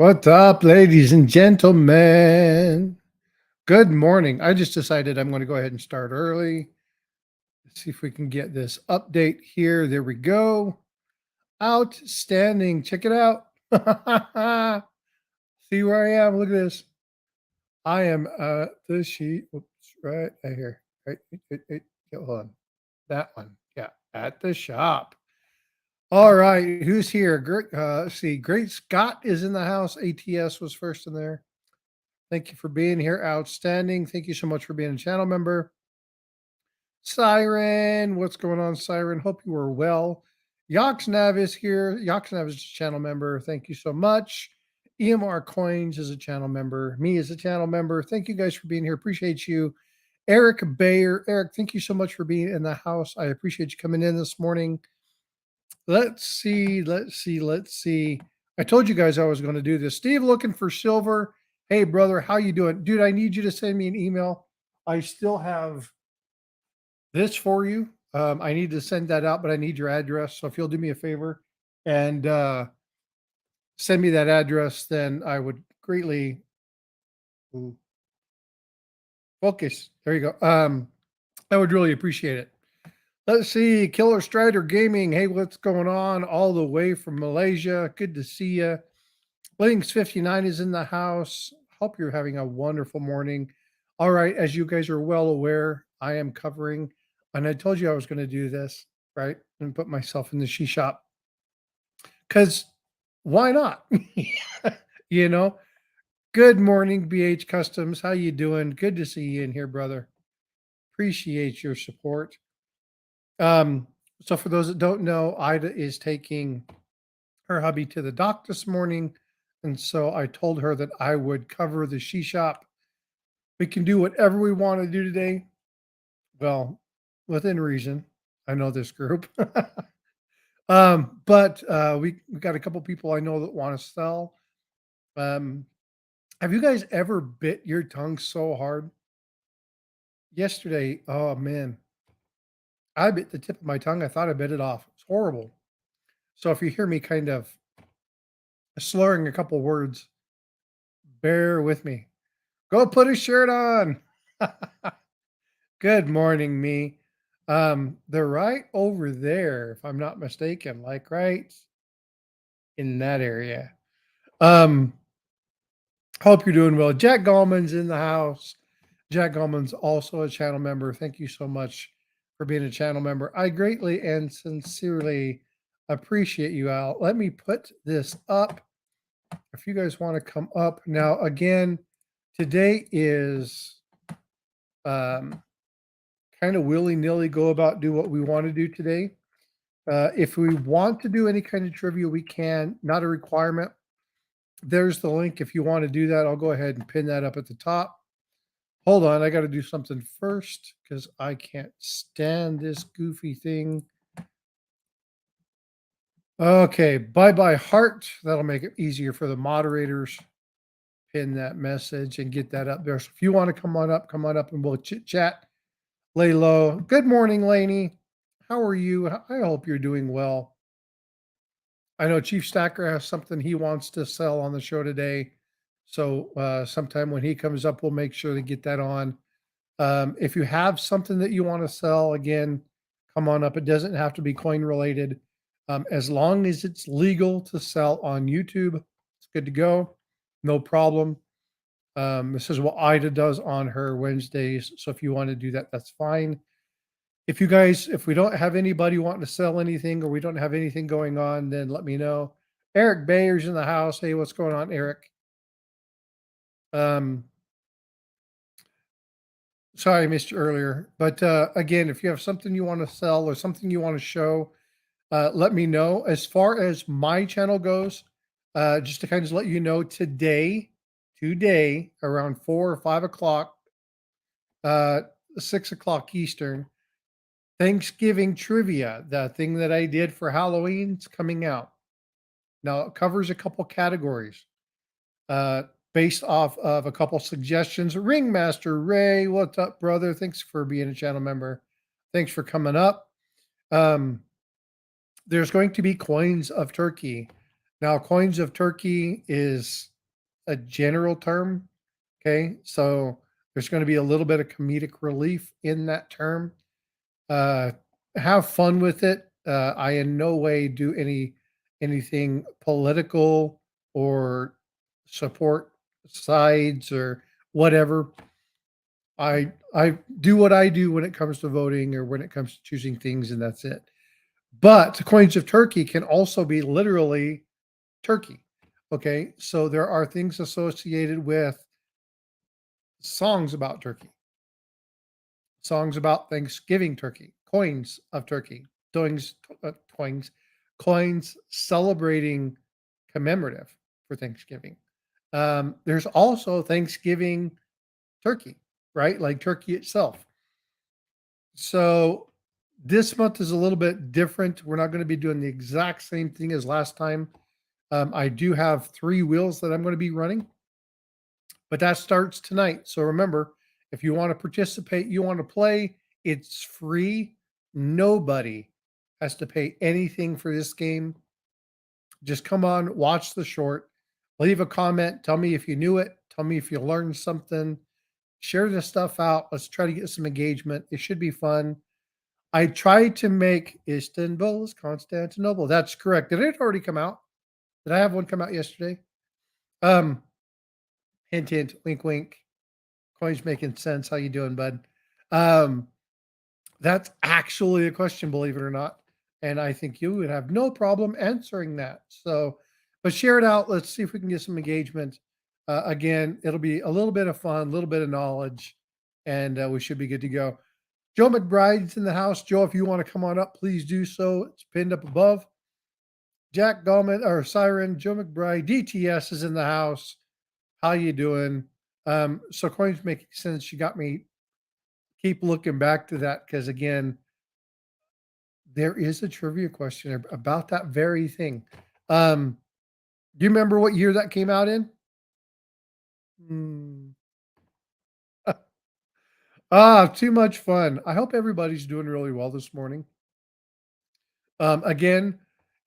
What's up, ladies and gentlemen? Good morning. I just decided I'm going to go ahead and start early. Let's see if we can get this update here. There we go. Outstanding. Check it out. See where I am. Look at this. I am the sheet. Oops, right here. Right. Yeah, hold on. That one. Yeah. At the shop. All right. Who's here? Great. Let's see. Great Scott is in the house. ATS was first in there. Thank you for being here. Outstanding. Thank you so much for being a channel member. Siren, what's going on, Siren? Hope you are well. Yoxnav is here. Yoxnav is a channel member. Thank you so much. EMR Coins is a channel member. Me as a channel member. Thank you guys for being here. Appreciate you. Eric Bayer. Eric, thank you so much for being in the house. I appreciate you coming in this morning. Let's see. I told you guys I was going to do this. Steve looking for silver. Hey, brother, how you doing? Dude, I need you to send me an email. I still have this for you. I need to send that out, but I need your address. So if you'll do me a favor and send me that address, then I would greatly focus. There you go. I would really appreciate it. Let's see. Killer Strider Gaming. Hey, what's going on? All the way from Malaysia. Good to see you. Links 59 is in the house. Hope you're having a wonderful morning. All right, as you guys are well aware, I am covering, and I told you I was going to do this, right? And put myself in the she shop. Because why not? you know, good morning, BH Customs. How you doing? Good to see you in here, brother. Appreciate your support. So for those that don't know, Ida is taking her hubby to the doc this morning. And so I told her that I would cover the she shop. We can do whatever we want to do today. Well, within reason. I know this group. But we got a couple people I know that want to sell. Have you guys ever bit your tongue so hard? Yesterday, oh man, I bit the tip of my tongue. I thought I bit it off. It's horrible. So if you hear me kind of slurring a couple words, bear with me. Go put a shirt on. Good morning, me. They're right over there, if I'm not mistaken, like right in that area. Hope you're doing well. Jack Gallman's in the house. Jack Gallman's also a channel member. Thank you so much for being a channel member. I greatly and sincerely appreciate you, Al. Let me put this up. If you guys want to come up now, again, today is kind of willy-nilly go about do what we want to do today. If we want to do any kind of trivia, we can. Not a requirement. There's the link. If you want to do that, I'll go ahead and pin that up at the top. Hold on, I got to do something first because I can't stand this goofy thing. Okay, bye-bye heart. That'll make it easier for the moderators. Pin that message and get that up there. So if you want to come on up and we'll chit chat. Lay low. Good morning, Lainey. How are you? I hope you're doing well. I know Chief Stacker has something he wants to sell on the show today. So sometime when he comes up, we'll make sure to get that on. If you have something that you want to sell, again, come on up. It doesn't have to be coin related. As long as it's legal to sell on YouTube, it's good to go. No problem. This is what Ida does on her Wednesdays. So if you want to do that, that's fine. If we don't have anybody wanting to sell anything or we don't have anything going on, then let me know. Eric Bayer's in the house. Hey, what's going on, Eric? Sorry I missed you earlier. But again, if you have something you want to sell or something you want to show, let me know. As far as my channel goes, just to kind of let you know, today, around 4 or 5 o'clock, 6 o'clock Eastern, Thanksgiving trivia, the thing that I did for Halloween, is coming out. Now, it covers a couple categories based off of a couple suggestions. Ringmaster Ray, what's up, brother? Thanks for being a channel member. Thanks for coming up. There's going to be coins of turkey. Now, coins of turkey is a general term. Okay. So there's going to be a little bit of comedic relief in that term. Uh, have fun with it. I in no way do anything political or support sides or whatever. I do what I do when it comes to voting or when it comes to choosing things, and that's it. But coins of turkey can also be literally turkey. Okay, so there are things associated with songs about turkey, songs about Thanksgiving turkey, coins of turkey, coins, coins, coins celebrating commemorative for Thanksgiving. There's also Thanksgiving turkey, right? Like turkey itself. So this month is a little bit different. We're not going to be doing the exact same thing as last time. I do have 3 wheels that I'm going to be running, but that starts tonight. So remember, if you want to participate, you want to play, it's free. Nobody has to pay anything for this game. Just come on, watch the short, leave a comment, tell me if you knew it, tell me if you learned something, share this stuff out. Let's try to get some engagement. It should be fun. I tried to make Istanbul is Constantinople. That's correct. Did it already come out? Did I have one come out yesterday? Um, hint, hint, wink, wink. Coin's making sense. How you doing, bud? Um, that's actually a question, believe it or not. And I think you would have no problem answering that. So, but share it out. Let's see if we can get some engagement. Again, it'll be a little bit of fun, a little bit of knowledge, and we should be good to go. Joe McBride's in the house. Joe, if you want to come on up, please do so. It's pinned up above. Jack Gallman or Siren, Joe McBride, DTS is in the house. How you doing? So coins making sense. You got me keep looking back to that because again, there is a trivia question about that very thing. Do you remember what year that came out in? Hmm. Too much fun. I hope everybody's doing really well this morning. Again,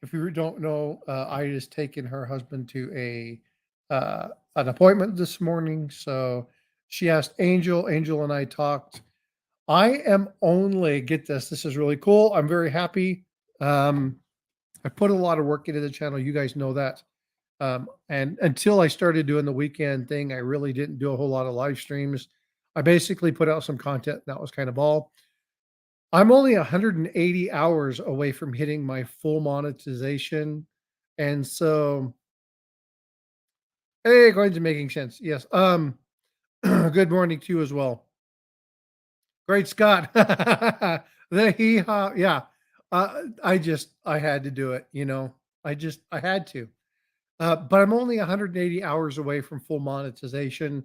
if you don't know, Ida is taking her husband to an appointment this morning. So she asked Angel. Angel and I talked. I am only get this. This is really cool. I'm very happy. Um, I put a lot of work into the channel. You guys know that. And until I started doing the weekend thing, I really didn't do a whole lot of live streams. I basically put out some content. That was kind of all. I'm only 180 hours away from hitting my full monetization. And so, hey, coins are making sense. Yes. Good morning to you as well. Great Scott. The hee haw. Yeah. I had to do it, I had to. But I'm only 180 hours away from full monetization.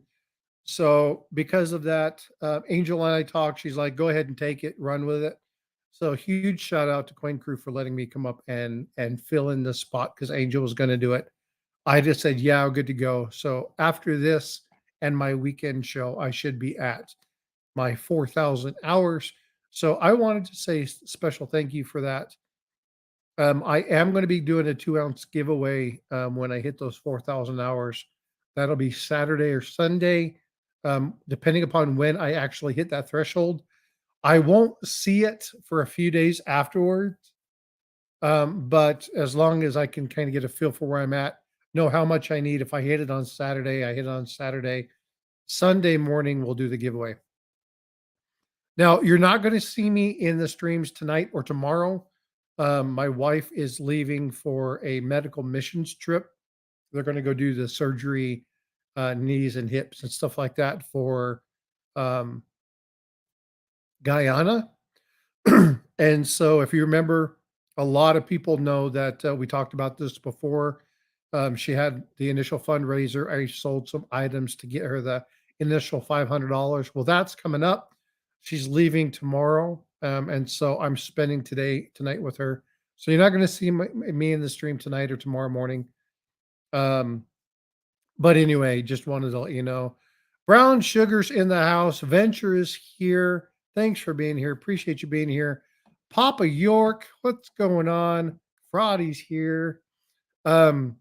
So because of that, Angel and I talked. She's like, "Go ahead and take it, run with it." So huge shout out to Coin Crew for letting me come up and fill in the spot because Angel was going to do it. I just said, "Yeah, good to go." So after this and my weekend show, I should be at my 4,000 hours. So I wanted to say special thank you for that. I am going to be doing a 2 ounce giveaway when I hit those 4,000 hours. That'll be Saturday or Sunday, depending upon when I actually hit that threshold. I won't see it for a few days afterwards, but as long as I can kind of get a feel for where I'm at, know how much I need. If I hit it on Saturday, I hit it on Saturday. Sunday morning, we'll do the giveaway. Now, you're not going to see me in the streams tonight or tomorrow. My wife is leaving for a medical missions trip. They're going to go do the surgery, knees and hips and stuff like that for um, Guyana. And so, if you remember, a lot of people know that we talked about this before. She had the initial fundraiser. I sold some items to get her the initial $500. Well, that's coming up. She's leaving tomorrow, and so I'm spending tonight with her. So you're not going to see me in the stream tonight or tomorrow morning. Um, but anyway, just wanted to let you know. Brown Sugar's in the house. Venture is here. Thanks for being here. Appreciate you being here. Papa York, what's going on? Fraudy's here. Um,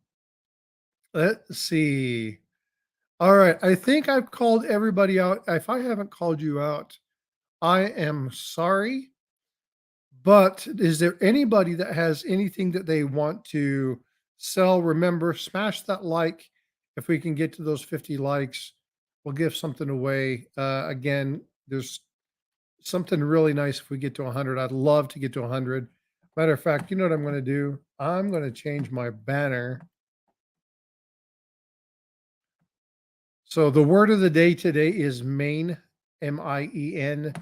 let's see. All right. I think I've called everybody out. If I haven't called you out, I am sorry. But is there anybody that has anything that they want to sell? Remember, smash that like. If we can get to those 50 likes, we'll give something away. Again, there's something really nice if we get to 100. I'd love to get to 100. Matter of fact, you know what I'm going to do? I'm going to change my banner. So the word of the day today is main, M-I-E-N.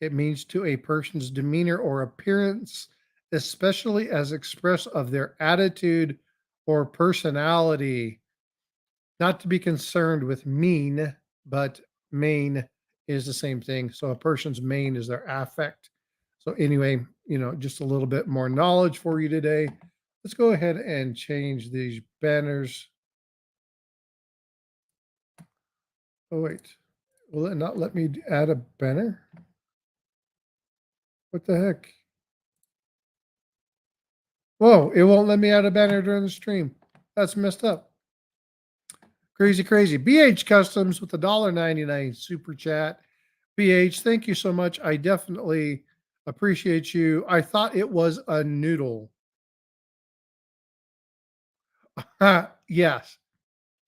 It means to a person's demeanor or appearance, especially as express of their attitude or personality. Not to be concerned with mean, but main is the same thing. So a person's main is their affect. So anyway, just a little bit more knowledge for you today. Let's go ahead and change these banners. Oh, wait. Will it not let me add a banner? What the heck? Whoa, it won't let me add a banner during the stream. That's messed up. Crazy, crazy. BH Customs with the $1.99 super chat. BH, thank you so much. I definitely appreciate you. I thought it was a noodle. Yes.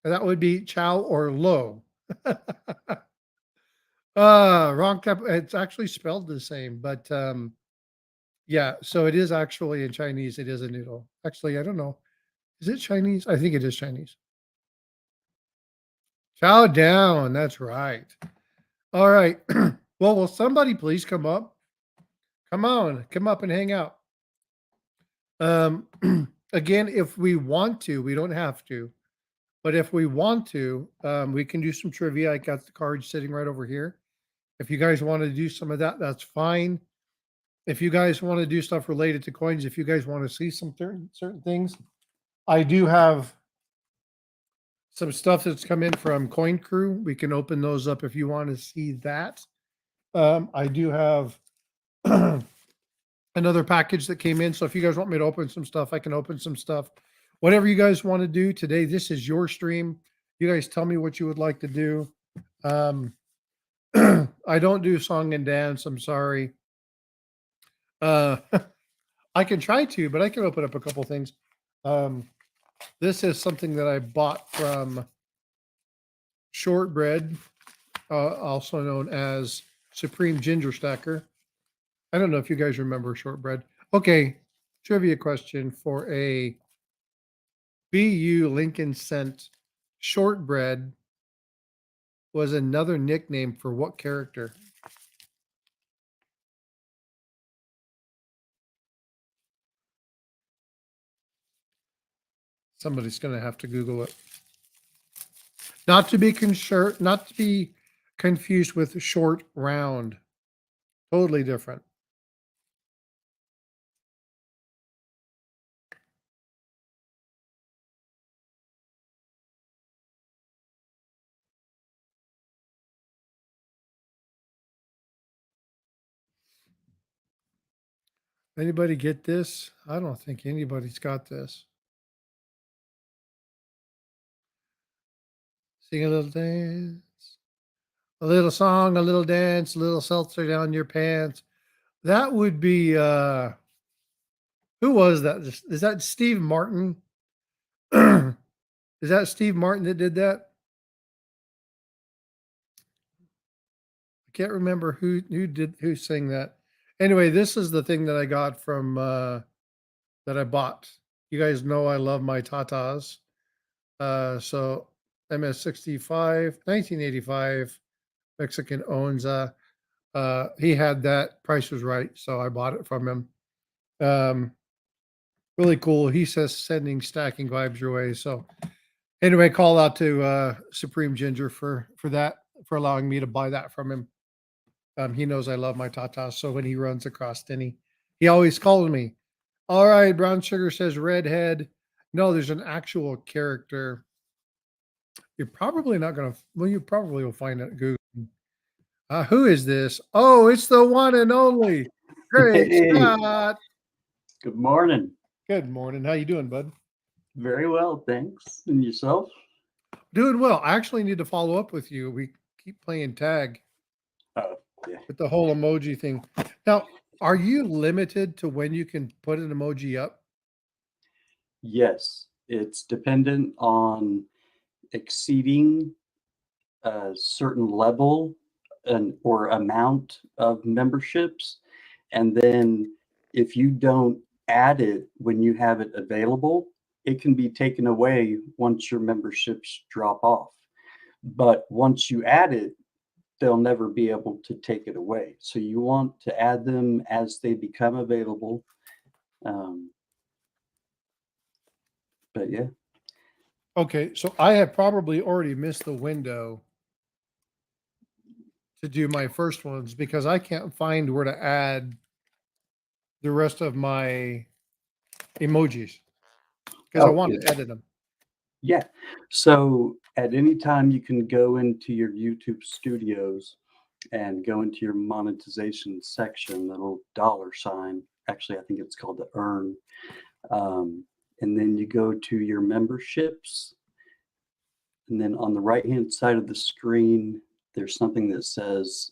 That would be chow or lo. Wrong cap. It's actually spelled the same, but yeah, so it is actually in Chinese. It is a noodle. Actually, I don't know. Is it Chinese? I think it is Chinese. Chow down. That's right. All right. Well, will somebody please come up? Come on, come up and hang out. Um, again, if we want to, we don't have to, but if we want to, we can do some trivia. I got the cards sitting right over here. If you guys want to do some of that, that's fine. If you guys want to do stuff related to coins, if you guys want to see some certain things, I do have some stuff that's come in from Coin Crew. We can open those up if you want to see that. I do have another package that came in. So if you guys want me to open some stuff, I can open some stuff. Whatever you guys want to do today, this is your stream. You guys tell me what you would like to do. I don't do song and dance. I'm sorry. I can try to, but I can open up a couple things. This is something that I bought from Shortbread, also known as Supreme Ginger Stacker. I don't know if you guys remember Shortbread. Okay, trivia question for a BU Lincoln Cent. Shortbread was another nickname for what character? Somebody's going to have to Google it. Not to be confused with short round. Totally different. Anybody get this? I don't think anybody's got this. Sing a little dance, a little song, a little dance, a little seltzer down your pants. That would be who was that? Is that Steve Martin? Is that Steve Martin that did that? I can't remember who sang that. Anyway, this is the thing that I got from that I bought. You guys know I love my Tatas. So MS-65, 1985, Mexican Onza. He had that. Price was right, so I bought it from him. Really cool. He says sending stacking vibes your way. So anyway, call out to Supreme Ginger for that, for allowing me to buy that from him. He knows I love my Tatas, so when he runs across Denny, he always calls me. All right, Brown Sugar says redhead. No, there's an actual character. You're probably not gonna. Well, you probably will find it. Google. Who is this? Oh, it's the one and only Great Hey. Scott. Good morning. Good morning. How you doing, bud? Very well, thanks. And yourself? Doing well. I actually need to follow up with you. We keep playing tag Oh, yeah. with the whole emoji thing. Now, are you limited to when you can put an emoji up? Yes, it's dependent on exceeding a certain level and or amount of memberships. And then if you don't add it when you have it available, it can be taken away once your memberships drop off. But once you add it, they'll never be able to take it away. So you want to add them as they become available. Um, but yeah, Okay, so I have probably already missed the window to do my first ones because I can't find where to add the rest of my emojis because I oh, want to edit them. yeah. So at any time you can go into your YouTube studios and go into your monetization section, the little dollar sign. Actually, I think it's called the earn. Um, and then you go to your memberships. And then on the right hand side of the screen, there's something that says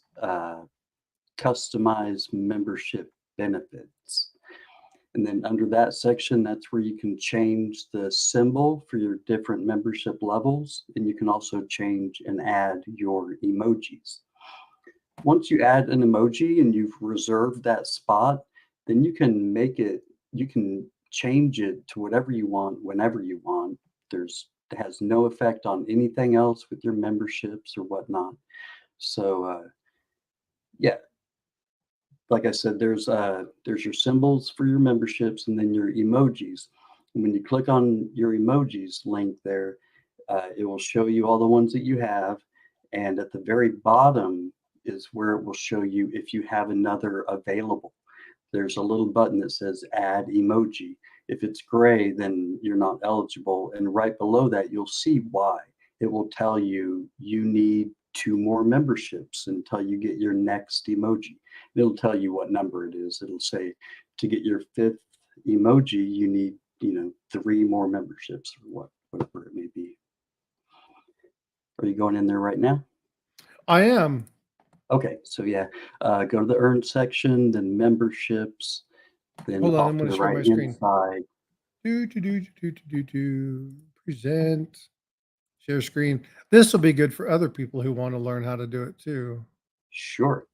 customize membership benefits. And then under that section, that's where you can change the symbol for your different membership levels. And you can also change and add your emojis. Once you add an emoji and you've reserved that spot, then you can change it to whatever you want whenever you want. It has no effect on anything else with your memberships or whatnot. So yeah, like I said, there's your symbols for your memberships and then your emojis. And when you click on your emojis link there, it will show you all the ones that you have. And at the very bottom is where it will show you if you have another available. There's a little button that says add emoji. If it's gray, then you're not eligible. And right below that, you'll see why. It will tell you you need two more memberships until you get your next emoji. It'll tell you what number it is. It'll say to get your fifth emoji, you need, three more memberships or whatever it may be. Are you going in there right now? I am. Okay, so yeah, go to the earn section, then memberships, then Hold on, off I'm to going to the share right my hand screen. side. Present, share screen. This will be good for other people who want to learn how to do it too. Sure.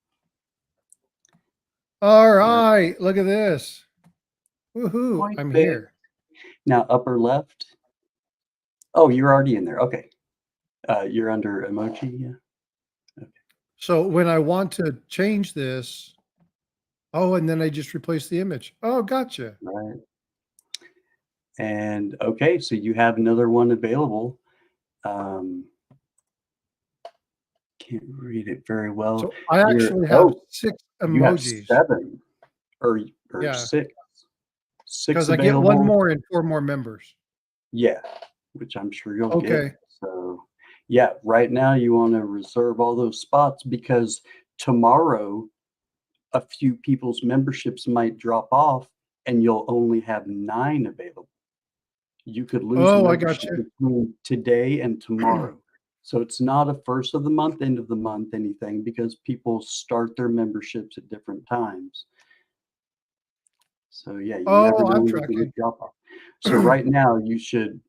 All All right. right, look at this. Woohoo! Quite I'm big. here. Now upper left. Oh, you're already in there. Okay. You're under emoji. Yeah. Okay. So when I want to change this, oh, and then I just replace the image. Oh, gotcha. Right. And okay, so you have another one available. Um, can't read it very well. So I You're actually have oh, 6 you have emojis. 7 or Yeah, 6. 6 because I get one available. more and 4 more members. Yeah, which I'm sure you'll get. Okay. So, yeah, right now you want to reserve all those spots because tomorrow a few people's memberships might drop off and you'll only have 9 available. You could lose a Oh, I membership gotcha. between today and tomorrow. So it's not a first of the month, end of the month, anything because people start their memberships at different times. So yeah, you never Oh, know I'm when you're going to tracking. drop off. So right now you should,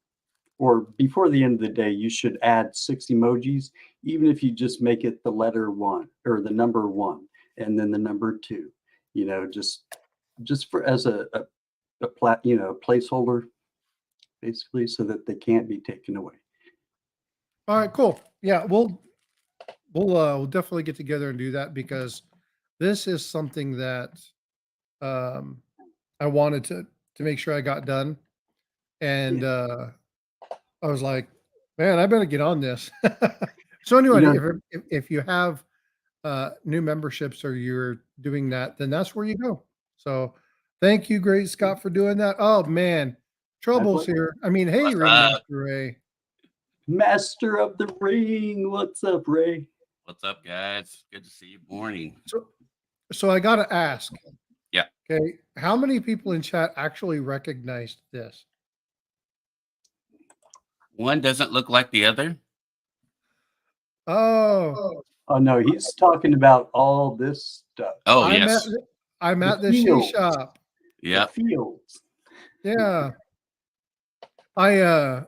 or before the end of the day, you should add 6 emojis, even if you just make it the letter one or the number one and then the number two, just for as a placeholder basically so that they can't be taken away. All right, cool. Yeah, we'll definitely get together and do that because this is something that um I wanted to make sure I got done. Yeah. And I was like, man, I better get on this. So You anyway, know, if you have new memberships or you're doing that, then that's where you go. So thank you, Great Scott, for doing that. Oh man, my trouble's pleasure. here. I mean, hey, What's Ringmaster up? Ray. Master of the ring. What's up, Ray? What's up, guys? Good to see you. Morning. So so I gotta ask, Yeah. okay, how many people in chat actually recognized this? One doesn't look like the other. Oh, Oh no, he's talking about all this stuff. Oh, I'm at yes. I'm The at the she fields. shop. The Yep. fields. Yeah. I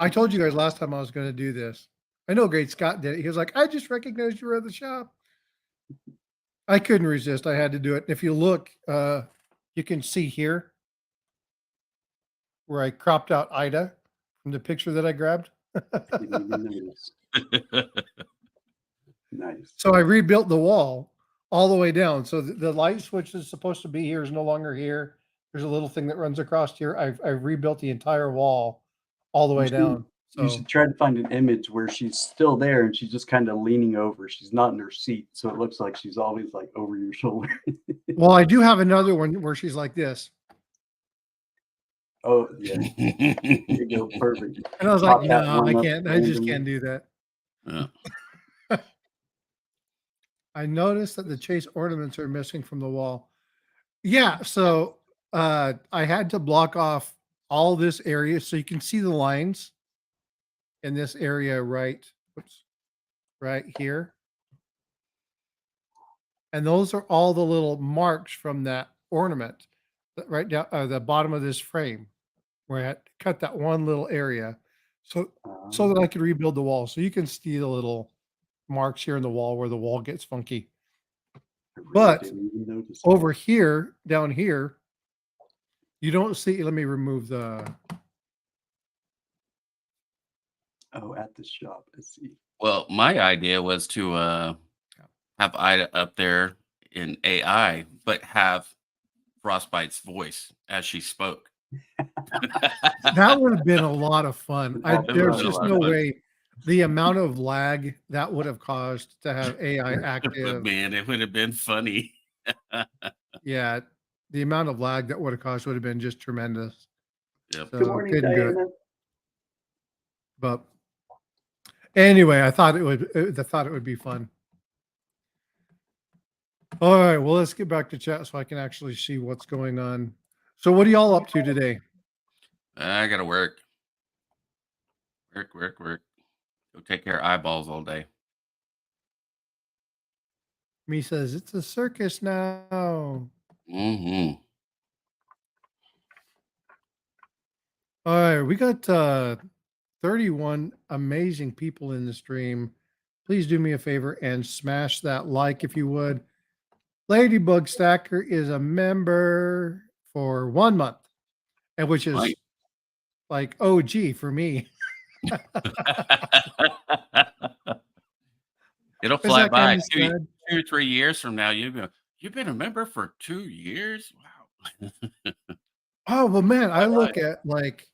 told you guys last time I was going to do this. I know Great Scott did it. He was like, I just recognized you were at the shop. I couldn't resist. I had to do it. If you look, you can see here where I cropped out Ida from the picture that I grabbed. Didn't even notice. Nice. So I rebuilt the wall all the way down. So the light switch is supposed to be here is no longer here. There's a little thing that runs across here. I've rebuilt the entire wall all the way down. You So should try to find an image where she's still there and she's just kind of leaning over. She's not in her seat, so it looks like she's always like over your shoulder. well, I do have another one where she's like this. Oh yeah, there you go, perfect. And I was Pop like, that no, one I up can't. I just randomly. can't do that. Yeah. I noticed that the chase ornaments are missing from the wall. Yeah, so I had to block off all this area so you can see the lines in this area right here. And those are all the little marks from that ornament right down the bottom of this frame where I had to cut that one little area so that I could rebuild the wall. So you can see the little marks here in the wall where the wall gets funky. I really But didn't even notice it. over here, down here, you don't see. Let me remove the. Oh, at the shop, I see. Well, my idea was to have Ida up there in AI, but have Frostbite's voice as she spoke. That would have been a lot of fun. It would There's have been a just lot no of fun. way the amount of lag that would have caused to have AI active. Man, it would have been funny. Yeah, the amount of lag that would have caused would have been just tremendous. Yep. Good So morning, couldn't do it. Diana. But anyway, I thought it would be fun. All right, well, let's get back to chat so I can actually see what's going on. So, what are y'all up to today? I gotta work. Work. Go take care of eyeballs all day. Me says it's a circus now. Mm-hmm. All right, we got 31 amazing people in the stream. Please do me a favor and smash that like if you would. Ladybug Stacker is a member for 1 month, and which is Right. like OG for me. It'll Is fly that by. kinda sad? 2 or 3 years from now, you've been a member for 2 years? Wow. Oh, well, man, I All look right. at like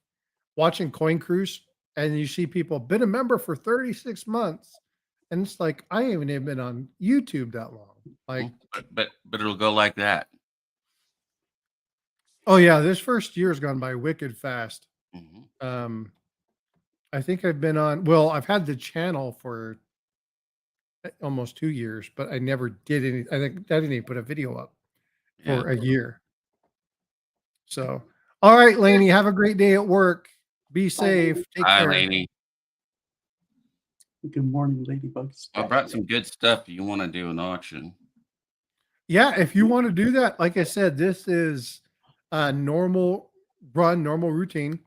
watching Coin Cruise and you see people been a member for 36 months. And it's like, I haven't even been on YouTube that long. Like, But it'll go like that. oh yeah, this first year's gone by wicked fast. Mhm. I think I've been on, well, I've had the channel for almost 2 years, but I never did any, I think I didn't even put a video up Yeah. for a year. So, all right, Lainey, have a great day at work. Be safe. Take Hi, care. Lainey. Good morning, Ladybug. I brought some good stuff. You want to do an auction? Yeah, if you want to do that, like I said, this is a normal routine.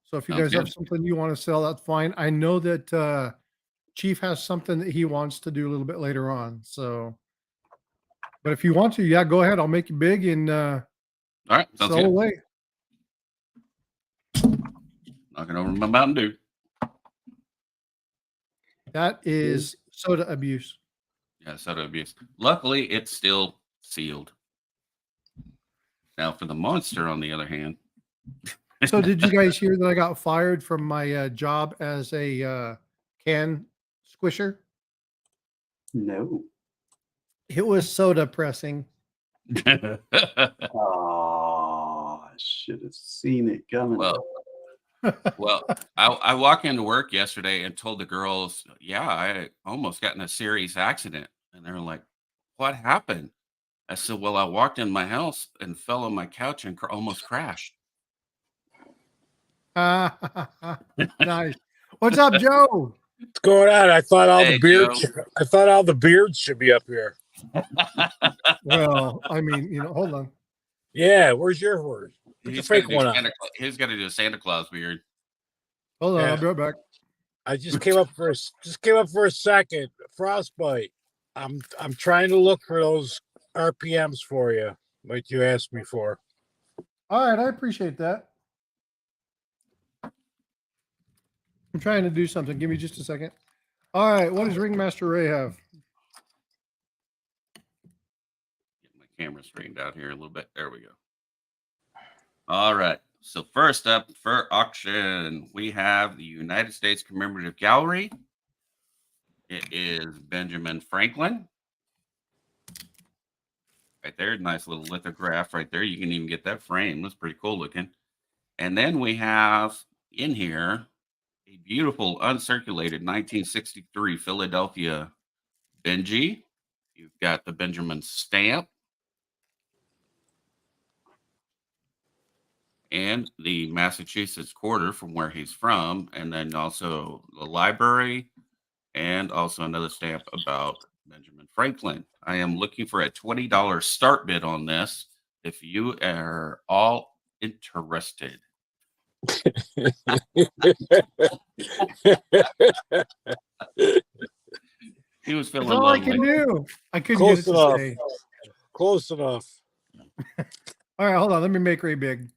So if you Sounds guys have good. something you want to sell, that's fine. I know that Chief has something that he wants to do a little bit later on. So, but if you want to, yeah, go ahead. I'll make you big and All right. Sounds sell good. away. Knocking over my Mountain Dew. That is soda abuse. Yeah, soda abuse. Luckily, it's still sealed. Now, for the Monster, on the other hand. So did you guys hear that I got fired from my job as a can squisher? No. It was soda pressing. Oh, I should have seen it coming. Well, I walked into work yesterday and told the girls, yeah, I almost got in a serious accident. And they were like, what happened? I said, well, I walked in my house and fell on my couch and almost crashed. Nice. What's up, Joe? What's going on? I thought all Hey, the beards. Joe. I thought all the beards should be up here. Well, I mean, hold on. Yeah, where's your word? Put the He's got to fake do one on. He's got to do a Santa Claus beard. Hold on, Yeah. I'll be right back. I just came up for a second. Frostbite. I'm trying to look for those RPMs for you, like you asked me for. All right, I appreciate that. I'm trying to do something. Give me just a second. All right, what does Ringmaster Ray have? Get my camera straightened out here a little bit. There we go. All right. So first up for auction, we have the United States Commemorative Gallery. It is Benjamin Franklin. Right there, nice little lithograph right there. You can even get that frame. That's pretty cool looking. And then we have in here a beautiful uncirculated 1963 Philadelphia Benji. You've got the Benjamin stamp and the Massachusetts quarter from where he's from, and then also the library, and also another stamp about Benjamin Franklin. I am looking for a $20 start bid on this if you are all interested. He was feeling That's all I can lovely. do. I couldn't Close get it to enough. say. Close enough. All right, hold on. Let me make Ray big.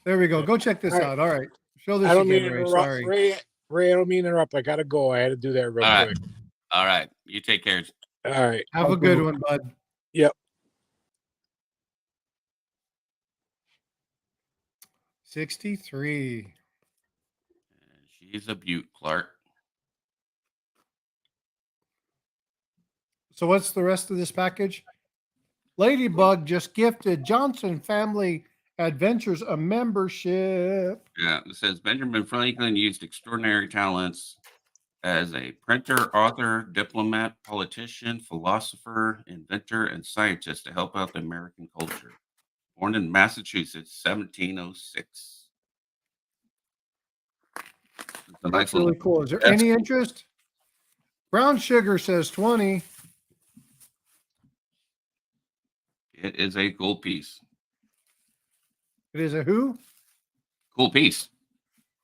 There we go. Go check this All right. out. All right. Show this I don't mean again, to Ray. interrupt. Sorry. Ray, I don't mean to interrupt. I gotta go. I had to do that real All right. quick. All right. You take care. All right. Have a good one, bud. Yep. 63. She's a beaut, Clark. So what's the rest of this package? Ladybug just gifted Johnson Family Adventures a membership. Yeah, it says Benjamin Franklin used extraordinary talents as a printer, author, diplomat, politician, philosopher, inventor, and scientist to help out the American culture. Born in Massachusetts, 1706. It's a nice That's really little. cool. Is there That's any cool. interest? Brown Sugar says 20. It is a cool piece. It is a who? Cool piece.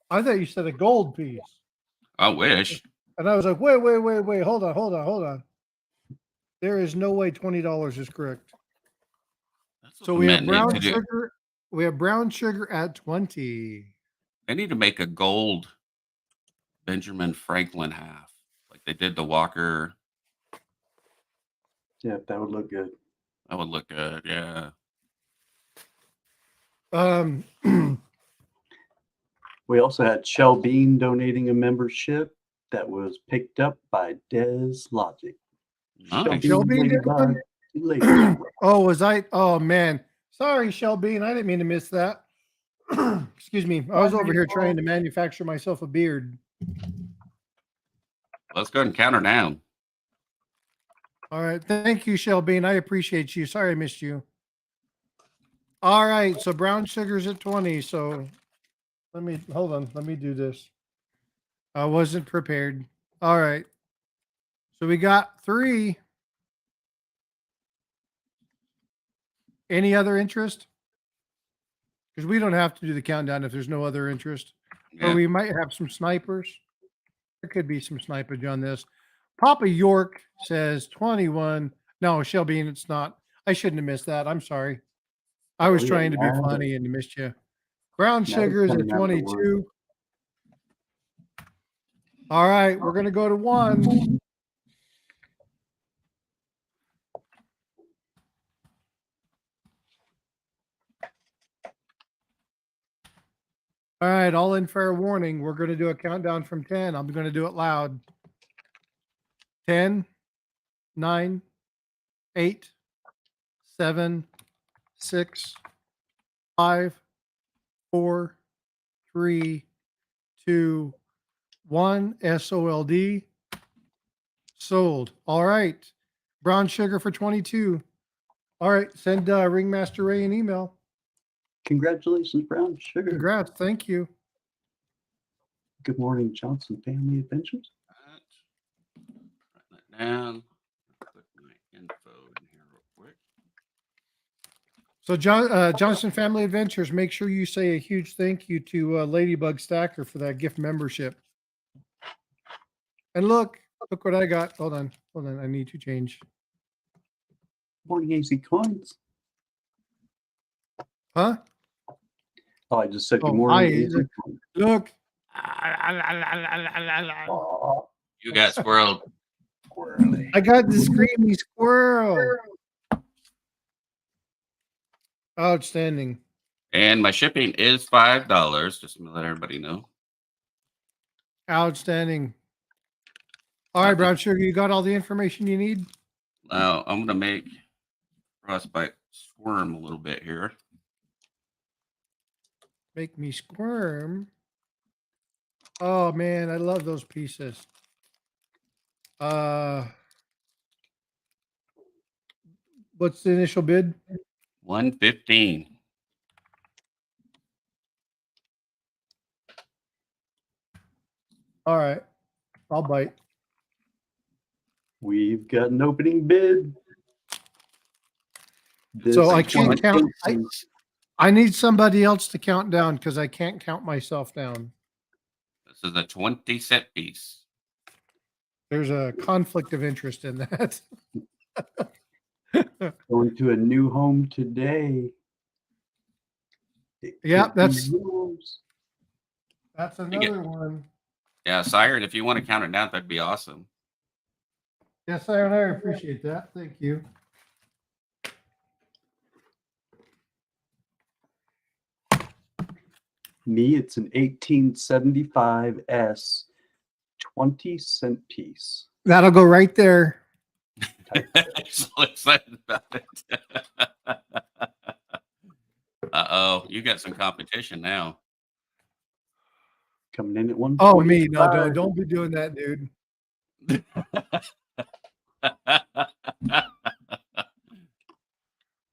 I thought you said a gold piece. I wish. And I was like, wait. Hold on. There is no way $20 is correct. That's what So the we have men need brown to do. sugar. We have brown sugar at 20. They need to make a gold Benjamin Franklin half, like they did the Walker. Yeah, that would look good. That would look good. Yeah. We also had Shell Bean donating a membership that was picked up by Des Logic. Nice. Shell Bean did one? Ladybug. Oh, was I? Oh, man. Sorry, Shelby. I didn't mean to miss that. Excuse me. I was over here trying to manufacture myself a beard. Let's go ahead and count her down. All right. Thank you, Shelby. I appreciate you. Sorry I missed you. All right. So brown sugar's at 20. So hold on. Let me do this. I wasn't prepared. All right. So we got 3. Any other interest? Because we don't have to do the countdown if there's no other interest. Yeah. Or we might have some snipers. There could be some snipage on this. Papa York says 21. No, Shelby, it's not. I shouldn't have missed that. I'm sorry. I was yeah, trying to be now- funny and missed you. Brown Now it's sugar is at coming out the word. 22. All right, we're going to go to 1. All right, all in fair warning. We're going to do a countdown from 10. I'm going to do it loud. 10, 9, 8, 7, 6, 5, 4, 3, 2, 1. SOLD. Sold. All right. Brown sugar for 22. All right. Send Ringmaster Ray an email. Congratulations, Brown Sugar. Congrats. Thank you. Good morning, Johnson Family Adventures. Write that down. Put my info in here real quick. So Johnson Family Adventures, make sure you say a huge thank you to Ladybug Stacker for that gift membership. And look what I got. Hold on. I need to change. Morning, AC Coins. Huh? Oh, I just said good Oh, morning, hi. AC Coins. Look. Aw, You got squirreled. squirrely. I got the screamy squirrel. Outstanding. And my shipping is $5. Just to let everybody know. Outstanding. All right, Brown Sugar, you got all the information you need? Now I'm gonna make Frostbite squirm a little bit here. Make me squirm. Oh man, I love those pieces. What's the initial bid? 115. All right, I'll bite. We've got an opening bid. So I This can't count. is- I need somebody else to count down because I can't count myself down. This is a 20-cent piece. There's a conflict of interest in that. Going to a new home today. It Yeah, could be that's- yours. That's get- another one. Yeah, Siren, if you want to count it down, that'd be awesome. Yes, I appreciate that. Thank you. Me, it's an 1875 S 20-cent piece. That'll go right there. I'm so excited about it. Uh-oh, you got some competition now. Coming in at one. Oh, me. No, don't be doing that, dude.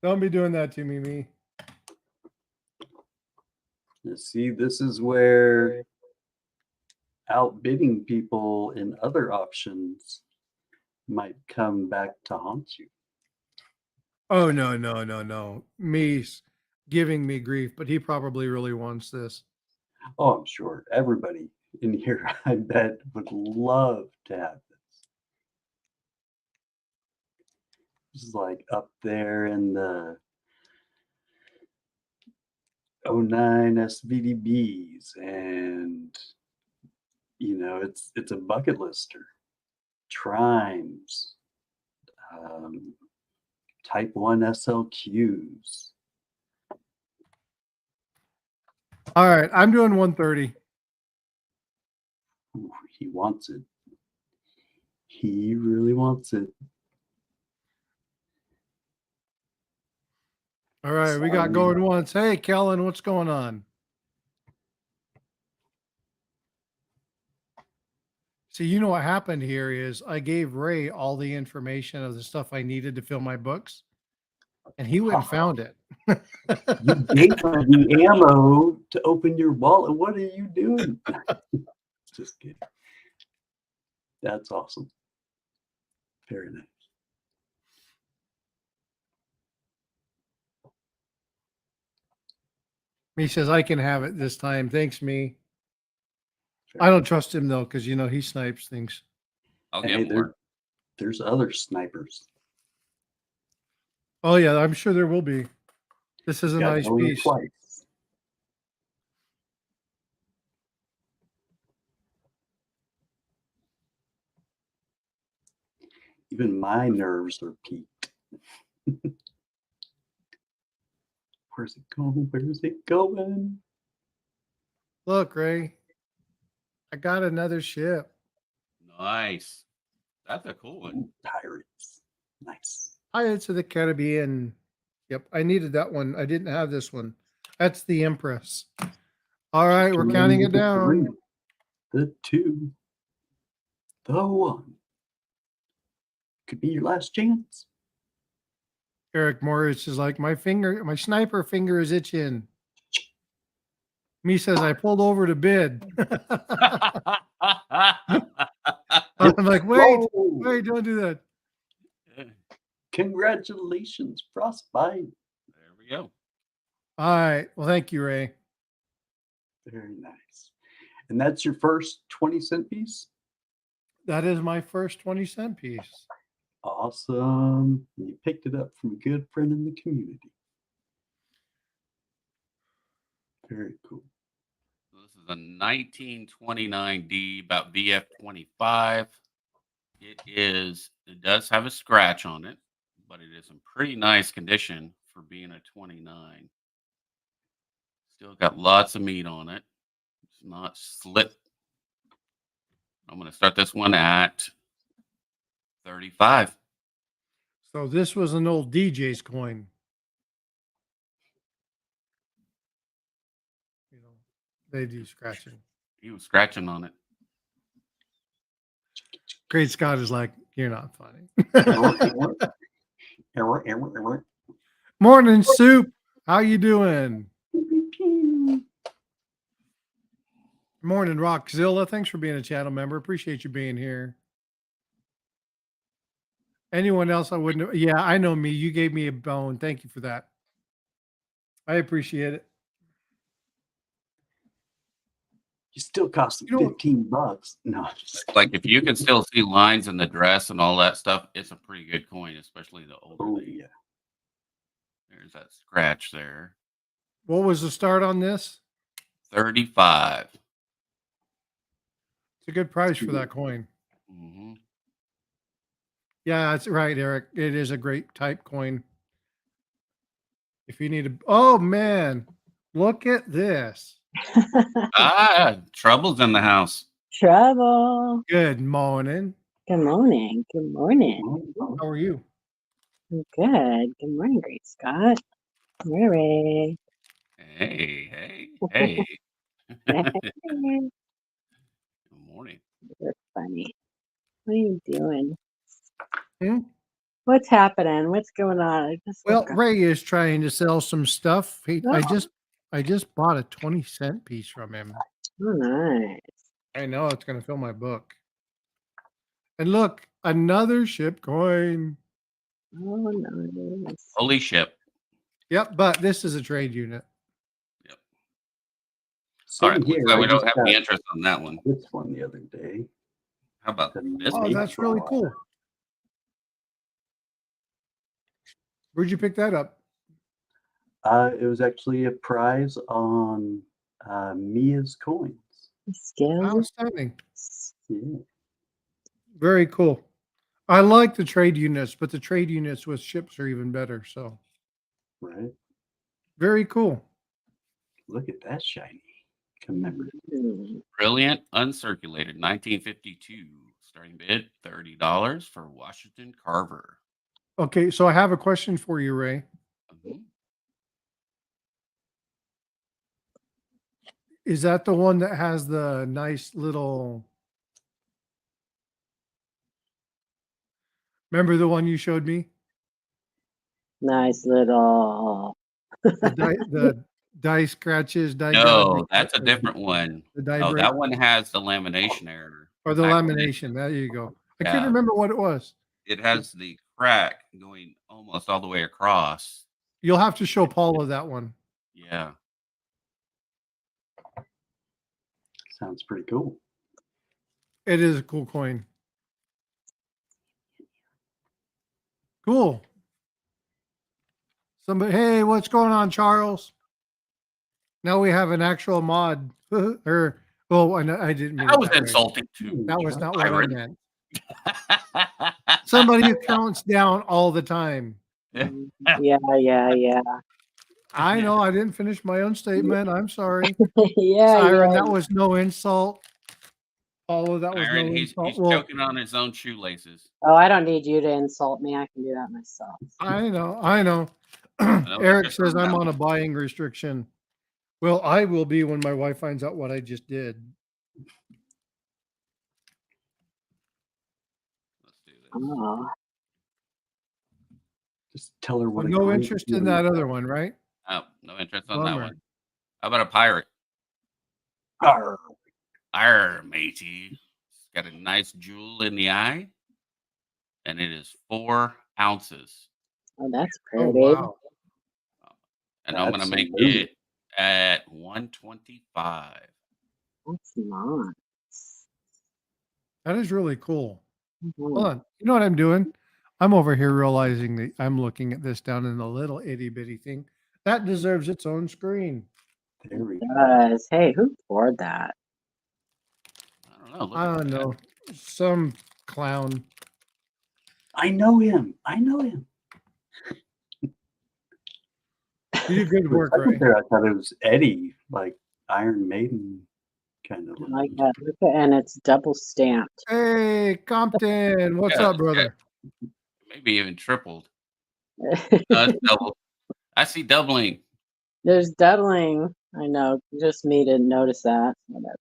Don't be doing that to me. See, this is where outbidding people in other options might come back to haunt you. Oh, no. Me's giving me grief, but he probably really wants this. Oh, I'm sure everybody in here, I bet, would love to have this. This is like up there in the 09 SVDBs, and it's a bucket lister. Trimes, Type 1 SLQs. All right, I'm doing 130. Ooh, he wants it. He really wants it. All right, we got going once. Hey, Kellen, what's going on? See, you know what happened here is I gave Ray all the information of the stuff I needed to fill my books, and he went and found it. You gave her the ammo to open your wallet. What are you doing? Just kidding. That's awesome. Very nice. He says, I can have it this time. Thanks, me. I don't trust him, though, because, he snipes things. I'll Hey, get more. there's other snipers. Oh, yeah, I'm sure there will be. This is a Got nice only piece. twice. Even my nerves are peaked. Where's it going? Where's it going? Look, Ray, I got another ship. Nice. That's a cool one. Ooh, pirates. Nice. Pirates of the Caribbean. Yep, I needed that one. I didn't have this one. That's the Empress. All right, we're counting it down. The 2. The 1. Could be your last chance. Eric Morris is like, my sniper finger is itching. Me says I pulled over to bid. I'm like, wait, Whoa! don't do that. Congratulations, Frostbite. There we go. All right. Well, thank you, Ray. Very nice. And that's your first 20-cent piece? That is my first 20-cent piece. Awesome. You picked it up from a good friend in the community. Very cool. So this is a 1929D, about VF 25. It does have a scratch on it, but it is in pretty nice condition for being a 29. Still got lots of meat on it. It's not slit. I'm going to start this one at 35. So this was an old DJ's coin. You know, they do scratching. He was scratching on it. Great Scott is like, you're not funny. Error. Morning, Soup. How you doing? Morning, Rockzilla. Thanks for being a channel member. Appreciate you being here. Anyone else I wouldn't. Yeah, I know me. You gave me a bone. Thank you for that. I appreciate it. You still cost them You know- $15. No, just Like if you can still see lines in the dress and all that stuff, it's a pretty good coin, especially the older. oh they- yeah. There's that scratch there. What was the start on this? 35. It's a good price for that coin. Mm-hmm. Yeah, that's right, Eric. It is a great type coin. If you need a, oh man, look at this. Trouble's in the house. Trouble. Good morning. Good morning. Good morning. How are you? I'm good. Good morning, Great Scott. Mary. Hey. You're Good morning. funny. What are you doing? Hmm? What's happening? What's going on? I just Well, woke up. Ray is trying to sell some stuff. I Oh. just bought a 20-cent piece from him. Oh, nice. I know it's going to fill my book. And look, another ship coin. Oh, nice. Holy ship. Yep, but this is a trade unit. All right. Same here. Looks like I we don't just have any got interest on that one. this one the other day. How about this Oh, one? that's really cool. Where'd you pick that up? It was actually a prize on Mia's coins. Skills. Outstanding. Yeah. Very cool. I like the trade units, but the trade units with ships are even better. So Right. very cool. Look at that shiny commemorative. Brilliant uncirculated 1952. Starting bid $30 for Washington Carver. Okay, so I have a question for you, Ray. Mhm. Is that the one that has the nice little? Remember the one you showed me? Nice little. The die scratches, die No, gouging, that's a or different one. the die Oh, break, that one has the lamination error. or the Back- lamination. There you go. I couldn't Yeah. remember what it was. It has the crack going almost all the way across. You'll have to show Paula that one. Yeah. Sounds pretty cool. It is a cool coin. Cool. Somebody, hey, what's going on, Charles? Now we have an actual mod. Or, well, I didn't mean I it was that way. insulting too. That was not what I Byron. meant. Somebody who counts down all the time. Yeah. I know I didn't finish my own statement. I'm sorry. Yeah. Siren, yeah. that was no insult. Paula, that was no Byron, he's insult. Well, choking on his own shoelaces. Oh, I don't need you to insult me. I can do that myself. I know. know, Eric just says I'm remember. on a buying restriction. Well, I will be when my wife finds out what I just did. Let's do this. Oh, Just tell her what a No great interest in feeling that it other is. one, right? Oh, no interest on that Bummer. one. How about a pirate? Arr. Arr, matey. It's got a nice jewel in the eye, and it is 4 ounces. Oh, that's Oh, pretty. wow. And I'm gonna That's make amazing. it at 125. That's nice. That is really cool. Mhm. Hold on. You know what I'm doing? I'm over here realizing that I'm looking at this down in the little itty bitty thing. That deserves its own screen. There we go. Does. Hey, who poured that? I don't know. Look I at don't that. know. Some clown. I know him. I know him. You did good For a work, second Ray. there, I thought it was Eddie, like Iron Maiden kind of. I like that. Look at, and it's double stamped. Hey, Compton. What's Yeah, up, brother? Maybe even tripled. It's double. I see doubling. There's doubling. I know. Just me didn't notice that. Whatever.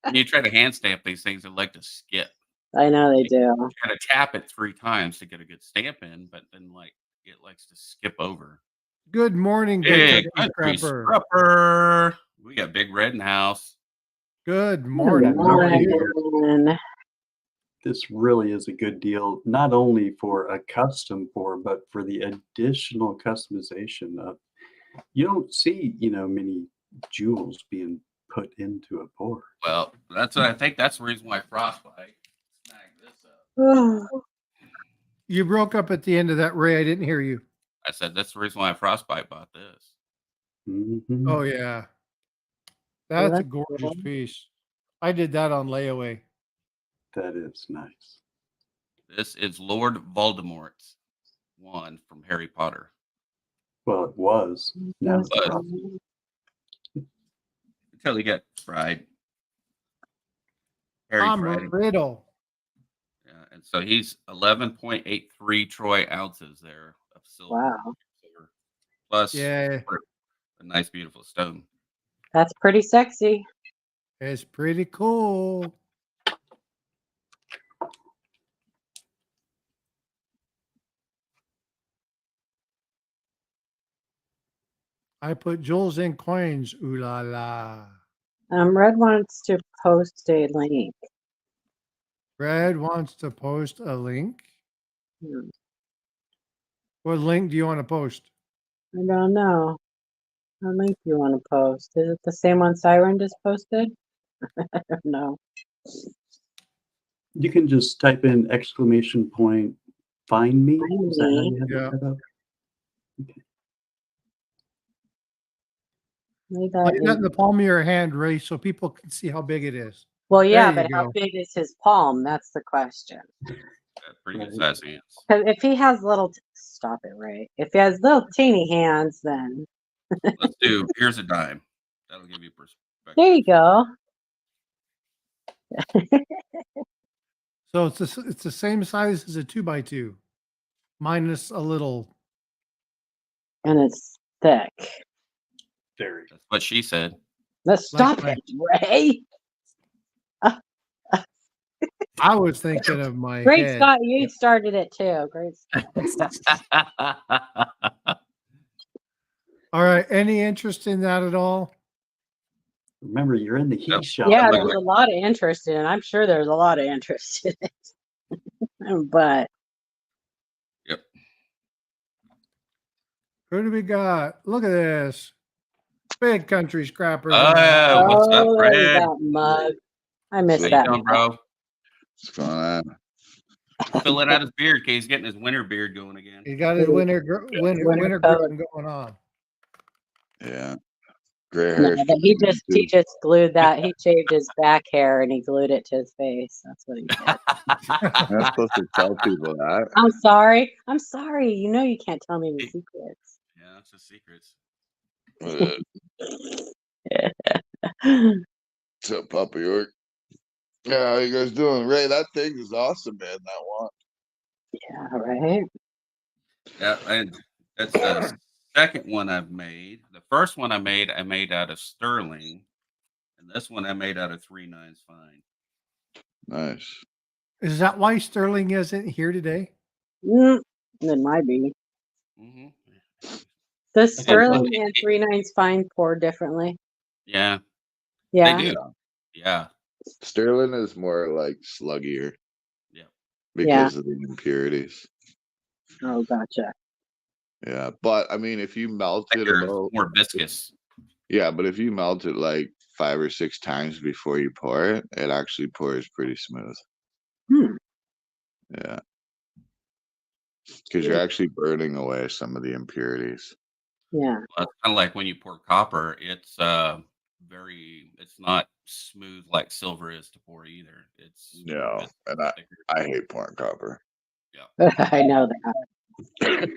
When you try to hand stamp these things, they like to skip. I know they do. You gotta tap it 3 times to get a good stamp in, but then like it likes to skip over. Good morning, Big big country country scrapper. scrapper. We got Big Red in the house. Good morning. Good How are morning. you? Morning. This really is a good deal, not only for a custom pour, but for the additional customization of, you don't see, many jewels being put into a pour. Well, that's what I think. That's the reason why Frostbite snagged this up. Oh, You broke up at the end of that, Ray. I didn't hear you. I said that's the reason why Frostbite bought this. Mhm. Oh, yeah. That's a that's gorgeous cool. piece. I did that on layaway. That is nice. This is Lord Voldemort's one from Harry Potter. Well, it was. Now That's it's But- cool. Until he got fried. Harry Tom fried him. Riddle. Yeah, and so he's 11.83 troy ounces there of silver. Wow. Plus Yeah, a nice, beautiful stone. That's pretty sexy. it's pretty cool. I put jewels in coins. Ooh la la. Red wants to post a link. Red wants to post a link. Hmm, What link do you want to post? I don't know. What link do you want to post? Is it the same one Siren just posted? I don't know. You can just type in ! Find me. Find Is that how me. you have Yeah. it set up? Maybe Lay that that is- in the palm of your hand, Ray, so people can see how big it is. Well, yeah, There you but how go. big is his palm? That's the question. Got pretty good Right. size hands. Because if he has little, stop it, Ray. If he has little teeny hands, then Let's do here's a dime. That'll give you perspective. there you go. So it's the same size as a 2x2, minus a little. And it's thick. Very. That's what she said. Let's Like stop my- it, Ray. I was thinking of my Great head. Scott, you started it too. Great Scott. All right. Any interest in that at all? Remember, you're in the heat Yep. shop. Yeah, Like- there's a lot of interest in it. I'm sure there's a lot of interest in it. But Yep. Who do we got? Look at this. Big country scrappers. in the Oh, house. what's up, look at Fred? that mug. I missed How you that. doing, bro? What's going on? Filling out his beard. Okay, he's getting his winter beard going again. He's got his winter Winter coat. grilling going on. Yeah. Gray No, hair. but he just glued that. He shaved his back hair and he glued it to his face. That's what he did. I'm not supposed to tell people that. I'm sorry. I'm sorry. You know you can't tell me the secrets. Yeah, that's the secrets. What's up, Papa York? Yeah, how you guys doing? Ray, that thing is awesome, man. That one. Yeah, right. Yeah, and that's the second one I've made. The first one I made out of sterling, and this one I made out of 3 9s fine. Nice. Is that why Sterling isn't here today? It might be. Mm-hmm. Does Okay, Sterling and 3/9 fine pour differently? Yeah, Yeah. they do. Yeah, Sterling is more like sluggier yeah. because of the impurities. Oh, gotcha. Yeah, but I mean, if you melt it Thicker, about, more viscous. yeah, but if you melt it like 5 or 6 times before you pour it, it actually pours pretty smooth. Hmm. Yeah, because you're actually burning away some of the impurities. Yeah. Well, it's kind of like when you pour copper. It's it's not smooth like silver is to pour either. It's more No, viscous, and thicker. I hate pouring copper. I know that.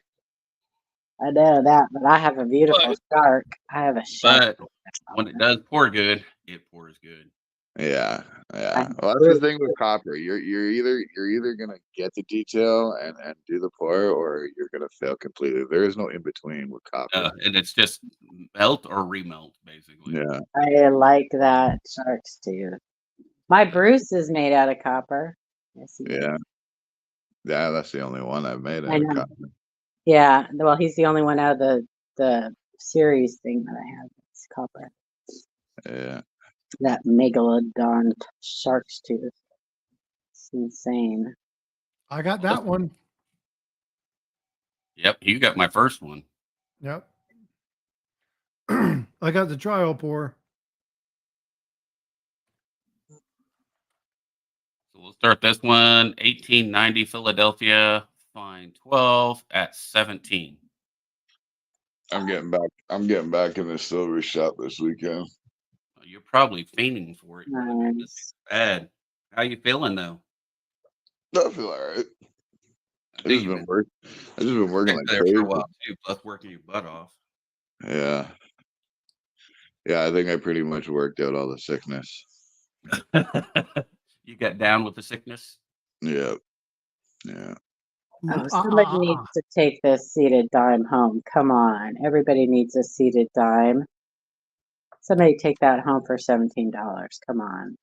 I know that, but I have a beautiful shark. I have a shark. But when it does pour good, it pours good. Yeah, I yeah. have Well, a that's the beautiful- thing with copper. You're either gonna get the detail and do the pour, or you're gonna fail completely. There is no in between with copper. And it's just melt or remelt, basically. Yeah, I like that shark's tooth. My Bruce is made out of copper. Yes, he is. yeah, yeah. That's the only one I've made I out of know. copper. Yeah. Well, he's the only one out of the series thing that I have. It's copper. Yeah, That megalodon shark's tooth. It's insane. I got that one. Yep, you got my first one. Yep. I got the trial pour. So we'll start this one. 1890 Philadelphia, fine 12 at 17. I'm getting back. I'm getting back in the silver shop this weekend. You're probably fiending for it. You're looking Nice. bad. How you feeling though? I feel all right. I I knew just you've been working. I just been working been like there for a crazy. while too, plus working your butt off. Yeah, yeah. I think I pretty much worked out all the sickness. You got down with the sickness? Yeah, yeah. Oh, somebody needs to take this seated dime home. Come on. Everybody needs a seated dime. Somebody take that home for $17. Come on.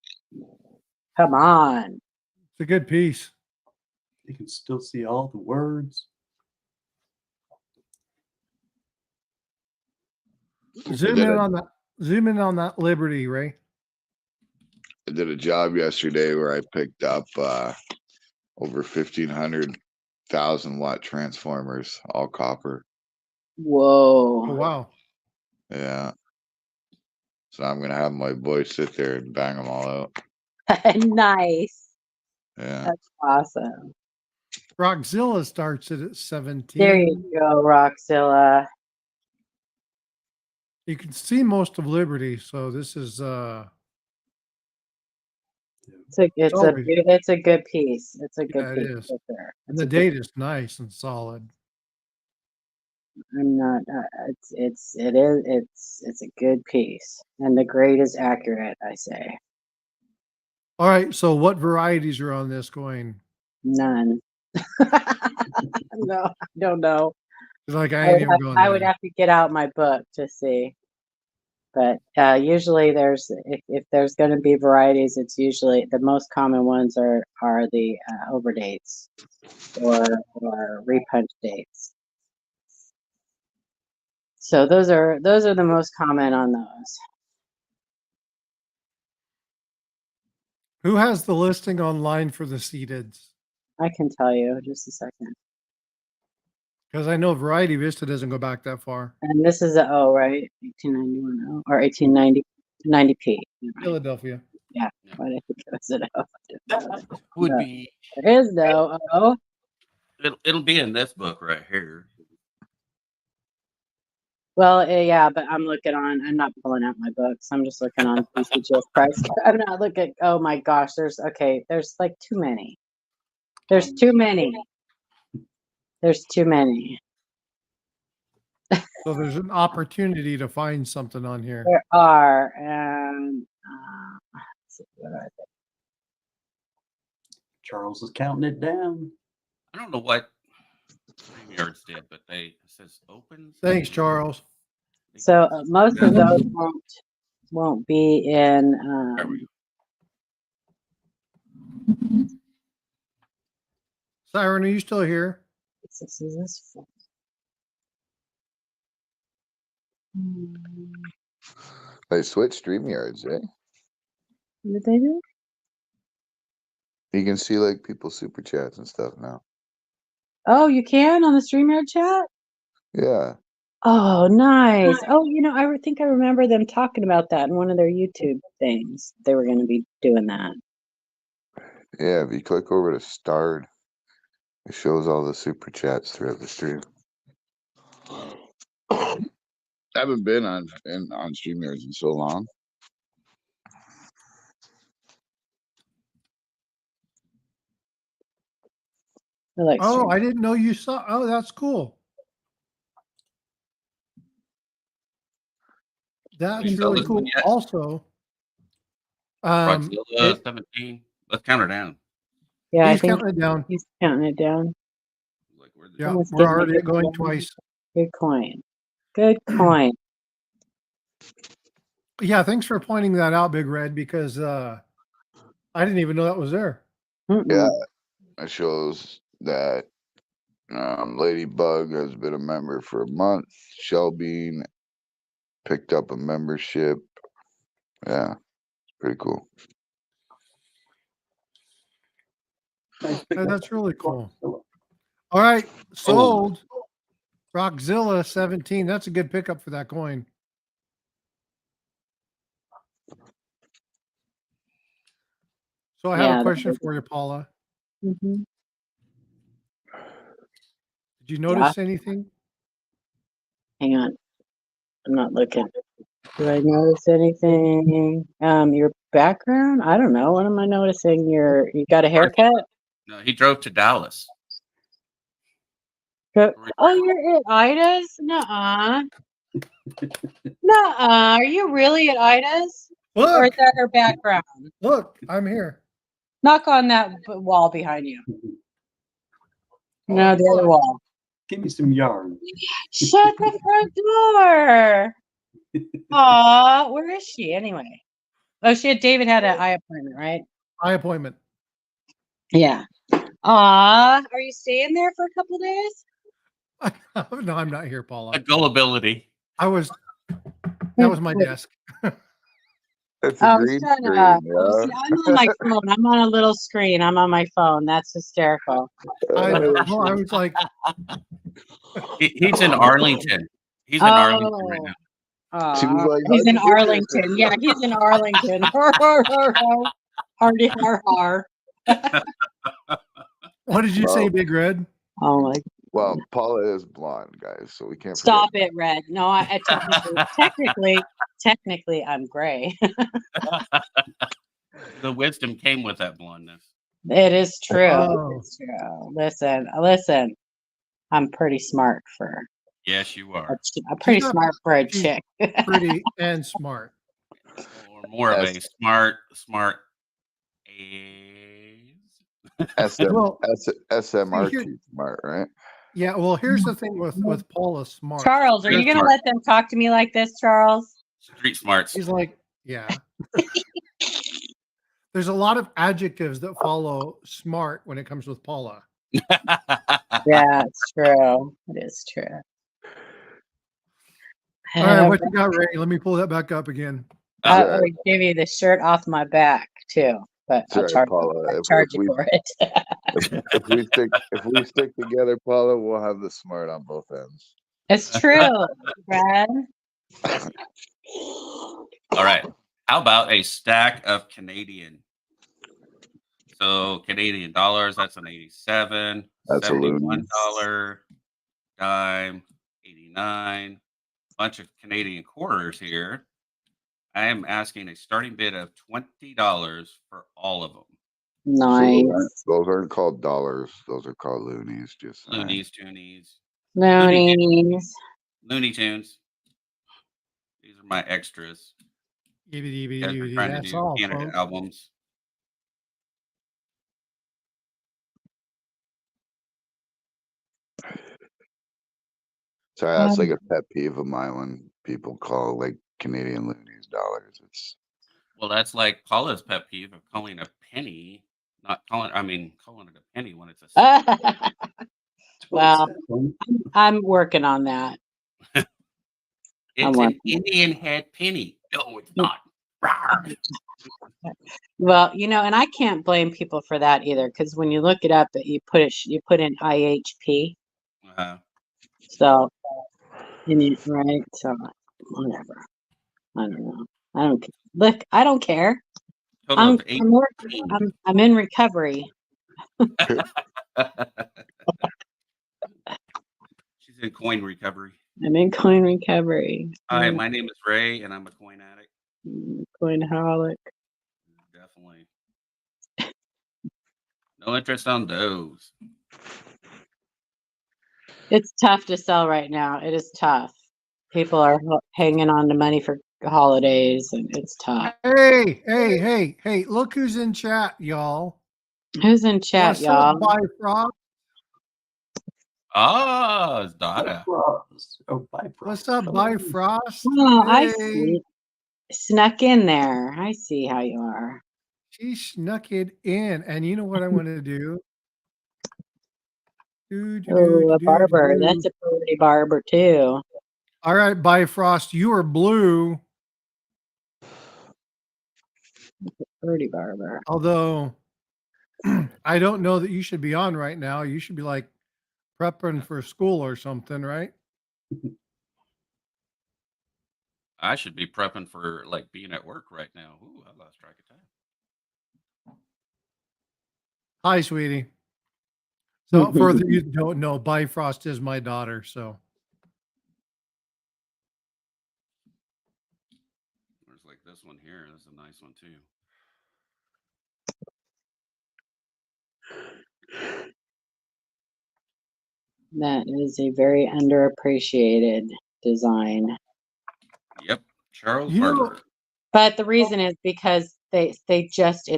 Come on. It's a good piece. You can still see all the words. Zoom in on that. Zoom in on that Liberty, Ray. I did a job yesterday where I picked up over 1,500,000 watt transformers, all copper. Oh Whoa. wow. Yeah. So I'm gonna have my boys sit there and bang them all out. Nice. Yeah. That's awesome. Rockzilla starts it at 17. There you go, Roxzilla. You can see most of Liberty, so this is always- It's a good piece. It's a good Yeah, it piece. is. Right there. and It's the a good- date is nice and solid. I'm not. It's a good piece, and the grade is accurate. I say All right, so what varieties are on this coin? none. No, I don't know. Like I ain't even going I would there. have to get out my book to see. But usually there's if there's going to be varieties, it's usually the most common ones are the overdates or repunch dates. So those are the most common on those. Who has the listing online for the seededs? I can tell you just a second. Because I know Variety Vista doesn't go back that far. And this is a O, right? 1891 O or 1890 90p. Right. Philadelphia. Yeah. Why did I think it was an O? Would No. be There is no O. it'll be in this book right here. Well, yeah, but I'm not pulling out my books. I'm just looking on PCGS price. I'm not looking. Oh my gosh, there's like too many. There's too many. There's too many. So there's an opportunity to find something on here. There are, and let's see, what are they? Charles is counting it down. I don't know what StreamYards did, but it says open. Thanks, Charles. So most of those won't be in. There we go. Siren, are you still here? This is this. They switched StreamYards, eh? Did they do? You can see like people's super chats and stuff now. Oh, you can on the StreamYard chat? Yeah. Oh, nice. Oh, think I remember them talking about that in one of their YouTube things. They were going to be doing that. Yeah, if you click over to Starred, it shows all the super chats throughout the stream. I haven't been on StreamYards in so long. I like Oh, stream. I didn't know you saw. Oh, that's cool. That's We saw really this cool. one yet? Also, Roxilla it- 17. Let's count her down. Yeah, I he's think counting it down. he's counting it down. Like where the Yeah, Someone's we're giving a already good going coin. twice. Good coin. Good coin. Yeah, thanks for pointing that out, Big Red, because I didn't even know that was there. Yeah, it shows that Ladybug has been a member for a month. Shelbean picked up a membership. Yeah, it's pretty cool. Nice Yeah, pickup. that's really cool. All right, sold. Rockzilla 17. That's a good pickup for that coin. So I have Yeah, a question for you, Paula. Mhm. Did you notice anything? Hang on. I'm not looking. Do I notice anything? Your background? I don't know. What am I noticing? You got a haircut? No, he drove to Dallas. Oh, you're at Ida's? Nuh-uh. Nuh-uh. Are you really at Ida's? Or is Look, that her background? look, I'm here. Knock on that wall behind you. No, Oh, the other wall. Give me some yarn. Shut the front door. Aw, where is she anyway? Oh, David had an eye appointment, right? eye appointment. Yeah. Aw, are you staying there for a couple days? No, I'm not here, Paula. A gullibility. That was my desk. It's a Oh, green shut screen, up. yeah. See, I'm on my phone. I'm on a little screen. I'm on my phone. That's hysterical. I was like, He's in Arlington. He's in Arlington right now. She was like, He's "How'd in you get there?" Arlington. Yeah, he's in Arlington. Hardy har har. what did you say, Big Red? Oh my! Well, Paula is blonde, guys, so we can't Stop forget. it, Red. No, I technically, I'm gray. The wisdom came with that blondness. It is true. Oh. It's true. Listen. I'm pretty smart for. Yes, you are. I'm pretty not- smart for a she's chick. Pretty and smart. Or more of a Yes. smart SMRT smart, right? Yeah, well, here's the thing with Paula Smart. Charles, are you going to let them talk to me like this, Charles? street smarts. He's like, yeah. There's a lot of adjectives that follow smart when it comes with Paula. Yeah, it's true. It is true. All right, what you got, Ray? Let me pull that back up again. I'll give you the shirt off my back too, but I'll Sorry, charge, Paula. I'll charge you for it. If we stick together, Paula, we'll have the smart on both ends. It's true, Brad. All right. How about a stack of Canadian? So Canadian dollars, that's an 87. That's a $71 dime, 89. Bunch of Canadian quarters here. I am asking a starting bid of $20 for all of them. Nice. So those aren't called dollars. Those are called loonies. Just saying. Loonies, toonies, Loonies. Looney Tunes. These are my extras. You guys are trying to That's do all, Canada folks. albums. Sorry, that's like a pet peeve of mine when people call like Canadian loonies dollars. Well, that's like Paula's pet peeve of calling a penny, calling it a penny when it's a cent. Well, I'm working on that. I'm It's an working. Indian head penny. No, it's not. Rawr. Well, and I can't blame people for that either, because when you look it up, you put in IHP. Uh, So, right? So, whatever. I don't know. Look, I don't care. total of I'm in recovery. 18. She's in coin recovery. I'm in coin recovery. Hi, my name is Ray, and I'm a coin addict. Coinaholic. Definitely. No interest on those. It's tough to sell right now. It is tough. People are hanging on to money for holidays, and it's tough. Hey, look who's in chat, y'all. Who's in chat, What's y'all? up, Bifrost? Oh, it's Dada. Oh, bye, What's up, Bifrost? Oh, I Hey. see. Snuck in there. I see how you are. She snuck it in. And you know what I want to do? Oh, a barber. That's a pretty barber, too. All right, Bifrost, you are blue. Pretty barber. Although I don't know that you should be on right now. You should be like prepping for school or something, right? I should be prepping for like being at work right now. Ooh, I lost track of time. Hi, sweetie. So for those you don't know, Bifrost is my daughter. So There's like this one here. This is a nice one too. That is a very underappreciated design. Yep, Charles You know- Barber. But the reason is because they just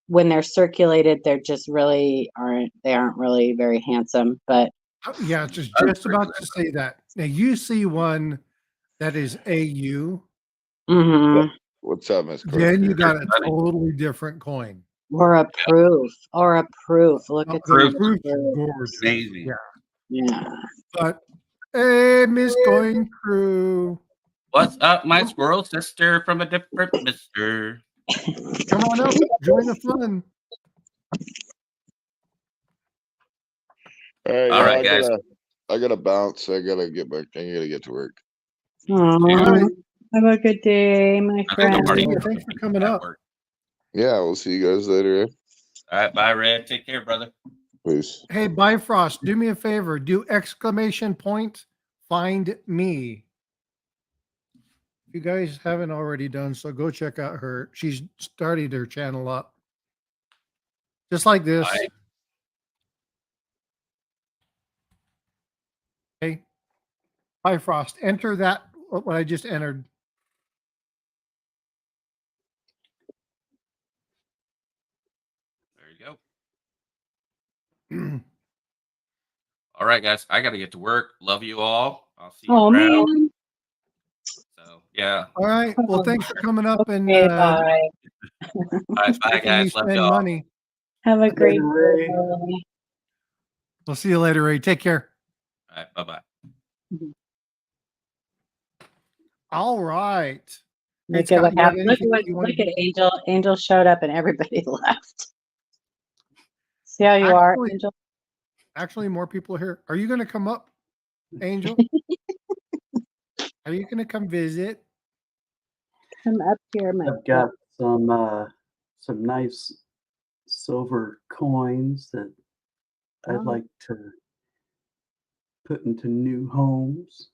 when they're circulated, they're just really aren't really very handsome. But yeah, just about to say that. Now you see one that is AU, mhm. What's up, Miss then you Corky? got a totally different coin. Or a proof. Look No, at the some proof's proof. gorgeous. Amazing. Yeah. Yeah. But hey, Miss Coin Crew, What's up, my squirrel sister from a different mister? come on up, join the fun. All All right, guys. I gotta bounce. I gotta get to work. Aw, have a good day, my I think friend. I'm already Yeah, thanks for coming at up. work. Yeah, we'll see you guys later. Eh? All right, bye, Red. Take care, brother. Peace. Hey, Bifrost, do me a favor. Do exclamation point, find me. If you guys haven't already done so, go check out her. She's started her channel up. Just like this. Bye. Okay. Bifrost, enter that, what I just entered. There you go. All right, guys. I got to get to work. Love you all. I'll see you Oh around. man. So, yeah. All right. Well, thanks for coming up and Okay, bye. All right, bye, making me guys. Love spend y'all. money. Have a great Ray. day. We'll see you later, Ray. Take care. All right, bye-bye. All right. Look Scott, at what you got happened. anything that you wanna Look at Angel. Angel showed up and everybody left. See how you are, Actually- Angel? Actually, more people are here. Are you going to come up, Angel? Are you going to come visit? Come up here, my I've got some nice silver coins that I'd Oh. like to put into new homes.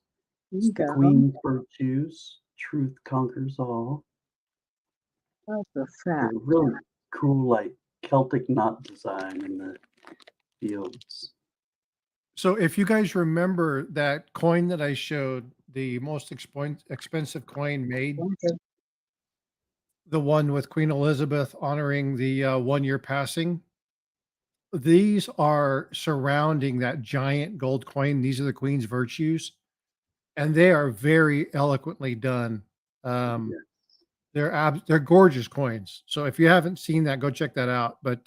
It's the Go. Queen's Virtues. Truth conquers all. Oh, so They're fat. really cool, like Celtic knot design in the fields. So if you guys remember that coin that I showed, the most expensive coin made, the one with Queen Elizabeth honoring the 1 year passing, these are surrounding that giant gold coin. These are the Queen's virtues, and they are very eloquently done. They're gorgeous coins. So if you haven't seen that, go check that out. But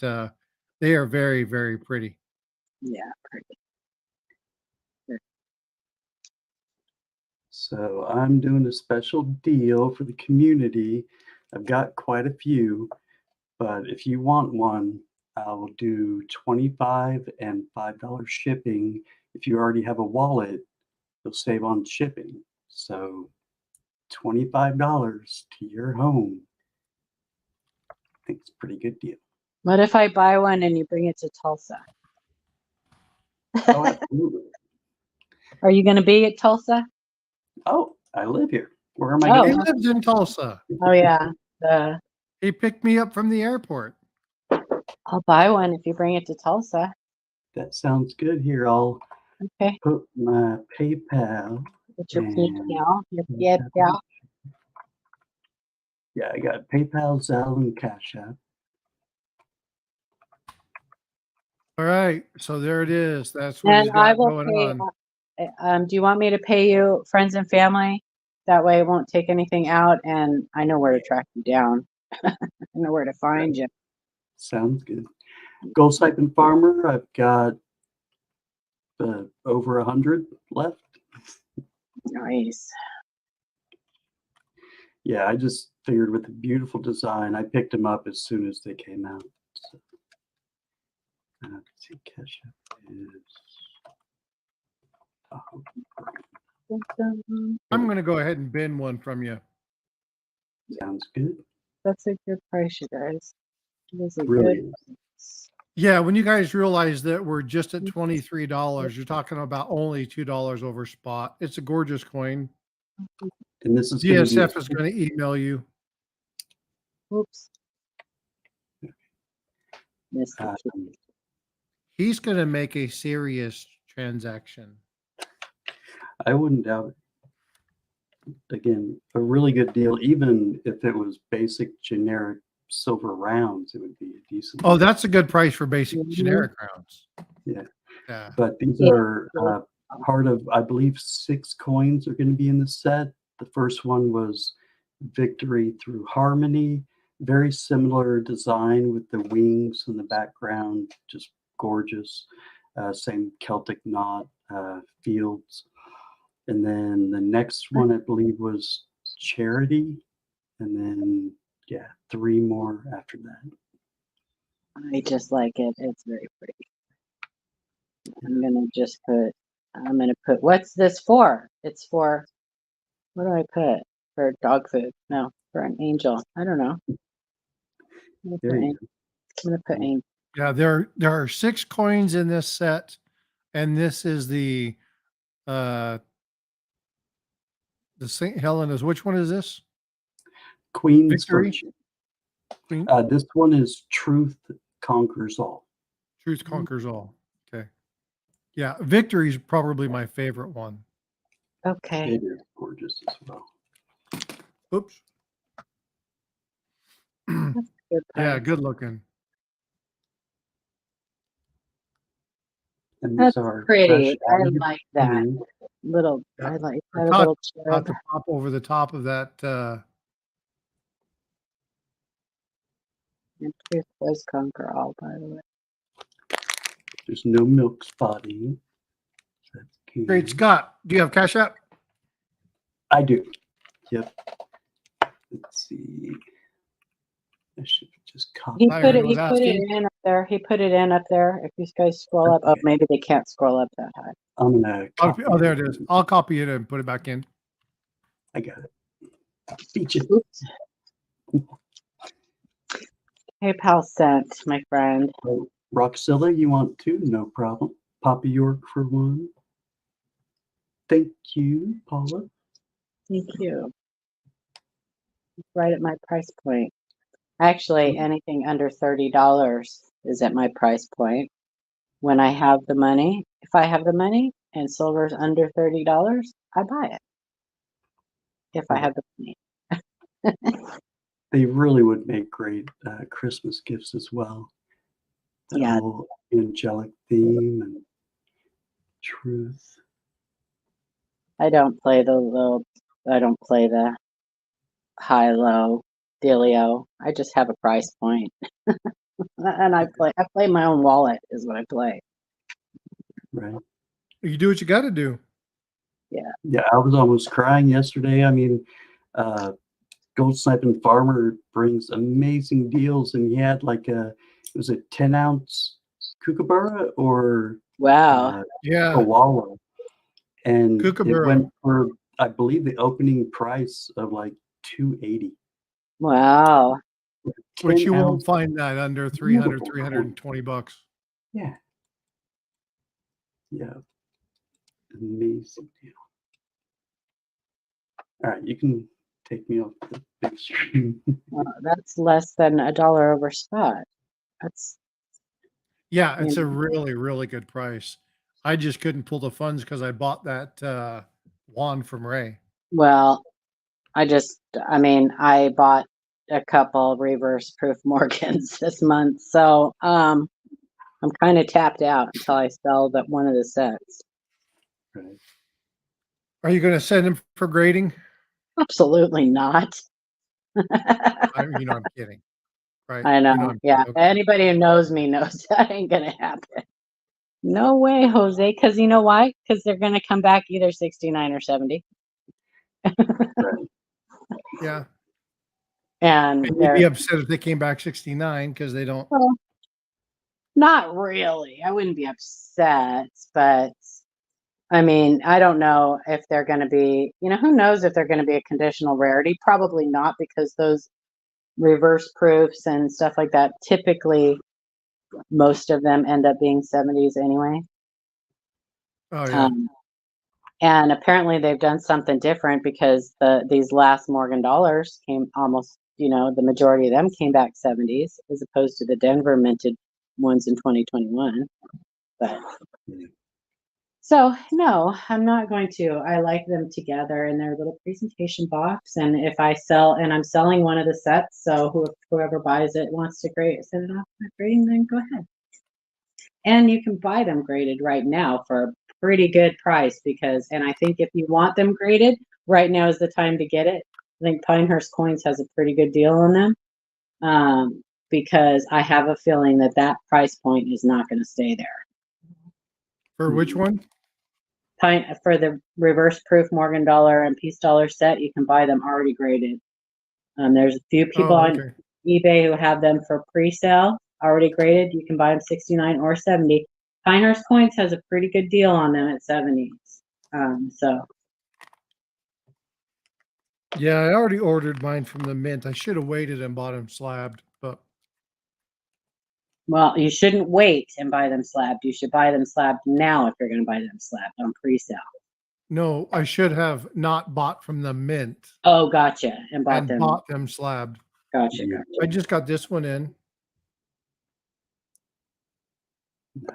they are very, very pretty. Yeah, pretty. So I'm doing a special deal for the community. I've got quite a few, but if you want one, I will do 25 and $5 shipping. If you already have a wallet, you'll save on shipping. So $25 to your home. I think it's a pretty good deal. What if I buy one and you bring it to Tulsa? Oh, absolutely. Are you going to be at Tulsa? Oh, I live here. Where am I Oh. He going? lives in Tulsa. Oh yeah. He picked me up from the airport. I'll buy one if you bring it to Tulsa. That sounds good. Here, I'll Okay. put my PayPal. Get your And- PayPal. Your PayPal. Yeah, I got PayPal, Zelle, and Cash App. All right. So there it is. That's what And he's I got will going pay. on. Do you want me to pay you friends and family? That way it won't take anything out, and I know where to track you down. I know where to find you. Sounds good. Gold Siphon Farmer, I've got over 100 left. Nice. Yeah, I just figured with the beautiful design, I picked them up as soon as they came out. So, let's see, Cash App is. I'm going to go ahead and bin one from you. Sounds good. That's a good price, you guys. It is a Really good is. Yeah, when you guys realize that we're just at $23, you're talking about only $2 over spot. It's a gorgeous coin. And this is gonna be DSF is going to email you. Oops. Missed it. um, He's going to make a serious transaction. I wouldn't doubt it. Again, a really good deal. Even if it was basic generic silver rounds, it would be a decent. Oh, that's a good price for basic Mhm. generic rounds. Yeah. Yeah. But these Yeah. are part of, I believe, 6 coins are going to be in the set. The first one was Victory Through Harmony. Very similar design with the wings in the background, just gorgeous. Same Celtic knot fields. And then the next one, I believe, was Charity. And then, yeah, 3 more after that. I just like it. It's very pretty. I'm gonna put, what's this for? It's for, what do I put? For dog food? No, for an angel. I don't know. I'm gonna There put you angel. I'm gonna put angel. Yeah, there are 6 coins in this set, and this is the St. Helena's. Which one is this? Queen's Victory? Virtue. Queen? This one is Truth Conquers All. Truth conquers all. Okay. Yeah, Victory is probably my favorite one. Okay. It is gorgeous as well. Oops. Good Yeah, price. good looking. And That's these are pretty. fresh I out of the like that. can. Little, Yeah. I like I that thought- little Not cherub. to pop over the top of that. And truth does conquer all, by the way. There's no milk spotting. That's good. Great Scott, do you have Cash App? I do. Yep. Let's see. I should just copy. He I put already it. was He put it asking. in up there. He put it in up there. If you guys scroll up, oh, Okay. maybe they can't scroll up that high. I'm gonna copy. Oh, there it is. I'll copy it and put it back in. I got it. Beat you. Oops. PayPal sent, my friend. Oh, Roxilla, you want 2? No problem. Papa York for 1. Thank you, Paula. Thank you. It's right at my price point. Actually, anything under $30 is at my price point. When I have the money, if I have the money and silver's under $30, I buy it. If I have the money. They really would make great Christmas gifts as well. The Yeah. whole angelic theme and truth. I don't play the high-low dealio. I just have a price point. And I play my own wallet is what I play. Right. You do what you got to do. Yeah, I was almost crying yesterday. I mean, Gold Sniping Farmer brings amazing deals, and he had like was it 10-ounce kookaburra or Wow. Yeah. koala, and it Kookaburra. went for, I believe, the opening price of like $280. Wow. Which you 10 won't ounce. find that under 300, beautiful 320 bucks. Yeah. Yeah. Amazing deal. All right, you can take me off the big screen. That's less than $1 over spot. That's Yeah, it's a Yeah. really, really good price. I just couldn't pull the funds because I bought that wand from Ray. well, I mean, I bought a couple reverse proof Morgans this month, so I'm kind of tapped out until I sell that one of the sets. Right. Are you going to send him for grading? Absolutely not. I'm kidding. Right? I know. I'm Yeah. kidding. Okay. Anybody who knows me knows that ain't gonna happen. No way, Jose. Because you know why? Because they're gonna come back either 69 or 70. Right. Yeah. And And you'd they're be upset if they came back 69 because they don't. well, not really. I wouldn't be upset, but I mean, I don't know if they're gonna be, who knows if they're gonna be a conditional rarity? Probably not, because those reverse proofs and stuff like that, typically most of them end up being 70s anyway. Oh, yeah. And apparently they've done something different, because these last Morgan dollars came almost, the majority of them came back 70s, as opposed to the Denver minted ones in 2021. But so no, I'm not going to. I like them together in their little presentation box. And if I sell, and I'm selling one of the sets, so whoever buys it wants to send it off for grading, then go ahead. And you can buy them graded right now for a pretty good price, and I think if you want them graded, right now is the time to get it. I think Pinehurst Coins has a pretty good deal on them, because I have a feeling that price point is not going to stay there. For which one? For the reverse proof Morgan dollar and Peace dollar set, you can buy them already graded. There's a few people on okay. eBay who have them for pre-sale already graded. You can buy them 69 or 70. Pinehurst Coins has a pretty good deal on them at 70s. So Yeah, I already ordered mine from the mint. I should have waited and bought them slabbed, but well, you shouldn't wait and buy them slabbed. You should buy them slabbed now if you're going to buy them slabbed on pre-sale. no, I should have not bought from the mint Oh, gotcha. And bought them. bought them slabbed. Gotcha. I just got this one in.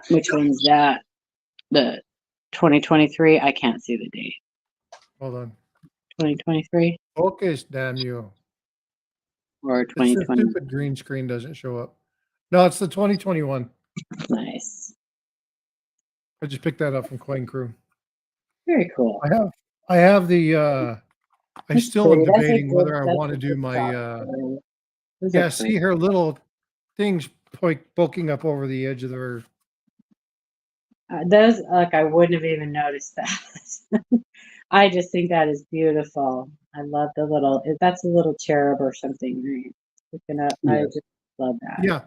Which one's that? The 2023? I can't see the date. Hold on. 2023 Focus, damn you. or It's the 2020? stupid green screen doesn't show up. No, it's the 2021. Nice. I just picked that up from Coin Crew. Very cool. I have the I That's still am pretty. That's a debating good- whether I that's want a to do good my shot. Those are yeah, see pretty. her little things poking up over the edge of her. Those, like, I wouldn't have even noticed that. I just think that is beautiful. I love the little, that's a little cherub or something, right? Looking up, I Yeah. just love that. Yeah.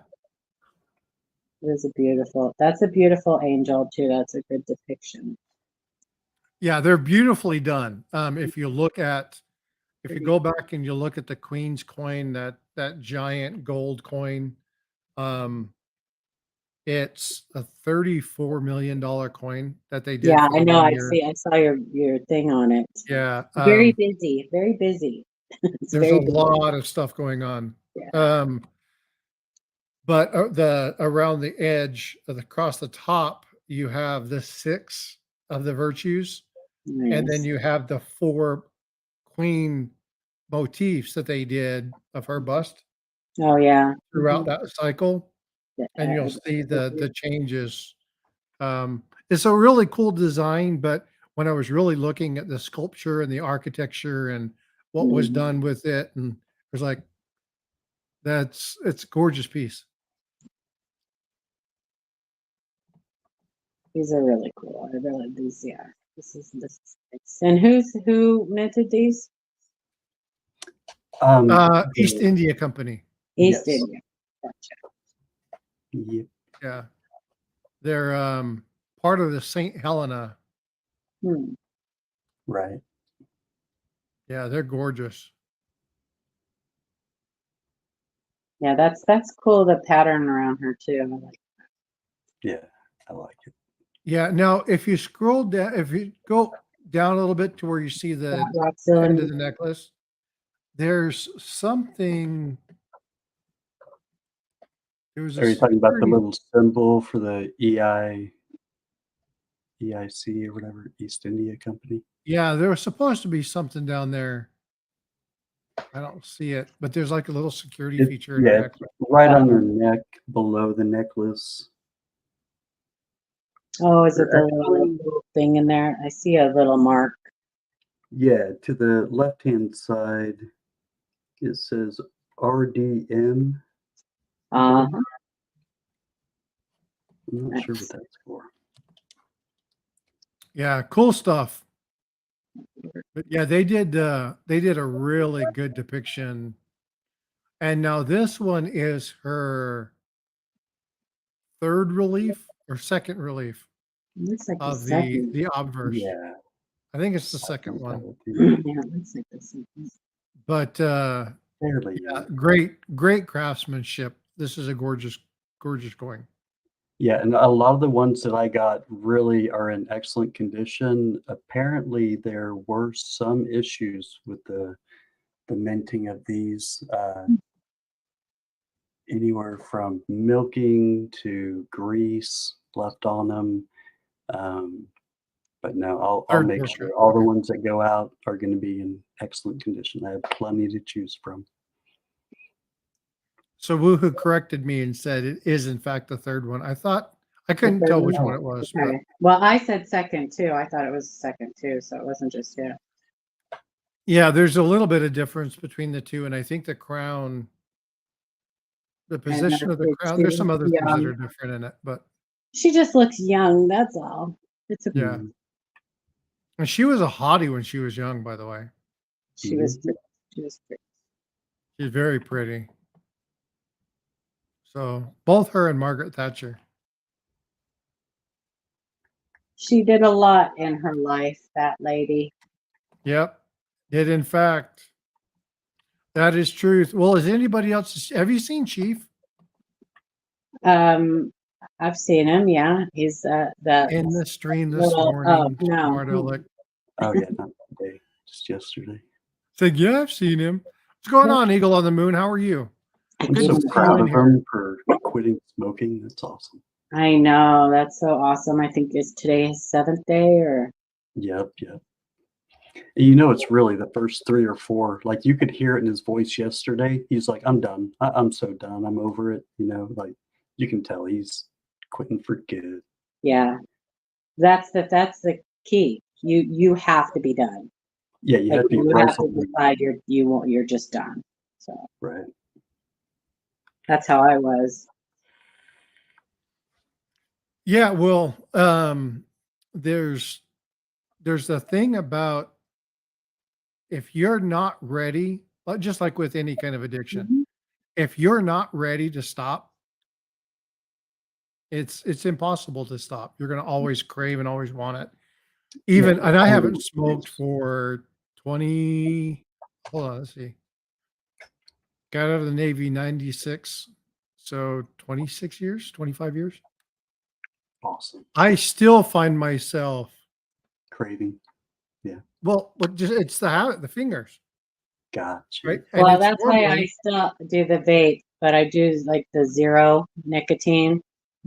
That's a beautiful angel too. That's a good depiction. Yeah, they're beautifully done. If you go back and you look at the Queen's coin, that giant gold coin, it's a $34 million coin that they did. Yeah, for I the know. 1 year. I saw your thing on it. Yeah. Very busy, very busy. It's There's very a busy. lot of stuff going on. Yeah. But around the edge across the top, you have the 6 of the virtues, and then Nice. you have the 4 queen motifs that they did of her bust Oh yeah. throughout that cycle, Mhm. and you'll see the changes. It's a really cool design, but when I was really looking at the sculpture and the architecture and what was Mhm. done with it, and it was like, it's a gorgeous piece. These are really cool. I really these. Yeah. This is nice. And who minted these? East India Company. East Yes. India. Gotcha. Yep. Yeah. They're part of the St. Helena. Hmm. Right. Yeah, they're gorgeous. Yeah, that's cool. The pattern around her too. I like Yeah, I like it. Yeah. Now, if you scroll down, if you go down a little bit to where you see the that. Rock end of cylinder. the necklace, there's something. There was Are you a talking about the security- little symbol for the EIC or whatever, East India Company? Yeah, there was supposed to be something down there. I don't see it, but there's like a little security It- feature in yeah, the it's necklace. right on her neck, below the necklace. Oh, is it the Actually- little thing in there? I see a little mark. Yeah, to the left-hand side, it says RDM. Uh, I'm not sure what Nice. that's for. Yeah, cool stuff. But yeah, they did a really good depiction. And now this one is her third relief or second relief looks like the of second. the obverse. Yeah. I think it's the I second think one. that would be Yeah, it looks like the second. But fairly yeah, young. great craftsmanship. This is a gorgeous coin. Yeah, and a lot of the ones that I got really are in excellent condition. Apparently, there were some issues with the minting of these, anywhere from milking to grease left on them. But no, I'll Third make portrait, sure all the okay. ones that go out are going to be in excellent condition. I have plenty to choose from. So Woohoo corrected me and said it is in fact the third one. I couldn't third tell one? which Oh, one it was, but Okay. Well, I said second too. I thought it was second too, so it wasn't just you. yeah, there's a little bit of difference between the two, and I think the crown, the position of the think crown, she there's some looks other things that young. are different in it, but She just looks young. That's all. It's a. yeah. And she was a hottie when she was young, by the way. She was. Pretty. She was pretty. She's very pretty. So both her and Margaret Thatcher. She did a lot in her life. That lady. Yep. Did in fact. That is truth. Well, is anybody else? Have you seen Chief I've seen him. Yeah, he's the in the stream this little. morning? Oh no. Smart Aleck Oh yeah, not today, just yesterday. said, "Yeah, I've seen him." What's going on, Eagle on the Moon? How are you? I'm Good so to see you proud in of here. him for quitting smoking. That's awesome. I know, that's so awesome. I think is today his 7th day or Yep. And you know, it's really the first 3 or 4. Like you could hear it in his voice yesterday. He's like, "I'm done. I'm so done. I'm over it." You know, like you can tell he's quitting for good. yeah. That's the key. You have to be done. Yeah, you Like have to be you have to resolute, decide you're just done. So right? that's how I was. Yeah, well, there's a thing about if you're not ready, just like with any kind of addiction, Mhm. if you're not ready to stop, it's impossible to stop. You're going to always crave and always want it. Even, and I haven't smoked for 20, hold on, let's see. Got out of the Navy 96. So 26 years, 25 years. Awesome. I still find myself, Craving. well, but just it's the habit, the fingers, Gotcha. right? And Well, it's that's why I normally, still do the vape, but I do like the 0 nicotine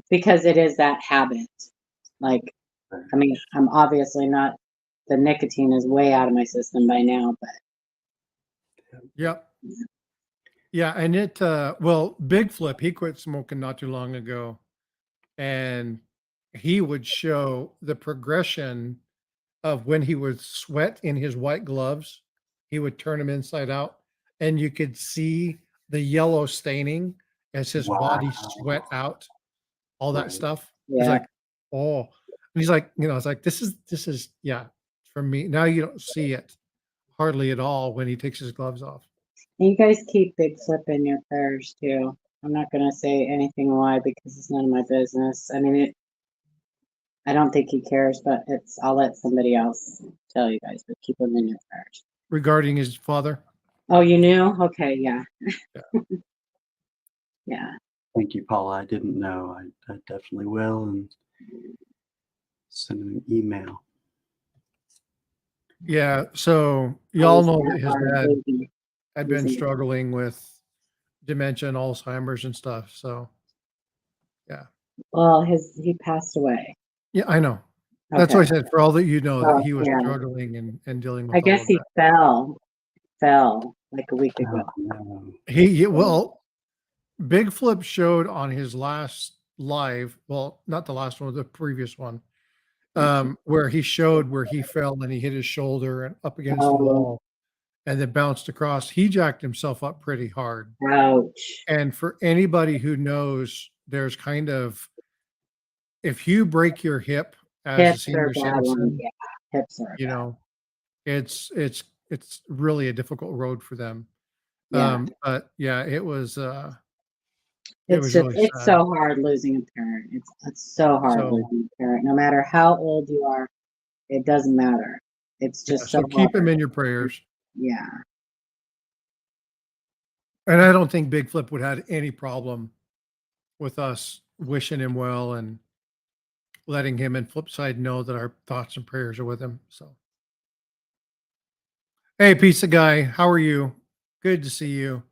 because it is that habit. Like, I mean, I'm obviously not, the nicotine is way out of my system by now, but yep. Yeah, and it well, Big Flip, he quit smoking not too long ago, and he would show the progression of when he would sweat in his white gloves, he would turn them inside out, and you could see the yellow staining as his body Wow. sweat out all that Right. stuff. It's yeah. like, oh, he's like, it's like, this is, yeah, from me. Now you don't see it hardly at all when he takes his gloves off. And you guys keep Big Flip in your prayers too. I'm not going to say anything why because it's none of my business. I mean, I don't think he cares, but I'll let somebody else tell you guys, but keep him in your prayers. Regarding his father? Oh, you knew? Okay, yeah. Yeah. Yeah. Thank you, Paula. I didn't know. I definitely will, and send him an email. Yeah, so y'all know that his dad Losing. had been Losing. struggling with dementia and Alzheimer's and stuff. So, yeah. Well, he passed away. Yeah, I know. That's why I Okay. said for all that you know that Oh, he was yeah. struggling and dealing with I all guess of he that. fell like a week ago. Oh, no. Well, Big Flip showed on his last live, well, not the last one, the previous one, where he showed where he fell and he hit his shoulder and up against the Oh, wall and then bounced across. He jacked himself up pretty hard. ouch. And for anybody who knows, there's kind of, if you break your hip as a Hips are senior a bad one. citizen, Yeah, hips are you bad. know, it's really a difficult road for them. Yeah. But yeah, it was It's just, really it's sad. so hard losing a parent. It's so hard So, losing a parent. No matter how old you are, it doesn't matter. It's yeah, just so so keep him hard. in your prayers. Yeah. And I don't think Big Flip would have any problem with us wishing him well and letting him and Flipside know that our thoughts and prayers are with him. So, hey, pizza guy, how are you? Good to see you.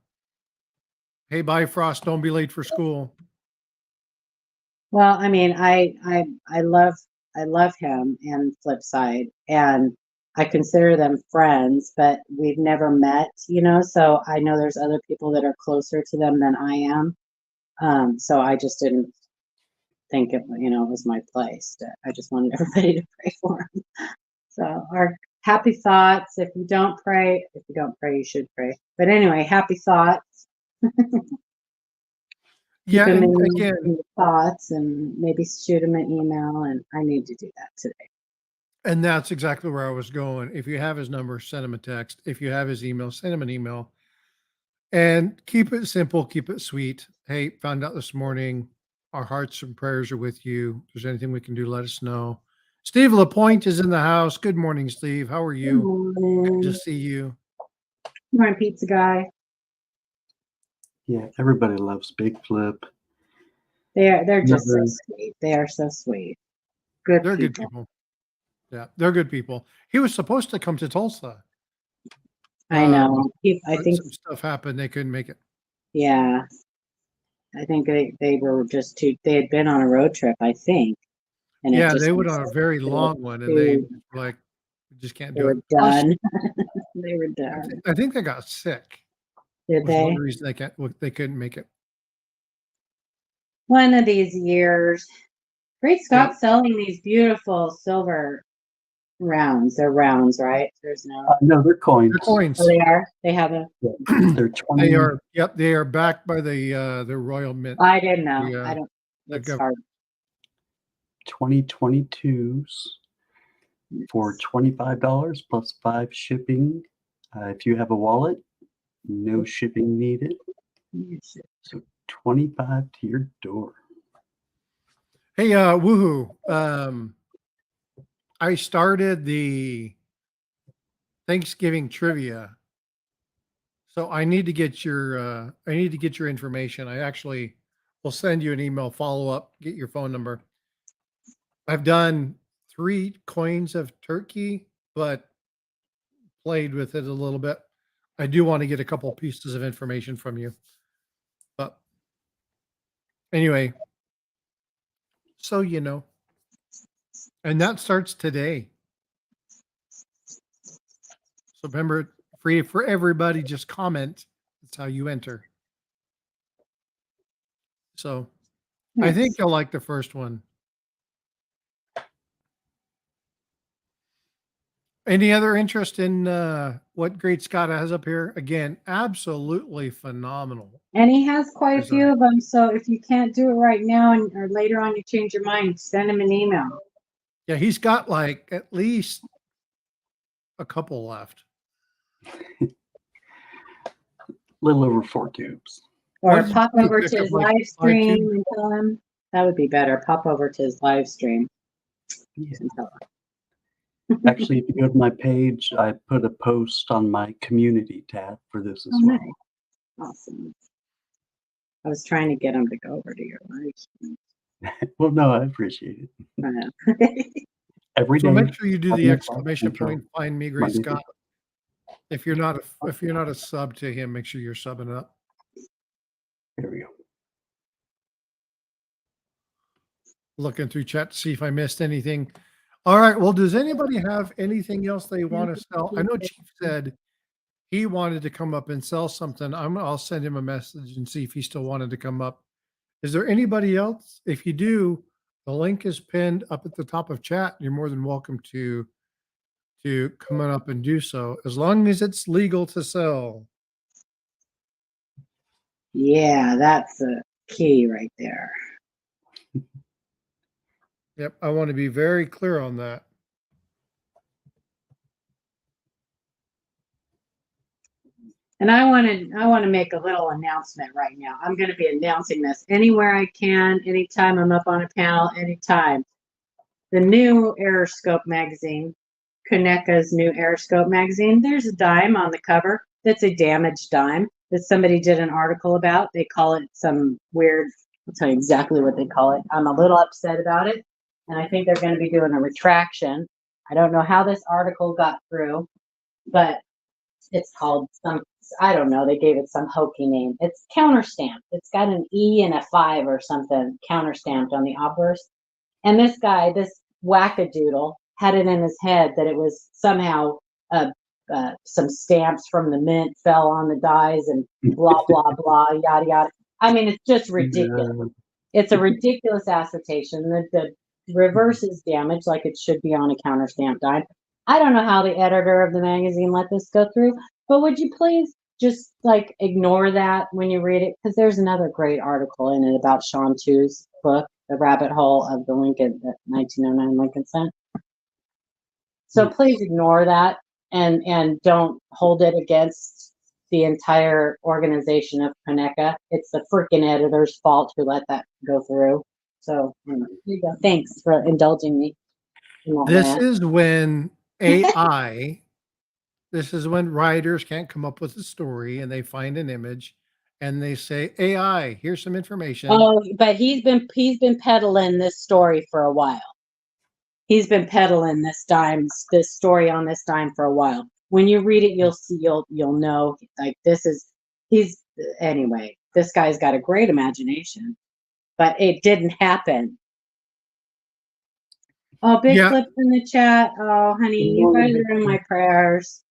Hey, bye, Frost. Don't be late for school. Well, I mean, I love him and Flipside, and I consider them friends, but we've never met, so I know there's other people that are closer to them than I am. So I just didn't think it was my place. I just wanted everybody to pray for him. So our happy thoughts. If you don't pray, you should pray. But anyway, happy thoughts. Yeah, Keep him and in again, your thoughts and maybe shoot him an email. And I need to do that today. and that's exactly where I was going. If you have his number, send him a text. If you have his email, send him an email. And keep it simple, keep it sweet. Hey, found out this morning, our hearts and prayers are with you. If there's anything we can do, let us know. Steve Lapointe is in the house. Good morning, Steve. How are Good you? morning. Good to see you. Good morning, pizza guy. Yeah, everybody loves Big Flip. They're just so Never- sweet. They are so sweet. Good They're good people. people. Yeah, they're good people. He was supposed to come to Tulsa. I know. I But think, some stuff happened. They couldn't make it. yeah. I think they were just they had been on a road trip, I think. And it Yeah, just they went was on a very they were long one, and they too- like just can't they do were it. Plus, done. They were done. I think they got sick. Did Was one they? reason they couldn't make it. One of these years. Great Yeah. Scott selling these beautiful silver rounds. They're rounds, right? There's no. No, they're coins. They're coins. Oh, they are. They have a. They're 20. They are. Yep, they are backed by the Royal Mint. I didn't know. Yeah, I don't. the It's gov- hard. 2022s for $25 plus 5 shipping. If you have a wallet, no shipping needed. So 25 to your door. Hey, woohoo! I started the Thanksgiving trivia, so I need to get your information. I actually will send you an email follow up. Get your phone number. I've done 3 coins of turkey, but played with it a little bit. I do want to get a couple pieces of information from you. But anyway, so you know. And that starts today. So remember, free for everybody, just comment. That's how you enter. So I think Nice. you'll like the first one. Any other interest in what Great Scott has up here? Again, absolutely phenomenal. And he has quite a Design. few of them. So if you can't do it right now or later on you change your mind, send him an email. Yeah, he's got like at least a couple left. Little over 4 tubes. What Or did you pop do? over Pick to up, his like, live 5 stream tubes? and tell him. That would be better. Pop over to his live stream Yeah. and tell him. Actually, if you go to my page, I put a post on my community tab for this as Oh, well. nice. Awesome. I was trying to get him to go over to your live stream. Well, no, I appreciate it. I know. Every So day. make sure you do the 7 o'clock exclamation Central, point, find me, Gray Monday through Scott. If you're not a sub to him, make sure you're subbing up. There we go. Looking through chat to see if I missed anything. All right. Well, does anybody have anything else they want to sell? I know Chief said he wanted to come up and sell something. I'll send him a message and see if he still wanted to come up. Is there anybody else? If you do, the link is pinned up at the top of chat. You're more than welcome to come on up and do so, as long as it's legal to sell. Yeah, that's a key right there. Yep, I want to be very clear on that. And I want to make a little announcement right now. I'm going to be announcing this anywhere I can, anytime I'm up on a panel, anytime. The new Aeroscope magazine, Kaneka's new Aeroscope magazine, there's a dime on the cover that's a damaged dime that somebody did an article about. They call it some weird, I'll tell you exactly what they call it. I'm a little upset about it. And I think they're going to be doing a retraction. I don't know how this article got through, but it's called some, I don't know, they gave it some hokey name. It's counterstamped. It's got an E and a 5 or something counterstamped on the obverse. And this guy, this wackadoodle, had it in his head that it was somehow some stamps from the mint fell on the dies and blah, blah, blah, yada, yada. I mean, it's just ridiculous. It's a ridiculous assertion. The reverse is damaged like it should be on a counterstamp dime. I don't know how the editor of the magazine let this go through, but would you please just like ignore that when you read it? Because there's another great article in it about Sean Tu's book, The Rabbit Hole of the Lincoln, the 1909 Lincoln Cent. So please ignore that and don't hold it against the entire organization of Kaneka. It's the freaking editor's fault who let that go through. So here you go. Thanks for indulging me. This is when AI, this is when writers can't come up with a story and they find an image and they say, AI, here's some information. Oh, but he's been peddling this story for a while. He's been peddling this story on this dime for a while. When you read it, you'll see, you'll know, like anyway, this guy's got a great imagination, but it didn't happen. Oh, big Yeah. flips in the chat. Oh, honey, you guys are in my prayers.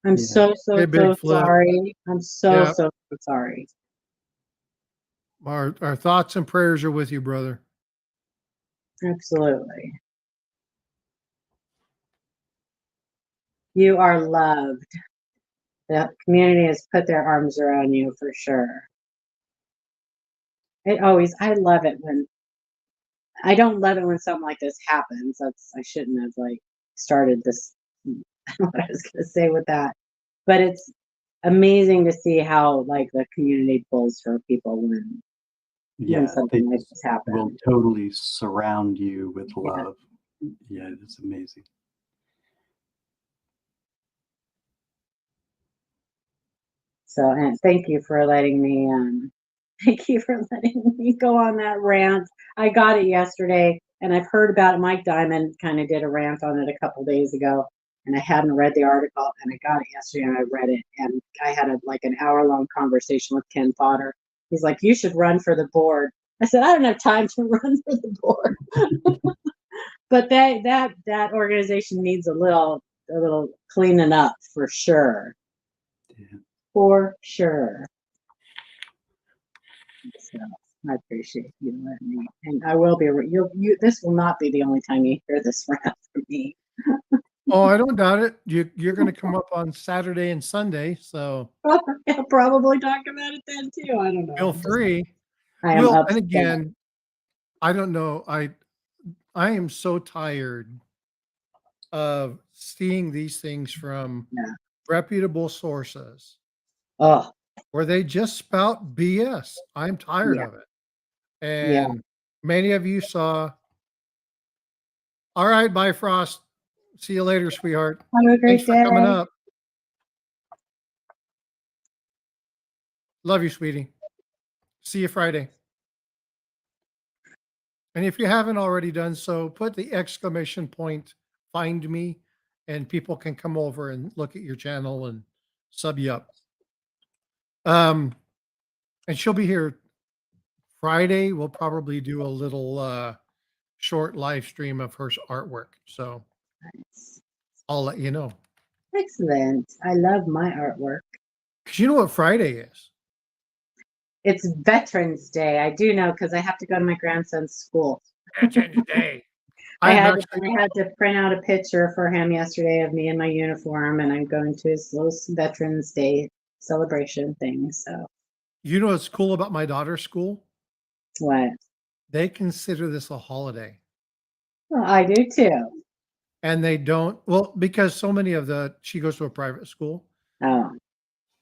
I'm so Hey, Big Flip. sorry. I'm Yeah. so sorry. Our thoughts and prayers are with you, brother. Absolutely. You are loved. The community has put their arms around you for sure. I love it when, I don't love it when something like this happens. I shouldn't have like started this, I don't know what I was going to say with that, but it's amazing to see how like the community pulls for people when something like this happens. Will totally surround you with love. Yeah, it's amazing. So, and thank you for letting me go on that rant. I got it yesterday and I've heard about it. Mike Diamond kind of did a rant on it a couple days ago and I hadn't read the article and I got it yesterday and I read it and I had an hour-long conversation with Ken Potter. He's like, you should run for the board. I said, I don't have time to run for the board. But that organization needs a little cleaning up for sure. Yeah. For sure. So I appreciate you letting me, and I will be. This will not be the only time you hear this rant from me. Oh, I don't doubt it. You're going to come up on Saturday and Sunday, so I'll probably talk about it then too. I don't know. feel free. I am Well, upset. and again, I don't know. I am so tired of seeing these things from Yeah. reputable sources Oh, where they just spout BS. I'm tired yeah. of it. Yeah. And many of you saw. All right, bye, Frost. See you later, sweetheart. Have a Thanks great for day. coming up. Love you, sweetie. See you Friday. And if you haven't already done so, put the exclamation point, find me, and people can come over and look at your channel and sub you up. And she'll be here Friday. We'll probably do a little short live stream of her artwork. So Nice. I'll let you know. Excellent. I love my artwork. Because you know what Friday is? It's Veterans Day. I do know because I have to go to my grandson's school. Veterans Day. I I'm had actually, I had to print out a picture for him yesterday of me in my uniform, and I'm going to his little Veterans Day celebration thing. So you know what's cool about my daughter's school? what? They consider this a holiday. Well, I do too. And they don't, well, because so many of she goes to a private school, Oh,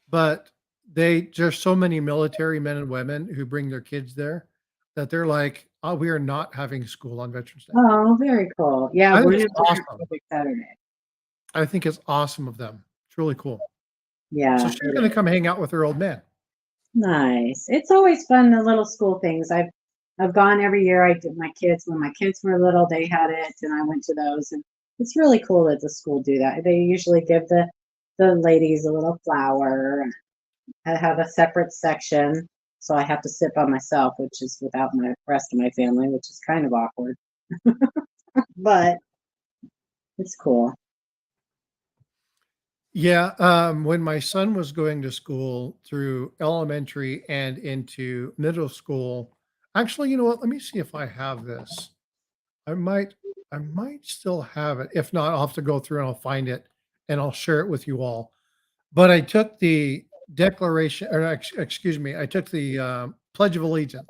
but there's so many military men and women who bring their kids there that they're like, oh, we are not having school on Veterans Day. oh, very cool. Yeah, I think we're it's gonna awesome. every Saturday. I think it's awesome of them. It's really cool. Yeah, So she's going to come hang out with her old man. nice. It's always fun, the little school things. I've gone every year. I did my kids when my kids were little, they had it, and I went to those. And it's really cool that the school do that. They usually give the ladies a little flower. I have a separate section, so I have to sit by myself, which is without my rest of my family, which is kind of awkward. But it's cool. Yeah. When my son was going to school through elementary and into middle school, actually, you know what? Let me see if I have this. I might still have it. If not, I'll have to go through and I'll find it and I'll share it with you all. But I took the declaration, or excuse me, I took the Pledge of Allegiance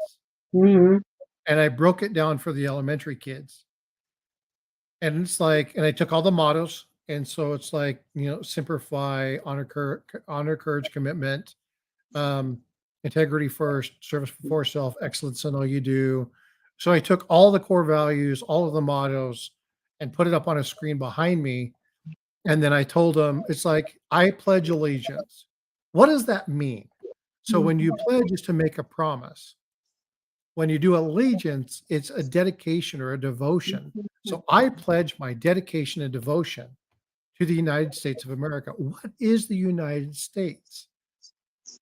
Hmm. and I broke it down for the elementary kids. And it's like, and I took all the mottos. And so it's like, simplify, honor, courage, commitment, um, integrity first, service before self, excellence in all you do. So I took all the core values, all of the mottos, and put it up on a screen behind me. And then I told them, it's like, I pledge allegiance. What does that mean? So when you pledge is to make a promise. When you do allegiance, it's a dedication or a devotion. So I pledge my dedication and devotion to the United States of America. What is the United States?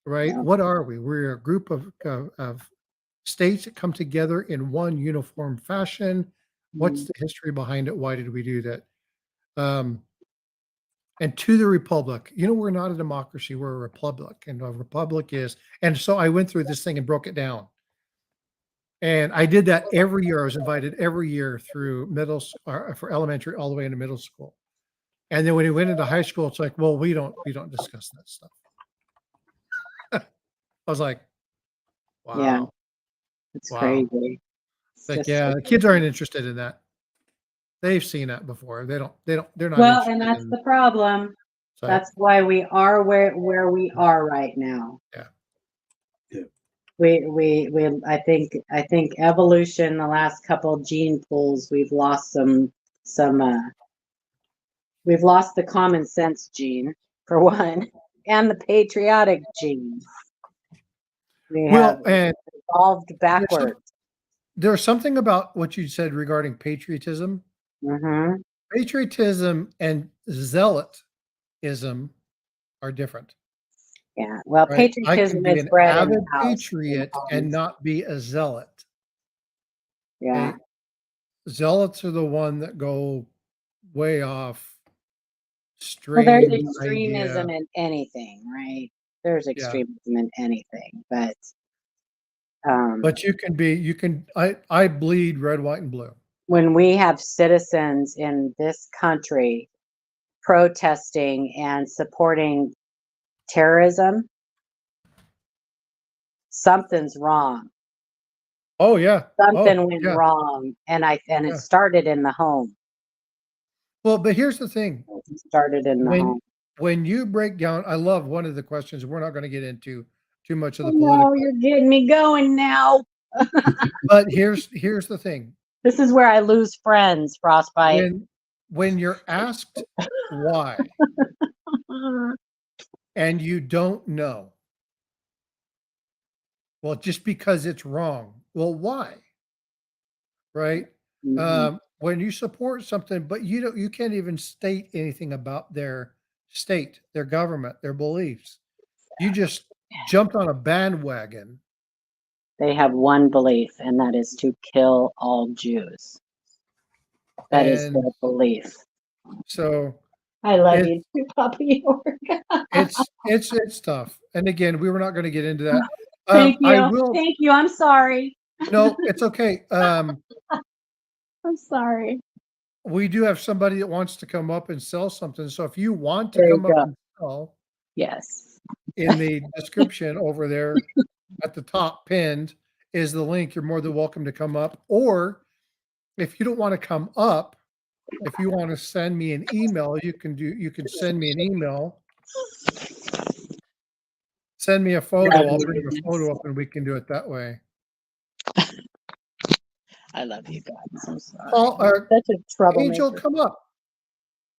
Right? Yeah. What are we? We're a group of states that come together in one uniform fashion. What's the history behind it? Why did we do that? And to the republic, we're not a democracy, we're a republic. And a republic is, and so I went through this thing and broke it down. And I did that every year. I was invited every year through for elementary all the way into middle school. And then when we went into high school, it's like, well, we don't discuss that stuff. I was like, wow. Yeah, it's Wow. crazy. It's Like, just yeah, so the kids crazy. aren't interested in that. They've seen that before. They're not Well, interested and that's in, the problem. so, That's why we are where we are right now. Yeah. Yeah. I think evolution, the last couple gene pools, we've lost we've lost the common sense gene for one, and the patriotic gene. We have and evolved there's backwards. there's something about what you said regarding patriotism. Mm-hmm. Patriotism and zealotism are different. Yeah. Well, Right? I can patriotism be is an bred in avid the house. patriot and not be a zealot. Yeah. Okay? Zealots are the one that go way off. Well, there's Strange extremism idea. in anything, right? There's Yeah. extremism in anything, but But I bleed red, white, and blue. when we have citizens in this country protesting and supporting terrorism, something's wrong. Oh yeah. Something Oh, went yeah. wrong, and Yeah. it started in the home. Well, but here's the thing. It started in the home. When you break down, I love one of the questions. We're not going to get into too much of the No, political, you're getting me going now. but here's the thing. This is where I lose friends, Frostbite. When you're asked why and you don't know, well, just because it's wrong. Well, why? Right? Mhm. When you support something, but you can't even state anything about their state, their government, their beliefs. You just jumped on a bandwagon. They have one belief, and that is to kill all Jews. That is And their belief. so I love it, you too, Puppy York. it's tough. And again, we were not going to get into that. Thank I you. will. Thank you. I'm sorry. No, it's okay. I'm sorry. We do have somebody that wants to come up and sell something. So if you want to There you come up go. and sell, Yes. in the description over there at the top pinned is the link. You're more than welcome to come up. Or if you don't want to come up, if you want to send me an email, you can send me an email. Send me a photo. I'll bring a photo up and we can do it that way. I love you guys. I'm sorry. Paul, Such a troublemaker. Angel, come up.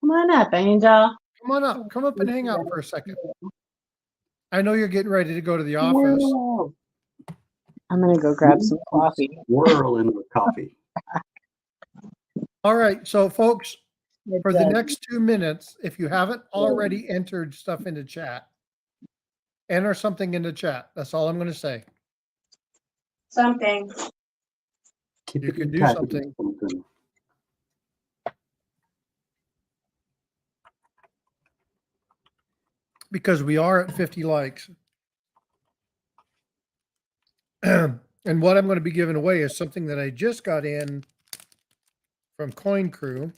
Come on up, Angel. Come on up. Come up and hang out for a second. I know you're getting ready to go to the office. Wow. I'm gonna go grab some coffee. Whirl in the coffee. All right. So folks, It for the does. next 2 minutes, if you haven't already entered stuff into chat, enter something into chat. That's all I'm going to say. Something. You can do Typing something. Because we are at 50 likes. And what I'm going to be giving away is something that I just got in from Coin Crew.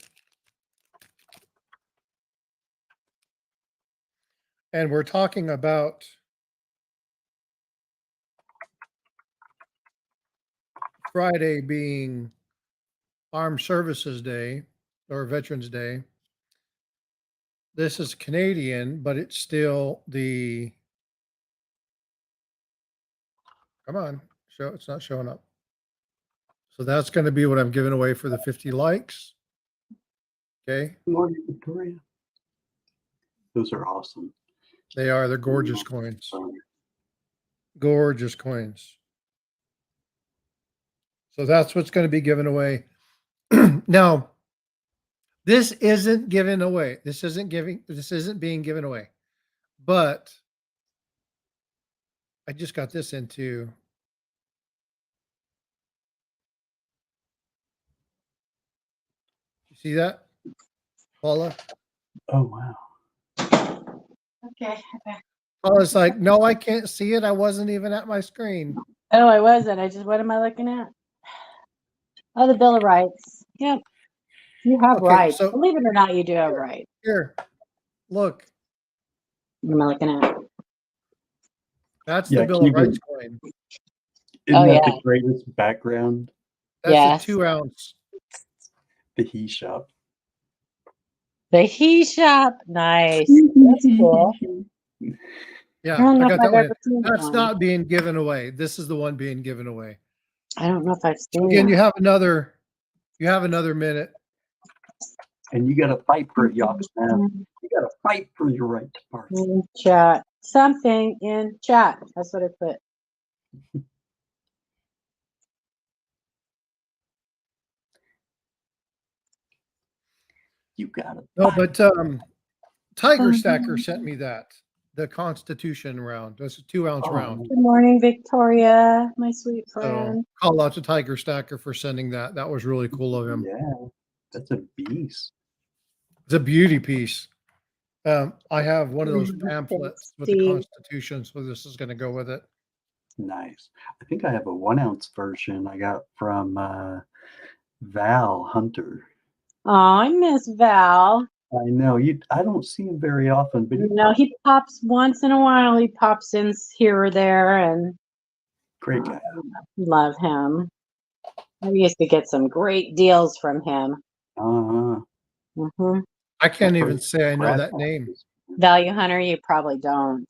And we're talking about Friday being Armed Services Day or Veterans Day. This is Canadian, but it's still the, come on, show, it's not showing up. So that's going to be what I'm giving away for the 50 likes. Okay. Good morning, Victoria. Those are awesome. They're gorgeous coins. Gorgeous coins. So that's what's going to be given away. Now, this isn't given away. This isn't being given away. But I just got this into. You see that, Paula? Oh, wow. Okay. Paula's like, no, I can't see it. I wasn't even at my screen. Oh, I wasn't. What am I looking at? Oh, the Bill of Rights. Yep. You have Okay, rights. so- Believe it or not, you do have rights. Here, look. What am I looking at? That's Yeah, the Bill of Cuban. Rights coin. Isn't Oh, that yeah. the greatest background? That's Yes. a 2 ounce. The he shop. The He Shop. Nice. That's cool. Yeah, I don't know I if got that I've one. ever seen That's one. not being given away. This is the one being given away. I don't know if I've So seen again, that. you have another minute. And you got to fight for it, Yox, man. You got to fight for your right to party. In chat. Something in chat. That's what I put. You got to No, fight. but Tiger Stacker sent me that. The Constitution round. That's a 2 ounce Oh, round. Good morning, Victoria, my sweet So friend. call out to Tiger Stacker for sending that. That was really cool of him. Yeah, that's a beast. It's a beauty piece. I have one of those pamphlets with the Steve. Constitution, so this is going to go with it. Nice. I think I have a 1 ounce version I got from Val Hunter. Oh, I miss Val. I know I don't see him very often, but He pops once in a while. He pops in here or there, and great guy. love him. I used to get some great deals from him. Uh, Hmm. I can't I've even heard say I know Brad that name. Fox. Value Hunter, you probably don't.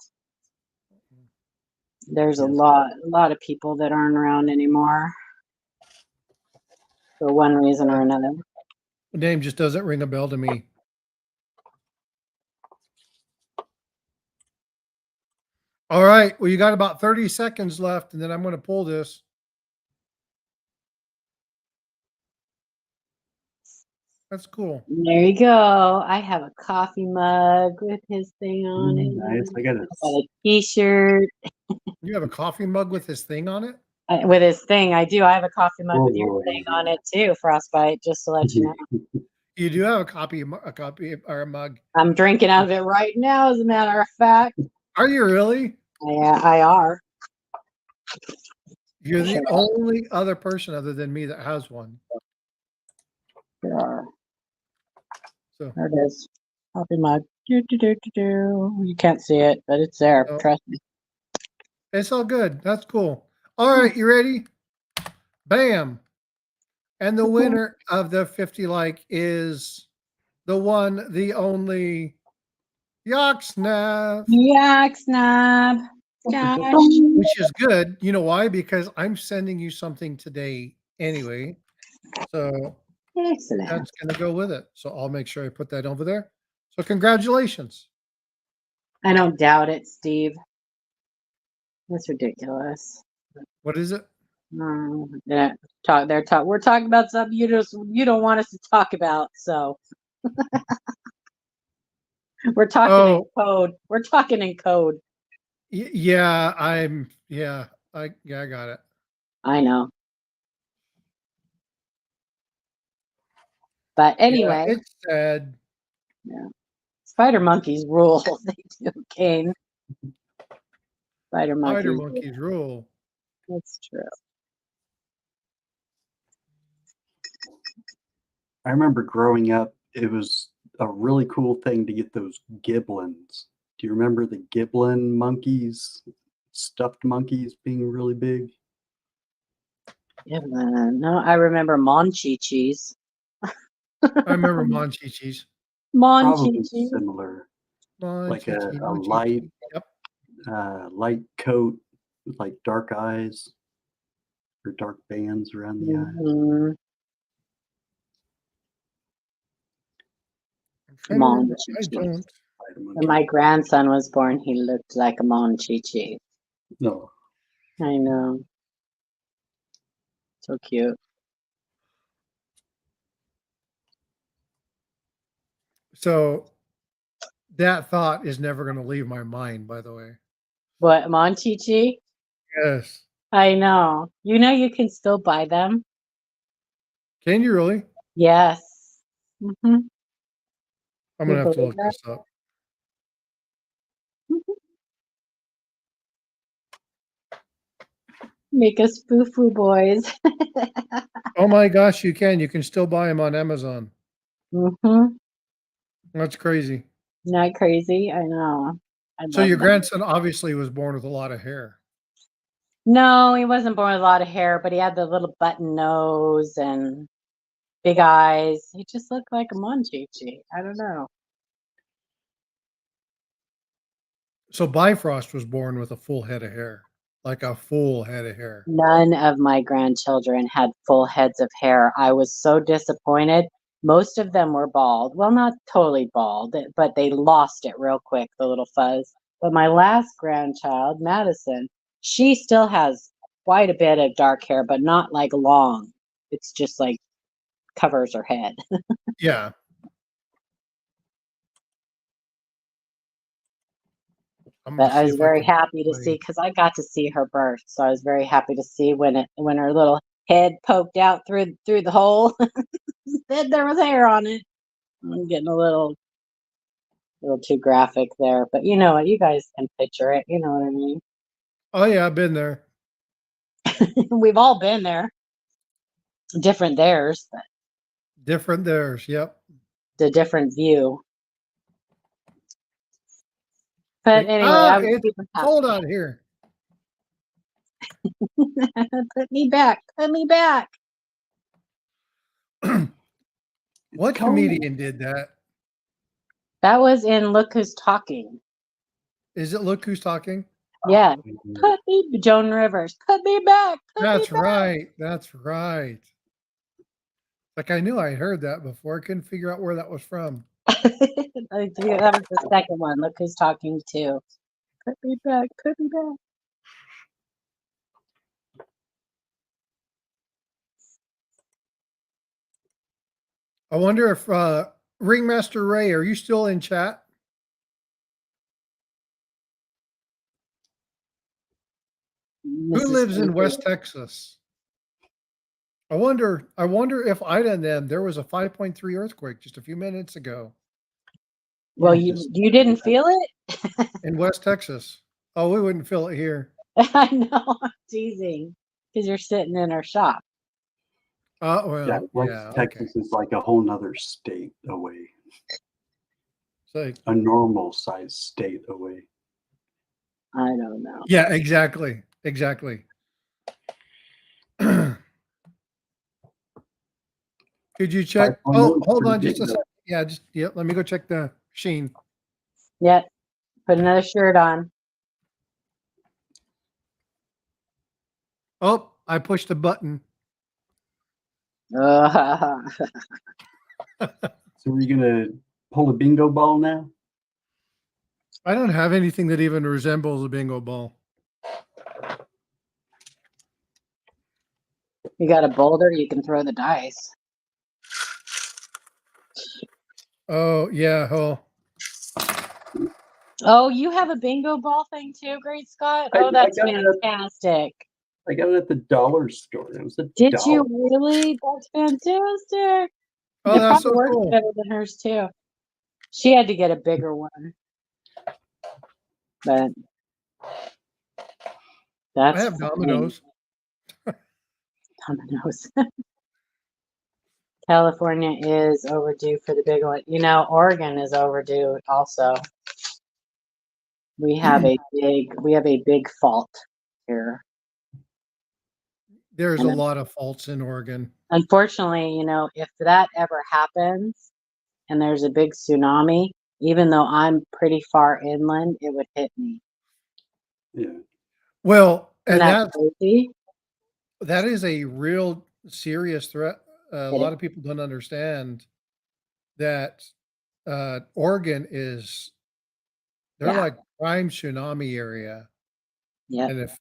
There's a Yes. lot of people that aren't around anymore for one reason or another. The name just doesn't ring a bell to me. All right. Well, you got about 30 seconds left, and then I'm going to pull this. That's cool. There you go. I have a coffee mug with his thing on it. Nice. I got I got a T-shirt You have a coffee mug with this thing on it? with his thing. I do. I have a coffee mug Oh, with your Lord, thing yeah. on it too, Frostbite. Just to let you know, You do have a copy or a mug. I'm drinking out of it right now. As a matter of fact, Are you really? I are. You're the only other person other than me that has one. Sure. So There it is. Coffee mug. Do. You can't see it, but it's there. No. Trust me. it's all good. That's cool. All right, you ready? Bam. And the winner of the 50 like is the one, the only Yoksnav, Yak snap. Gosh. which is good. You know why? Because I'm sending you something today anyway. So Excellent. that's going to go with it. So I'll make sure I put that over there. So congratulations. I don't doubt it, Steve. That's ridiculous. What is it? Yeah, we're talking about something you don't want us to talk about. So we're talking in code. We're talking in code. Yeah, I got it. I know. But anyway, Yeah, it said spider monkeys rule. They do, Kane. Spider spider monkeys. monkeys rule. That's true. I remember growing up, it was a really cool thing to get those giblins. Do you remember the giblin monkeys, stuffed monkeys being really big? Yeah, no, I remember Monchichis. I remember Monchichis. Probably Monchichis. similar, like a Monchichi. Yep. light coat with like dark eyes or dark bands around the eyes. Mhm. I'm trying to remember. I Monchichis. don't. Spider When monkey. my grandson was born, he looked like a Monchichi. No, I know. So cute. So that thought is never going to leave my mind, by the way. What, Monchichi? Yes. I know. You know you can still buy them? Can you really? Yes. Hmm. I'm You going to have to believe look that? this up. Make us foo-foo boys. Oh my gosh, you can. You can still buy them on Amazon. Mm-hmm. That's crazy. Not crazy? I know. I So love your them. grandson obviously was born with a lot of hair. No, he wasn't born with a lot of hair, but he had the little button nose and big eyes. He just looked like a Monchichi. I don't know. So Bifrost was born with a full head of hair, like a full head of hair. None of my grandchildren had full heads of hair. I was so disappointed. Most of them were bald. Well, not totally bald, but they lost it real quick, the little fuzz. But my last grandchild, Madison, she still has quite a bit of dark hair, but not like long. It's just like covers her head. Yeah. I'm But gonna I see was if I very can happy to see because I got to see her birth. So I was very happy to see when her little head poked out through the hole. Then there was hair on it. I'm getting a little too graphic there, but you know what? You guys can picture it. You know what I mean? Oh yeah, I've been there. We've all been there. Different theirs, but Different theirs. Yep. the different view. But anyway, I was It's super cold happy. out here. Put me back. Put me back. What Kona. comedian did that? That was in Look Who's Talking. Is it Look Who's Talking? Yeah. Mhm. Put me, Joan Rivers. Put me back. Put That's me back. right. That's right. Like I knew I heard that before. I couldn't figure out where that was from. I think that was the second one. Look Who's Talking too. Put me back. Put me back. I wonder if Ringmaster Ray, are you still in chat? Who Mrs. lives in Spencer. West Texas? I wonder if Ida and them, there was a 5.3 earthquake just a few minutes ago Well, Yeah, you didn't feel it? in West Texas. Oh, we wouldn't feel it here. I know. I'm teasing because you're sitting in our shop. Well, Yeah, West yeah, okay. Texas is like a whole nother state away, So, a normal sized state away. I don't know. yeah, exactly. Exactly. Could you check? 5.0 Oh, is hold pretty on just big, a though. second. Yeah, let me go check the Sheen. Yep. Put another shirt on. Oh, I pushed a button. Ugh. So we're gonna pull a bingo ball now? I don't have anything that even resembles a bingo ball. You got a boulder, you can throw the dice. Oh, yeah. Oh, Oh, you have a bingo ball thing too, Great Scott? I Oh, that's got it at- fantastic. I got it at the dollar store. It was a Did dollar. you really? That's fantastic. oh, It that's probably so works cool. better than hers too. She had to get a bigger one. But I that's have funny. dominoes. Dominoes. California is overdue for the big one. You know, Oregon is overdue also. We have a big fault here. There's And a lot of faults in Oregon. unfortunately, you know, if that ever happens and there's a big tsunami, even though I'm pretty far inland, it would hit me. Yeah. Well, Isn't and that crazy? that is a real serious threat. A It lot of people don't understand that Oregon is they're Yeah. like prime tsunami area. Yep. And if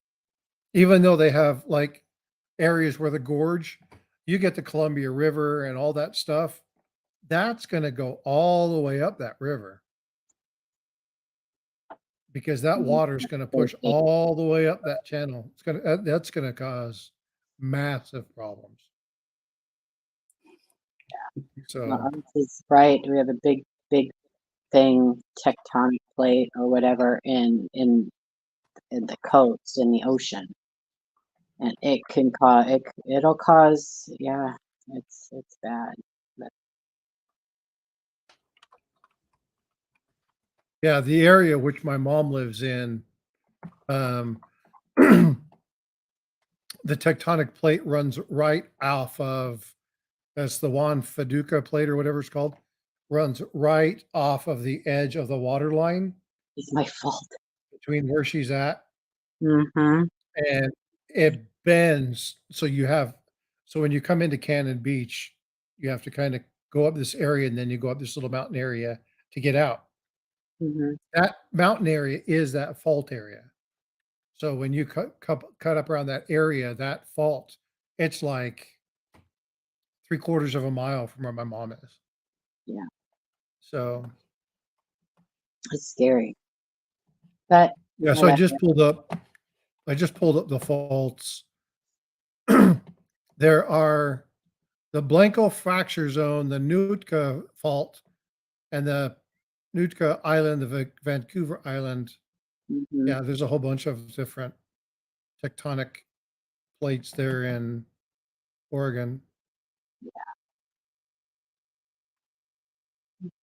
even though they have like areas where the gorge, you get the Columbia River and all that stuff, that's going to go all the way up that river because that water is going to push all the way up that channel. It's going to that's going to cause massive problems. So Well, is right. We have a big thing, tectonic plate or whatever in the coast in the ocean, and it can cause it'll cause it's bad. But yeah, the area which my mom lives in, um, the tectonic plate runs right off of that's the Juan Feduca plate or whatever it's called, runs right off of the edge of the water line it's my fault. between where she's at, Mm-hmm. and it bends. So when you come into Cannon Beach, you have to kind of go up this area and then you go up this little mountain area to get out. Mm-hmm. That mountain area is that fault area. So when you cut up around that area, that fault, it's like 3/4 of a mile from where my mom is. Yeah. So It's scary. But yeah, so I just pulled up the faults. There are the Blanco fracture zone, the Nootka fault, and the Nootka Island, the Vancouver Island. Mhm. Yeah, there's a whole bunch of different tectonic plates there in Oregon.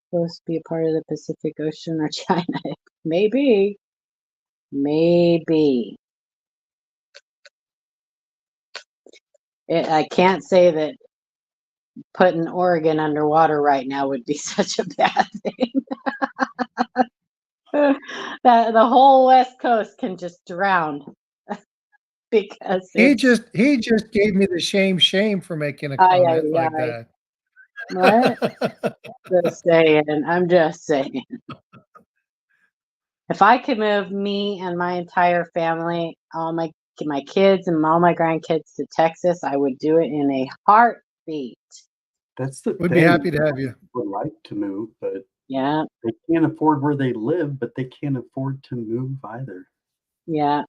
Supposed to be a part of the Pacific Ocean or China. Maybe. Maybe. I can't say that putting Oregon underwater right now would be such a bad thing. That the whole West Coast can just drown because He it's just gave me the shame for making a ay, comment ay, like ay. that. What? Just saying. I'm just saying. If I could move me and my entire family, all my kids and all my grandkids to Texas, I would do it in a heartbeat. That's the We'd thing. be happy to have you. Would like to move, but Yeah, they can't afford where they live, but they can't afford to move either. yeah.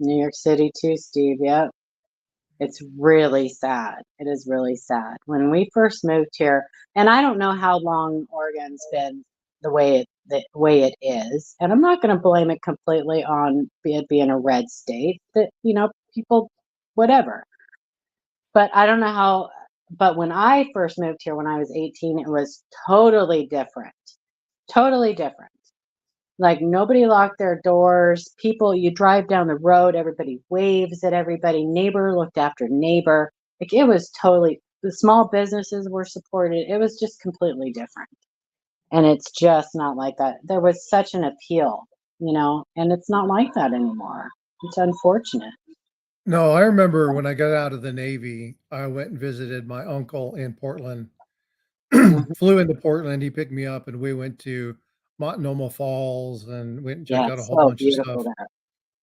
New York City too, Steve. Yep. It's really sad. It is really sad. When we first moved here, and I don't know how long Oregon's been the way it is, and I'm not going to blame it completely on it being a red state. That people, whatever. But I don't know how. But when I first moved here, when I was 18, it was totally different. Totally different. Like nobody locked their doors. People, you drive down the road, everybody waves at everybody. Neighbor looked after neighbor. Like it was totally, the small businesses were supported. It was just completely different. And it's just not like that. There was such an appeal, and it's not like that anymore. It's unfortunate. No, I remember when I got out of the Navy, I went and visited my uncle in Portland. Mhm. Flew into Portland, he picked me up, and we went to Montanoma Falls and went and Yeah, checked out a it's whole so bunch of beautiful stuff. there.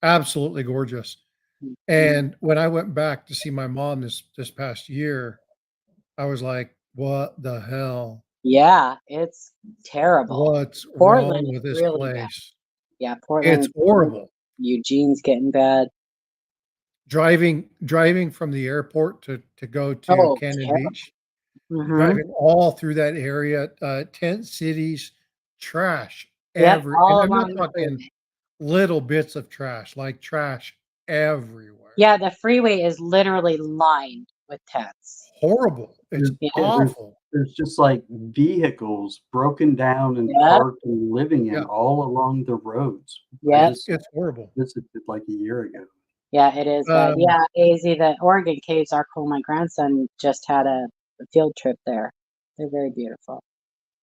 Absolutely gorgeous. Mhm. And when I went back to see my mom this past year, I was like, "What the hell? Yeah, it's terrible. What's Portland wrong is with this really bad. place?" Yeah, It's Portland, horrible. Eugene's getting bad. Driving from the airport to go to Oh, Cannon terrible. Beach, Mm-hmm. driving all through that area, tent cities, trash Yep, and all I'm not along the talking freeway. little bits of trash, like trash everywhere. Yeah, the freeway is literally lined with tents. Horrible. It's There's, Yeah. awful. there's just like vehicles broken down and Yep. parked and living in Yeah. all along the roads. I Yep. just It's horrible. visited like a year ago. Yeah, it is bad. Um, Yeah, AZ, the Oregon caves are cool. My grandson just had a field trip there. They're very beautiful.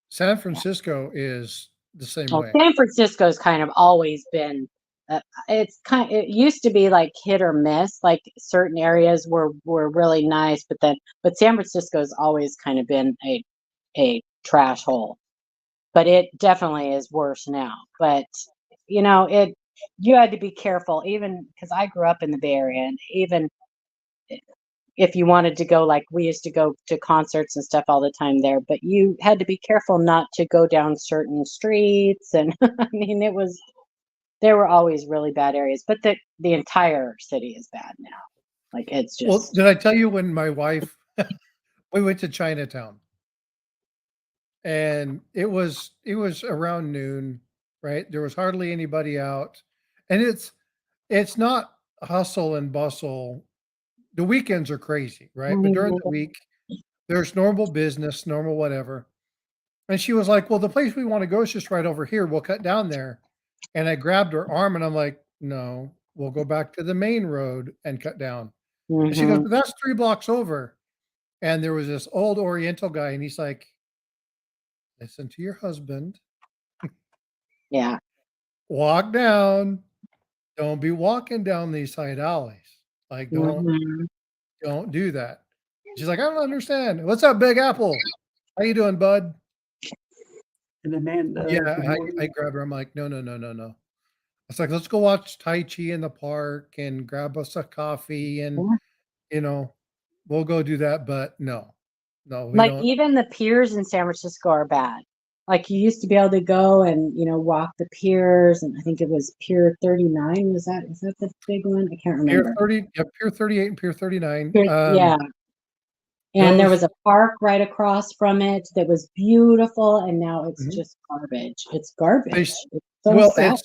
San Francisco is the same Well, way. San Francisco's kind of always been. It used to be like hit or miss. Like certain areas were really nice, but San Francisco's always kind of been a trash hole. But it definitely is worse now. But you had to be careful, even because I grew up in the Bay Area, and even if you wanted to go, like we used to go to concerts and stuff all the time there, but you had to be careful not to go down certain streets. And I mean, there were always really bad areas, but the entire city is bad now. Like it's Well, just, did I tell you when my wife we went to Chinatown and it was around noon, right? There was hardly anybody out. And it's not hustle and bustle. The weekends are crazy, right? But during the week, there's normal business, normal whatever. And she was like, "Well, the place we want to go is just right over here. We'll cut down there." And I grabbed her arm and I'm like, "No, we'll go back to the main road and cut down." And she goes, Mhm. "But that's 3 blocks over." And there was this old Oriental guy, and he's like, "Listen to your husband. Yeah. Walk down. Don't be walking down these side alleys. Like, Mhm. don't do that." She's like, "I don't understand. What's up, Big Apple? How you doing, bud?" And Amanda, Yeah, good I morning. I grabbed her. I'm like, "No, no, no, no, no." It's like, "Let's go watch Tai Chi in the park and grab us a coffee and, Yeah. you know, we'll go do that." But no. No, we Like don't. even the piers in San Francisco are bad. Like you used to be able to go and walk the piers, and I think it was Pier 39. Is that the big one? I can't Pier remember. 30, yeah, Pier 38 and Pier 39. Yeah. And there Those was a park right across from it that was beautiful, and now it's Mhm. just garbage. It's They garbage. s It's so well, sad.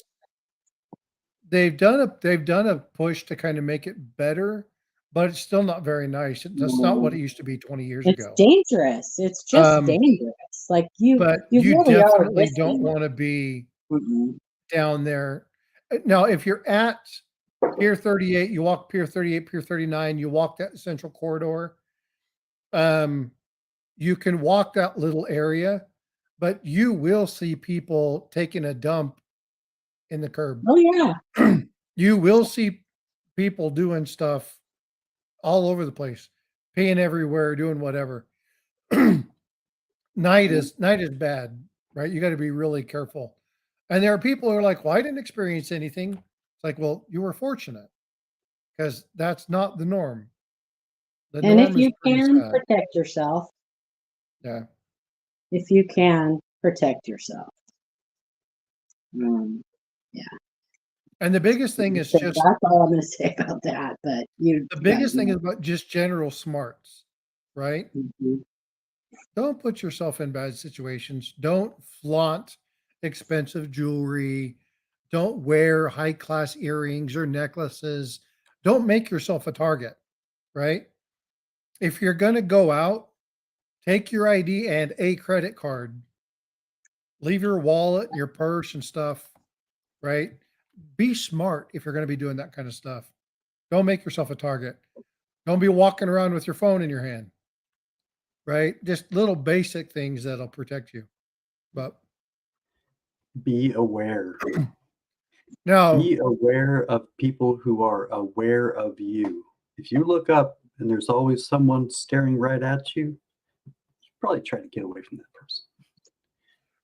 they've done a push to kinda make it better, but it's still not very nice. That's not what No. it used to be 20 years It's ago. dangerous. It's just Um, dangerous. Like you but you you really are definitely don't risking. wanna be Mm-mm. down there. Now, if you're at Pier 38, you walk Pier 38, Pier 39, you walk that central corridor, um, you can walk that little area, but you will see people taking a dump in the curb. Oh yeah. You will see people doing stuff all over the place, peeing everywhere, doing whatever. Night is bad, right? You got to be really careful. And there are people who are like, "Well, I didn't experience anything." It's like, well, you were fortunate because that's not the norm. The And if norm is you pretty can sad. protect yourself, Yeah. if you can protect yourself. Um, And the biggest thing is so just that's all I'm going to say about that. But you, the yeah, biggest thing is about just general smarts, right? mhm. Don't put yourself in bad situations. Don't flaunt expensive jewelry. Don't wear high class earrings or necklaces. Don't make yourself a target, right? If you're going to go out, take your ID and a credit card. Leave your wallet, your purse, and stuff, right? Be smart if you're going to be doing that kind of stuff. Don't make yourself a target. Don't be walking around with your phone in your hand, right? Just little basic things that'll protect you. But Be aware. now, Be aware of people who are aware of you. If you look up and there's always someone staring right at you, you probably try to get away from that person.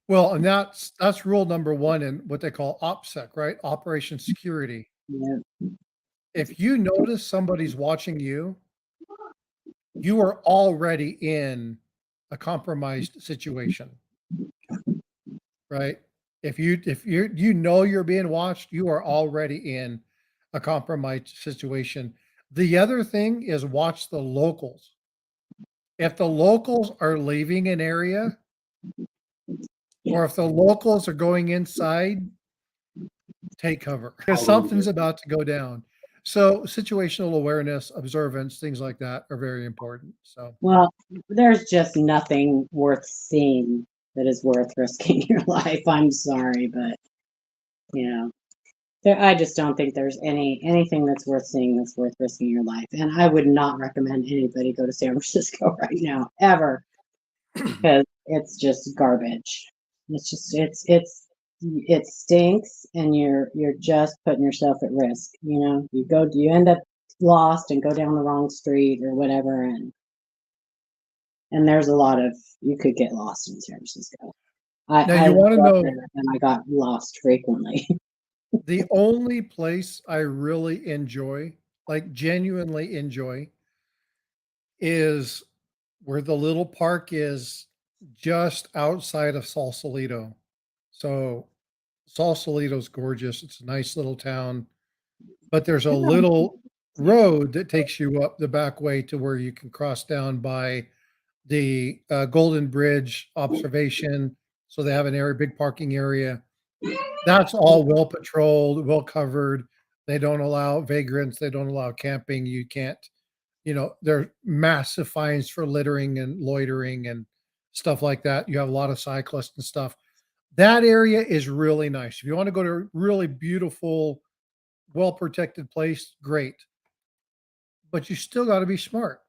well, and that's rule number one in what they call OPSEC, right? Operation Security. Yeah. If you notice somebody's watching you, you are already in a compromised situation, right? If you know you're being watched, you are already in a compromised situation. The other thing is watch the locals. If the locals are leaving an area, or if the locals are going inside, take cover because something's about to go down. So situational awareness, observance, things like that are very important. So Well, there's just nothing worth seeing that is worth risking your life. I'm sorry, but you know, I just don't think there's anything that's worth seeing that's worth risking your life. And I would not recommend anybody go to San Francisco right now, ever, because it's just garbage. It's just it stinks, and you're just putting yourself at risk. You end up lost and go down the wrong street or whatever, and there's a lot of you could get lost in San Francisco. now I you want to grew up know there and I got lost frequently. the only place I really enjoy, like genuinely enjoy, is where the little park is just outside of Sausalito. So Sausalito's gorgeous. It's a nice little town, but there's a little road that takes you up the back way to where you can cross down by the Golden Bridge observation. So they have an area, big parking area. That's all well patrolled, well covered. They don't allow vagrants. They don't allow camping. You can't, there are massive fines for littering and loitering and stuff like that. You have a lot of cyclists and stuff. That area is really nice. If you want to go to a really beautiful, well protected place, great. But you still got to be smart,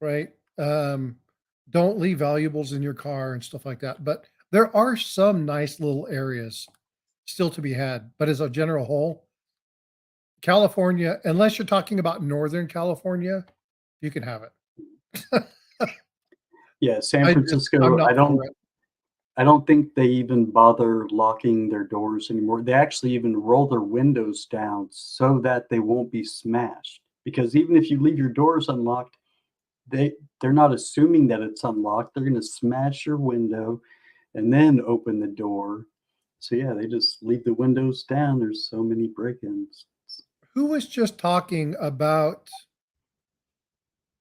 right? Don't leave valuables in your car and stuff like that. But there are some nice little areas still to be had. But as a general whole, California, unless you're talking about Northern California, you can have it. Yeah, San I'm Francisco, not for it. I don't think they even bother locking their doors anymore. They actually even roll their windows down so that they won't be smashed. Because even if you leave your doors unlocked, they're not assuming that it's unlocked. They're going to smash your window and then open the door. So yeah, they just leave the windows down. There's so many break-ins. Who was just talking about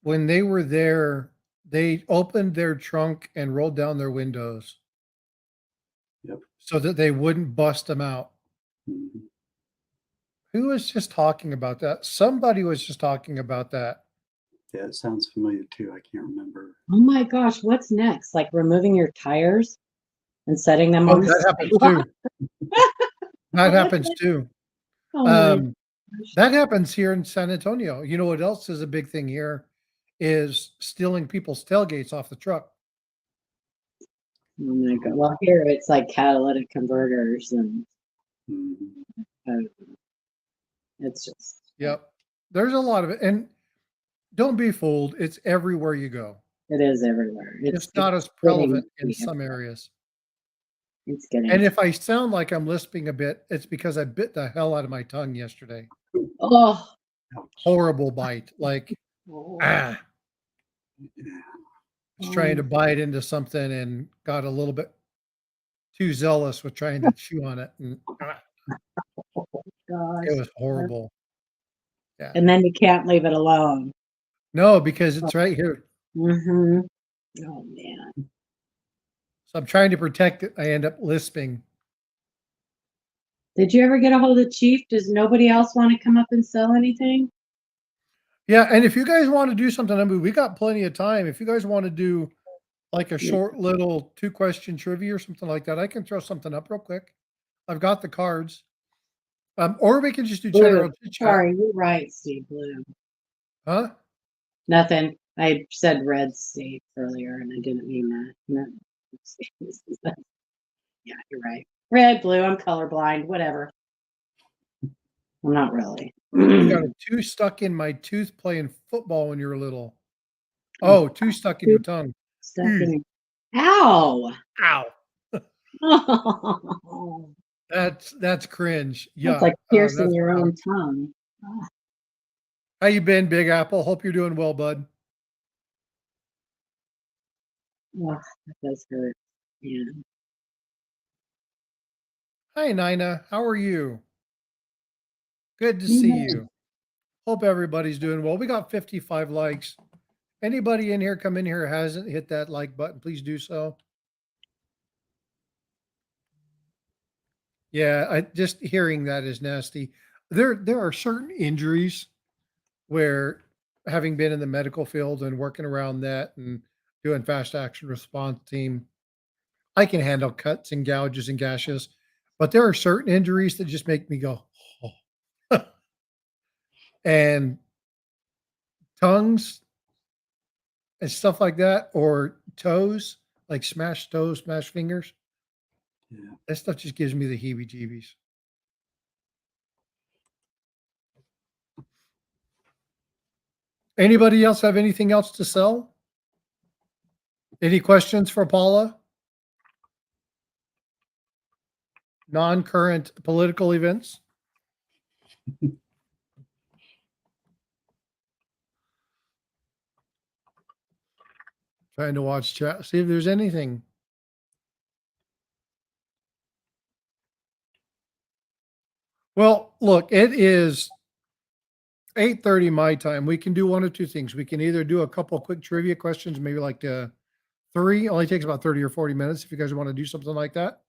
when they were there, they opened their trunk and rolled down their windows Yep. so that they wouldn't bust them out. Mhm. Who was just talking about that? Somebody was just talking about that. Yeah, it sounds familiar too. I can't remember. Oh my gosh, what's next? Like removing your tires and setting them Oh, on the that happens sidewalk? too. That happens too. Oh my Um, gosh. that happens here in San Antonio. You know what else is a big thing here is stealing people's tailgates off the truck. Oh my God. Well, here it's like catalytic converters and Mhm. it's just, Yep. There's a lot of it. And don't be fooled. It's everywhere you go. it is everywhere. It's not as getting prevalent to in be some everywhere. areas. It's getting, And if I sound like I'm lisping a bit, it's because I bit the hell out of my tongue yesterday. oh, Ouch. Horrible bite. Like, oh, was trying to oh, bite into something and got a little bit too zealous with trying to chew on it. And gosh. it was horrible. Yeah. And then you can't leave it alone. No, because it's right here. Mm-hmm. Oh man. So I'm trying to protect it. I end up lisping. Did you ever get a hold of Chief? Does nobody else want to come up and sell anything? Yeah. And if you guys want to do something, I mean, we got plenty of time. If you guys want to do like a Yeah. short little 2-question trivia or something like that, I can throw something up real quick. I've got the cards. Or we can just do general Blue. chit chat. Sorry, you're right, Steve. Blue. Huh? Nothing. I said red, Steve, earlier, and I didn't mean that. No. Yeah, you're right. Red, blue. I'm colorblind. Whatever. I'm not really. You got a 2 stuck in my tooth playing football when you were little. Oh, 2 stuck in your tongue. Stuck in your- Ow! Ow. Oh, That's cringe. Yeah. that's like piercing That's your rough. own tongue. Ah, How you been, Big Apple? Hope you're doing well, bud. ugh, that does hurt. Yeah. Hi, Nina. How are you? Good to see you. Hope everybody's doing well. We got 55 likes. Anybody in here come in here who hasn't hit that like button, please do so. Yeah, I just hearing that is nasty. There are certain injuries where, having been in the medical field and working around that and doing fast action response team, I can handle cuts and gouges and gashes, but there are certain injuries that just make me go, oh. And tongues and stuff like that, or toes, like smashed toes, smashed fingers. Yeah. That stuff just gives me the heebie-jeebies. Anybody else have anything else to sell? Any questions for Paula? Non-current political events? Trying to watch chat, see if there's anything. Well, look, it is 8:30 my time. We can do one of two things. We can either do a couple quick trivia questions, maybe like 3. Only takes about 30 or 40 minutes if you guys want to do something like that.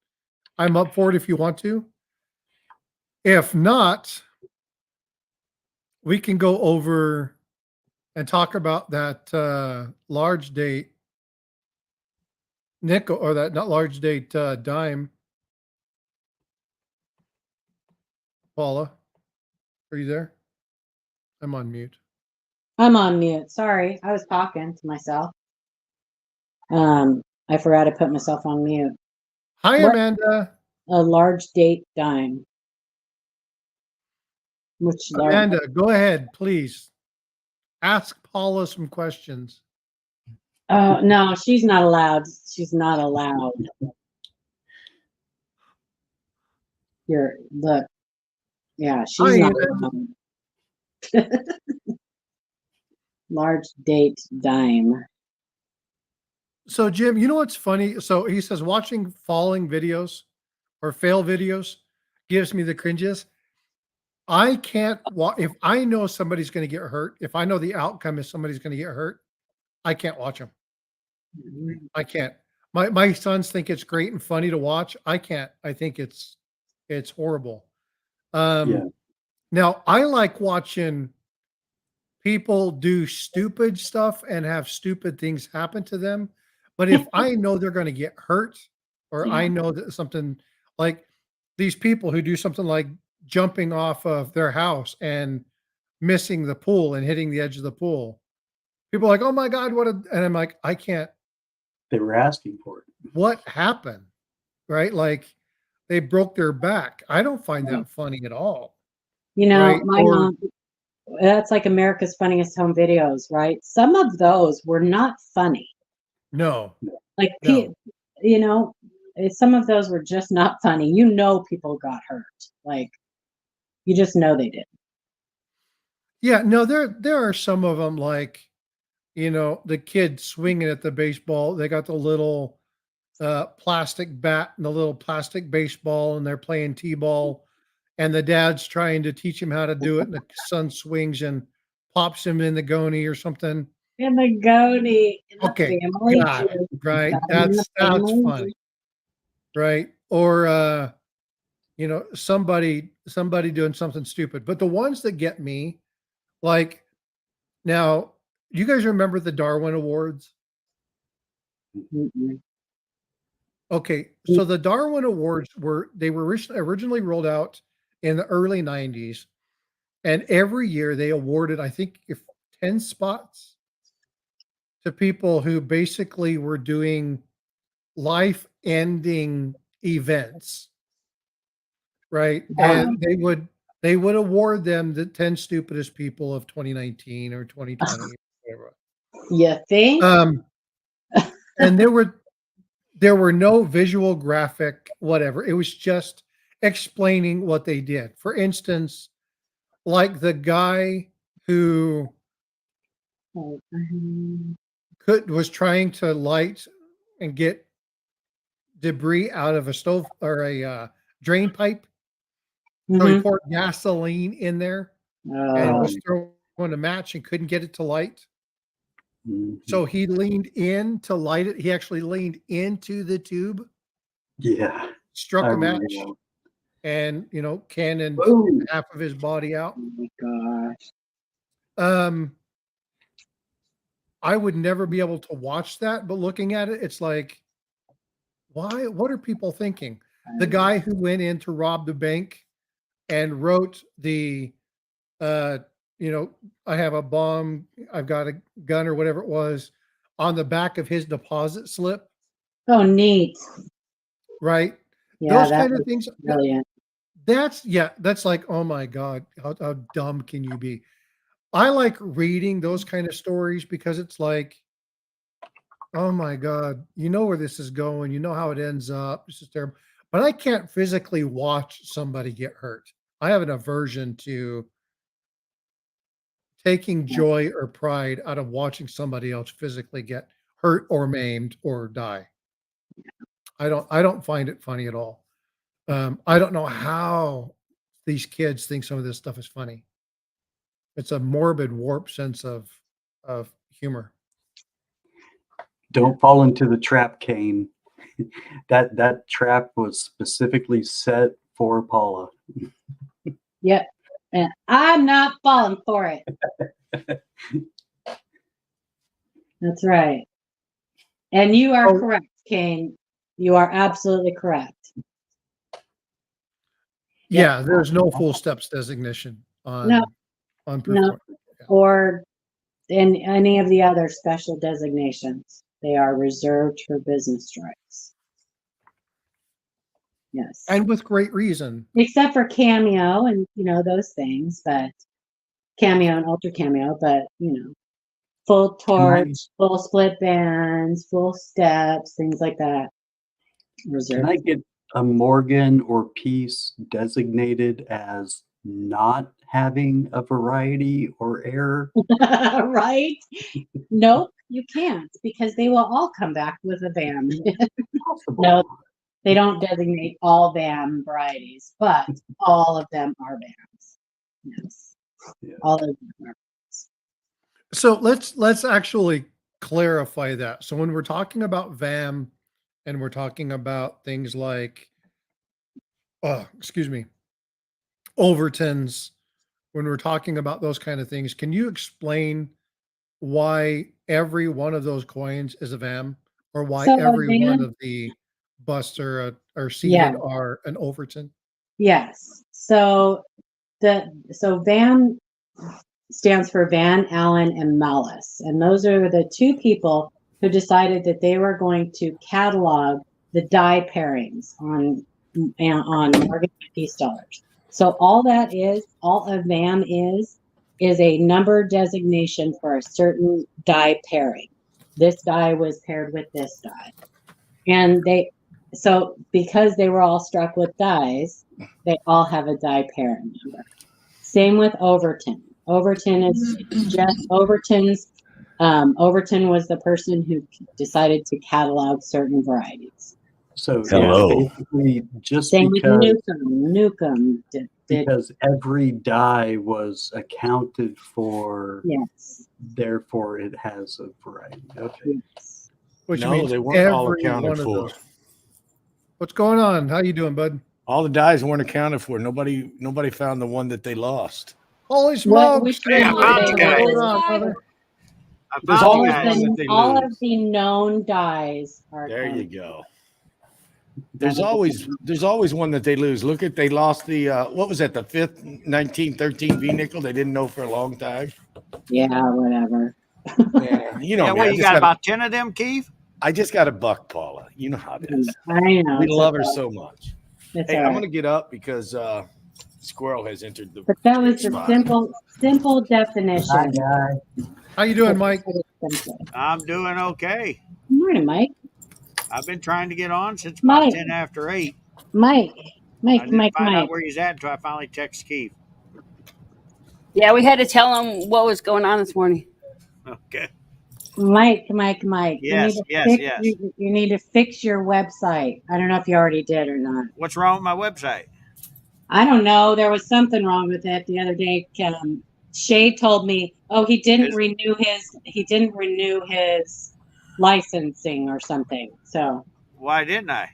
I'm up for it if you want to. If not, we can go over and talk about that large date nickel, or that not large date dime. Paula, are you there? I'm on mute. I'm on mute. Sorry, I was talking to myself. I forgot to put myself on mute. Hi, What? Amanda. A large date dime. Which large? Amanda, go ahead, please. Ask Paula some questions. Oh no, she's not allowed. She's not allowed. Here, look. Yeah, she's Hi, not Amanda. allowed. Large date dime. So, Jim, you know what's funny? So he says watching falling videos or fail videos gives me the cringes. I can't watch if I know somebody's going to get hurt. If I know the outcome is somebody's going to get hurt, I can't watch them. I can't. My sons think it's great and funny to watch. I can't. I think it's horrible. Yeah. Now I like watching people do stupid stuff and have stupid things happen to them. But if I know they're going to get hurt, or I Yeah. know that something like these people who do something like jumping off of their house and missing the pool and hitting the edge of the pool, people are like, oh my God, and I'm like, I can't, They were asking for it. what happened? Right? Like they broke their back. I don't find that funny at all. You know, Right? my Or mom, that's like America's Funniest Home Videos, right? Some of those were not funny. no, Like, no. you know, some of those were just not funny. You know, people got hurt. Like, you just know they did. Yeah, no, there are some of them like, the kid swinging at the baseball. They got the little plastic bat and the little plastic baseball, and they're playing t-ball, and the dad's trying to teach him how to do it, and the son swings and pops him in the goney or something. In the Goni, in the Okay, family got it, juice, right? in the That's family funny, juice. right? Or somebody doing something stupid. But the ones that get me, like now, you guys remember the Darwin Awards? Mm-mm. Okay, so the Darwin Awards were originally rolled out in the early 90s, and every year they awarded, I think, if 10 spots to people who basically were doing life-ending events, right? And they would award them the 10 stupidest people of 2019 or 2020, whatever. You think? And there were no visual graphic, whatever. It was just explaining what they did. For instance, like the guy who was trying to light and get debris out of a stove or a drain pipe. So he Mhm. poured gasoline in there and was throwing a match and couldn't get it to light. Mhm. So he leaned in to light it. He actually leaned into the tube, Yeah, struck I a remember match, that. and cannoned Boom. half of his body out. Oh my gosh. Um, I would never be able to watch that, but looking at it, it's like, why? What are people thinking? The guy who went in to rob the bank and wrote uh, I have a bomb, I've got a gun or whatever it was on the back of his deposit slip, Oh, neat. right? Yeah, Those that kind of was things. brilliant. That's like, oh my God, how dumb can you be? I like reading those kind of stories because it's like, oh my God, you know where this is going, you know how it ends up. This is terrible. But I can't physically watch somebody get hurt. I have an aversion to taking joy or pride out of watching somebody else physically get hurt or maimed or die. I don't find it funny at all. I don't know how these kids think some of this stuff is funny. It's a morbid, warped sense of humor. Don't fall into the trap, Kane. That trap was specifically set for Paula. Yep. And I'm not falling for it. That's right. And you are Oh. correct, Kane. You are absolutely correct. Yeah, there's no full steps designation No, on proof no. point. Yeah. Or in any of the other special designations. They are reserved for business strikes. Yes. And with great reason. Except for cameo and those things, but cameo and ultra cameo, but full torch, full split bands, full steps, things like that. Can Reserved. I get a Morgan or piece designated as not having a variety or error? Right? Nope, you can't because they will all come back with a VAM. Possible. No, they don't designate all VAM varieties, but all of them are VAMs. Yes. Yeah. All of them are. So let's actually clarify that. So when we're talking about VAM and we're talking about things like, excuse me, Overtons, when we're talking about those kind of things, can you explain why every one of those coins is a VAM, or why So a every one VAM, of the busts are yeah, seeded are an Overton? yes. So VAM stands for Van Allen and Malus. And those are the two people who decided that they were going to catalog the dye pairings on Morgan peace dollars. So all of VAM is a number designation for a certain dye pairing. This dye was paired with this dye. And because they were all struck with dyes, they all have a dye pairing number. Same with Overton. Overton is just Overton's. Overton was the person who decided to catalog certain varieties. So Hello. yeah, basically just Same with because, Newcomb did because every die was accounted for, yes. therefore it has a variety. Okay. Yes. Which No, means they weren't all every accounted one of for. those. What's going on? How you doing, bud? All the dyes weren't accounted for. Nobody found the one that they lost. Holy smokes! Which Hey, I one found did you they guys. What's lose? going on, brother? I There's found always you one guys. that they All of lose. the known dyes are There you accounted. go. There's always one that they lose. Look at, they lost the what was that, the 5th 1913 V nickel? They didn't know for a long time. Yeah, whatever. Yeah, you know Yeah, me. well, you got about 10 of them, Keith? I just got a buck, Paula. You know how it is. I know. We it's love her okay. so much. It's Hey, all I'm right. gonna get up because Squirrel has entered the But that was the spot. simple definition. How you doing, Mike? I'm doing okay. Good morning, Mike. I've been trying to get on since about Mike. 10 after 8. Mike. I didn't find out where he's at until I finally text Keith. Yeah, we had to tell him what was going on this morning. Okay. Mike. Yes, You need to fix your website. I don't know if you already did or not. What's wrong with my website? I don't know. There was something wrong with it the other day. Shay told me, he didn't renew his licensing or something. So Why didn't I?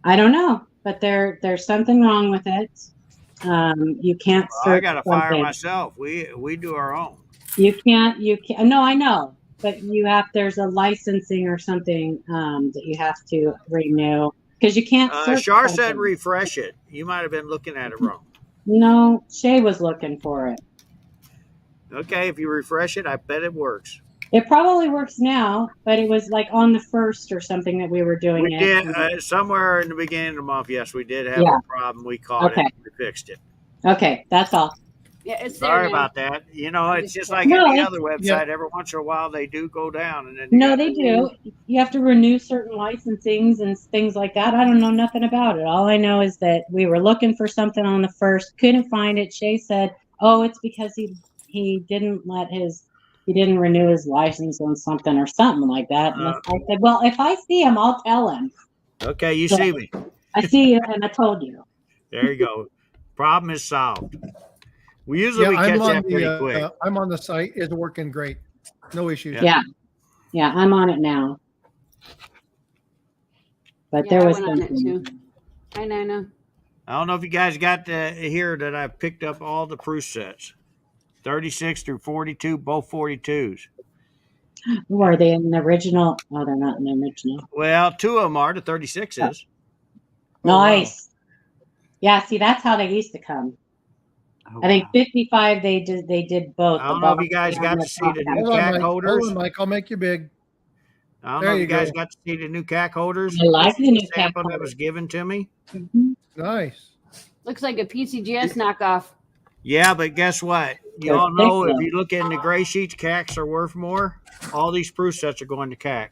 I don't know, but there's something wrong with it. You can't Well, I search got to fire something. myself. We do our own. You can't. No, I know, but there's a licensing or something that you have to renew because you can't search. Shar something. said refresh it. You might have been looking at it wrong. No, Shay was looking for it. Okay, if you refresh it, I bet it works. It probably works now, but it was like on the 1st or something that we were doing We it. did somewhere in the beginning of the month. Yes, we did have Yeah. a problem. We caught Okay. it. We fixed it. Okay, that's all. Yeah, it's there Sorry now. about that. You know, it's just like No, any it's- other website. yeah. Every once in a while, they do go down, and then No, they do. You have to renew certain licensings and things like that. I don't know nothing about it. All I know is that we were looking for something on the 1st, couldn't find it. Shay said, it's because he didn't renew his license on something or something like that. And I said, well, if I see him, I'll tell him. Okay, you So- see me. I see you, and I told you. There you go. Problem is solved. We usually Yeah, catch that pretty quick. I'm on the site. It's working great. No issues. Yeah. Yeah, I'm on it now. But Yeah, there I was went on it something. too. Hi, Nina. I don't know if you guys got to hear that I picked up all the proof sets, 36 through 42, both 42s. Were they in the original? Oh, they're not in the original. Well, 2 of them are the 36s. Oh, wow. Nice. Yeah, see, that's how they used to come. Oh, I think wow. 55 they did both. I don't know if you guys got to see the new Hold on, CAC Mike. holders. Hold on, Mike. I'll make you big. I don't There know if you you guys go. got to see the new CAC holders. I like This is the new CAC sample that holders. was given to me. Mhm. Nice. Looks like a PCGS knockoff. Yeah, but guess what? You They're all know thick, if you look in the gray sheets, CACs are worth more. All these proof sets are going to CAC.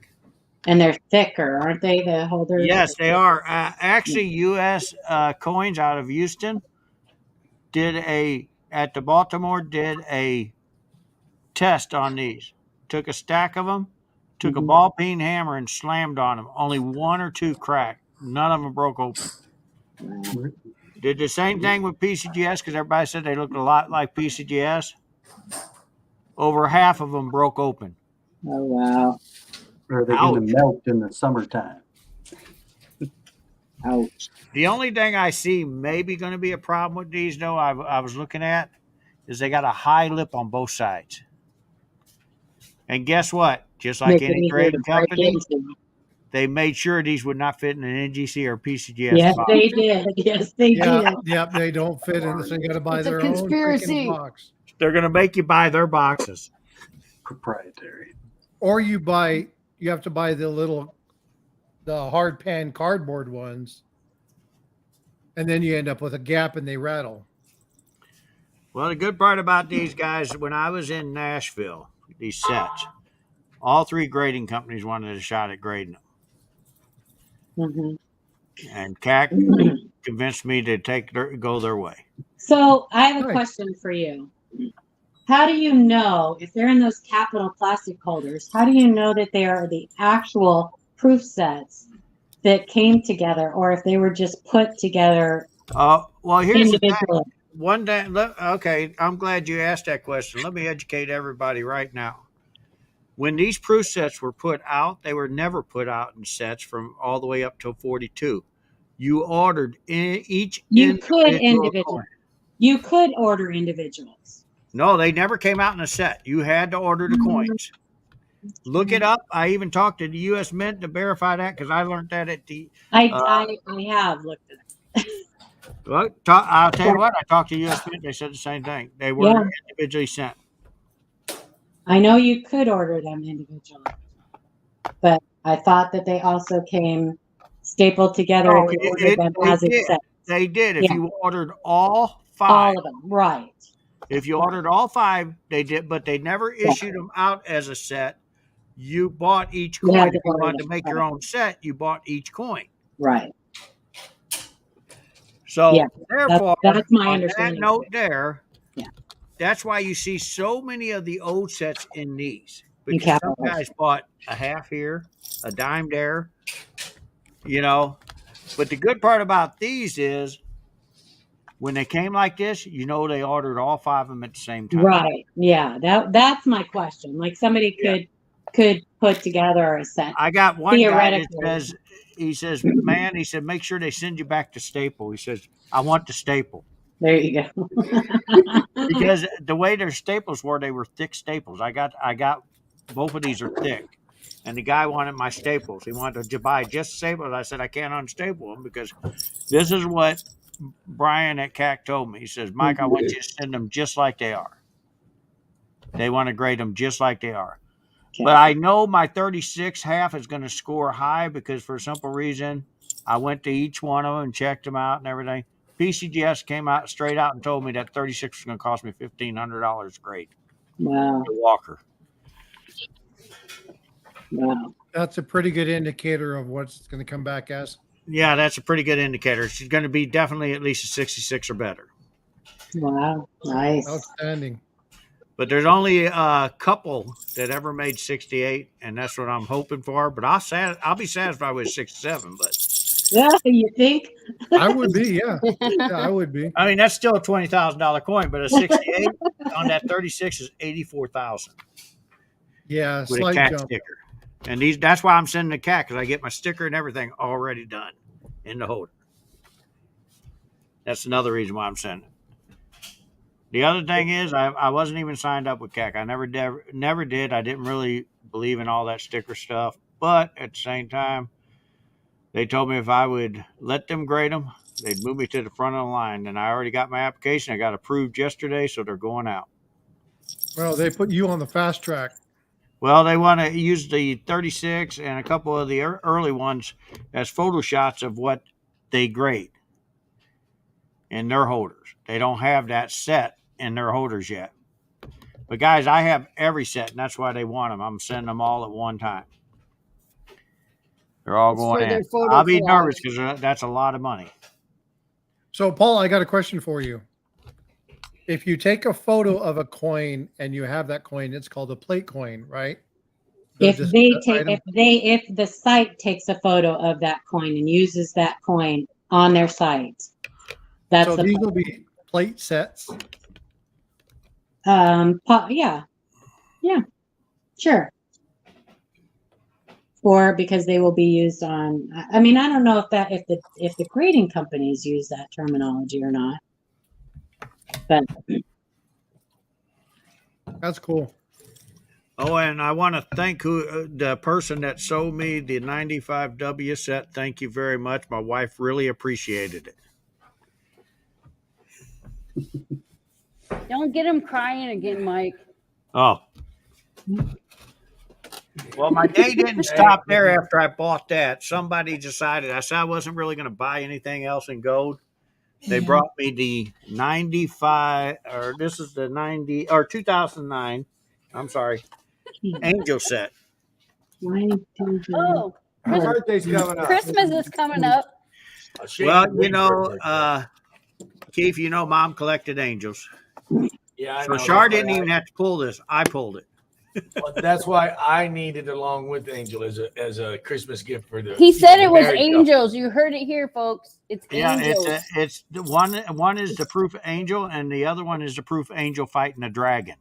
And they're thicker, aren't they? The holders. Yes, they are. Actually, U.S. Coins out of Houston at the Baltimore did a test on these. Took a stack of them, took a Mhm. ball peen hammer and slammed on them. Only 1 or 2 cracked. None of them broke open. Did the same thing with PCGS because everybody said they looked a lot like PCGS. Over half of them broke open. Oh wow! Or are they going Ouch. to melt in the summertime? Ouch! The only thing I see maybe going to be a problem with these, though, I was looking at, is they got a high lip on both sides. And guess what? Just like Make it any easier trading to break company, into. they made sure these would not fit in an NGC or PCGS Yes, box. they did. Yes, they Yeah, did. yeah, they don't fit in, so you got to buy It's a their own freaking conspiracy. box. They're going to make you buy their boxes. Proprietary. Or you have to buy the hard pan cardboard ones, and then you end up with a gap and they rattle. Well, the good part about these guys, when I was in Nashville, these sets, all three grading companies wanted a shot at grading them. Mhm. And CAC convinced me to go their way. So I have a Right. question for you. How do you know if they're in those capital plastic holders? How do you know that they are the actual proof sets that came together, or if they were just put together Well, here's the thing. individually? One day, okay, I'm glad you asked that question. Let me educate everybody right now. When these proof sets were put out, they were never put out in sets from all the way up till 42. You ordered each You could individual coin. You could order individuals. No, they never came out in a set. You had to order the coins. Look it up. I even talked to the U.S. Mint to verify that because I learned that at the. I have looked at it. Well, I'll tell you what. I talked to U.S. Mint. They said the same thing. They were individually sent. I know you could order them individually, but I thought that they also came stapled together if you ordered them as a set. They did. If you ordered all 5. All of them, right. If you ordered all 5, they did, but they never issued them out as a set. You bought each coin. If you wanted to make your own set, you bought each coin. Right. So therefore, that's my on understanding. that note there, Yeah. That's why you see so many of the old sets in these. Because some guys bought a half here, a dime there, But the good part about these is when they came like this, they ordered all 5 of them at the same time. Right. Yeah. That's my question. Like somebody could put together a set. I got one guy that says, man, he said, make sure they send you back to staple. He says, I want the staple. There you go. Because the way their staples were, they were thick staples. I got both of these are thick. And the guy wanted my staples. He wanted to buy just staples. I said, I can't unstaple them because this is what Brian at CAC told me. He says, Mike, I want you to send them just like they are. They want to grade them just like they are. Okay. But I know my 36 half is going to score high because for a simple reason, I went to each one of them and checked them out and everything. PCGS came out straight out and told me that 36 was going to cost me $1,500 grade. Wow. The Walker. Wow. That's a pretty good indicator of what's going to come back as. Yeah, that's a pretty good indicator. She's going to be definitely at least a 66 or better. Wow. Nice. Outstanding. But there's only a couple that ever made 68, and that's what I'm hoping for. But I'll be satisfied with 67. But yeah, you think? I would be, yeah. I would be. I mean, that's still a $20,000 coin, but a 68 on that 36 is $84,000. Yeah, with slight a CAC jump. sticker. And that's why I'm sending the CAC because I get my sticker and everything already done in the holder. That's another reason why I'm sending it. The other thing is I wasn't even signed up with CAC. I never did. I didn't really believe in all that sticker stuff. But at the same time, they told me if I would let them grade them, they'd move me to the front of the line. And I already got my application. I got approved yesterday, so they're going out. Well, they put you on the fast track. Well, they want to use the 36 and a couple of the early ones as photo shots of what they grade in their holders. They don't have that set in their holders yet. But, guys, I have every set, and that's why they want them. I'm sending them all at one time. They're all going in. I'll be nervous because that's a lot of money. So, Paul, I got a question for you. If you take a photo of a coin and you have that coin, it's called a plate coin, right? If the site takes a photo of that coin and uses that coin on their site, that's so these will be plate sets. Yeah, sure. Or because they will be used on. I mean, I don't know if the grading companies use that terminology or not. But that's cool. Oh, and I want to thank the person that sold me the 95W set. Thank you very much. My wife really appreciated it. Don't get him crying again, Mike. Oh. Well, my day didn't stop there after I bought that. Somebody decided, I said I wasn't really going to buy anything else in gold. They brought me the 95, or this is the 90, or 2009, I'm sorry, Angel set. Oh, My birthday's coming up. Christmas is coming up. Well, you know, Keith, you know, Mom collected angels. Yeah, I So know. Shar didn't even have to pull this. I pulled it. Well, that's why I need it along with Angel as a Christmas gift for the. He said the it was married couple. angels. You heard it here, folks. It's Yeah, angels. it's the one is the proof angel, and the other one is the proof angel fighting a dragon.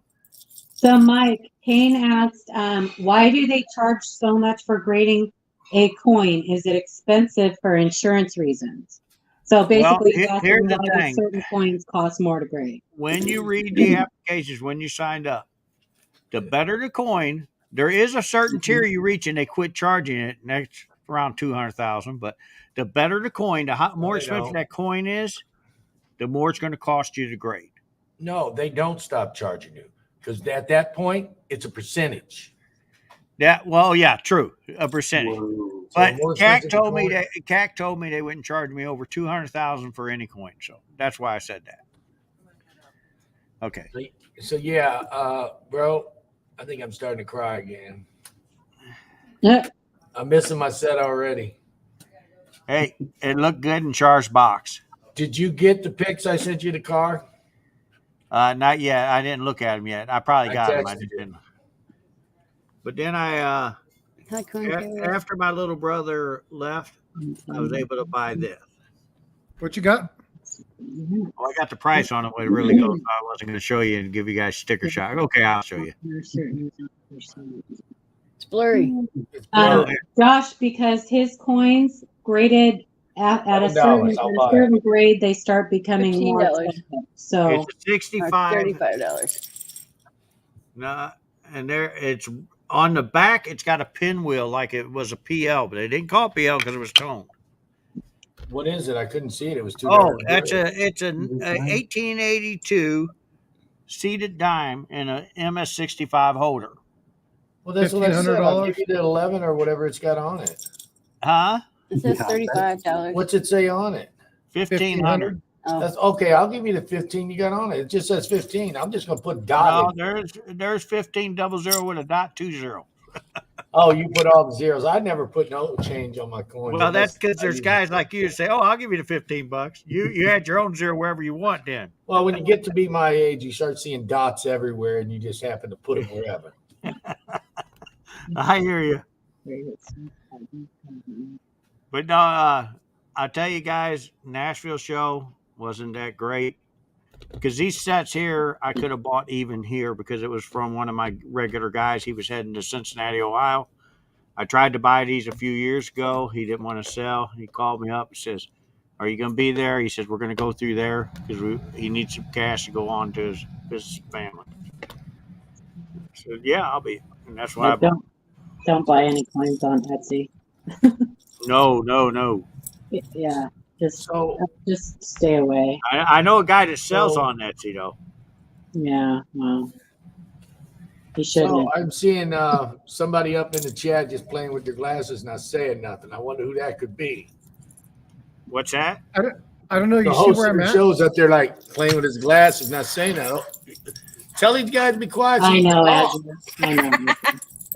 So, Mike, Kane asked, why do they charge so much for grading a coin? Is it expensive for insurance reasons? So basically, he's asking here's the why thing. certain coins cost more to grade. When you read the applications, when you signed up, the better the coin, there is a certain tier you reach, and they quit charging it. And that's around 200,000. But the better the coin, the more expensive that coin is, the more it's going to cost you to grade. No, they don't stop charging you because at that point it's a percentage. Yeah, true, a percentage. Whoa. But more CAC expensive told me coin. that CAC told me they wouldn't charge me over 200,000 for any coin, so that's why I said that. Okay. So yeah, bro, I think I'm starting to cry again. Yeah. I'm missing my set already. Hey, it looked good in Char's box. Did you get the pics I sent you the car? Not yet. I didn't look at them yet. I probably I got them. I texted just you. didn't. But then after my little brother left, I was able to buy this. What you got? Well, I got the price on it, what it really goes. So I wasn't going to show you and give you guys sticker shock. Okay, I'll show you. It's blurry. Josh, because his coins graded at a certain grade, they start becoming more $15. expensive. So It's $65. $35. No, and there it's on the back. It's got a pinwheel like it was a PL, but they didn't call it PL because it was toned. What is it? I couldn't see it. It was too. Oh, it's a 1882 seated dime in a MS65 holder. Well, that's what I said. I'll $1,500? give you the 11 or whatever it's got on it. Huh? It says Yeah, $35. What's it say on it? 1,500. Oh. That's okay. I'll give you the 15 you got on it. It just says 15. I'm just gonna put dot. No, there's 1500 with a dot 20. Oh, you put all the zeros. I never put no change on my coin. Well, that's because there's guys like you who say, "Oh, I'll give you the $15." You had your own zero wherever you want. Then. Well, when you get to be my age, you start seeing dots everywhere, and you just happen to put them wherever. I hear you. But no, I tell you guys, Nashville show wasn't that great because these sets here I could have bought even here because it was from one of my regular guys. He was heading to Cincinnati, Ohio. I tried to buy these a few years ago. He didn't want to sell. He called me up and says, "Are you going to be there?" He says, "We're going to go through there because he needs some cash to go on to his family." I said, "Yeah, I'll be." And that's why don't buy any coins on Etsy. No. Yeah, just stay away. I know a guy that sells on Etsy though. Yeah, well, he shouldn't. So I'm seeing somebody up in the chat just playing with their glasses, not saying nothing. I wonder who that could be. What's that? I don't know. The You see host where of I'm the at? show's up there like playing with his glasses, not saying that. Tell these guys to be quiet. so I you can know, talk. Andrew. I know.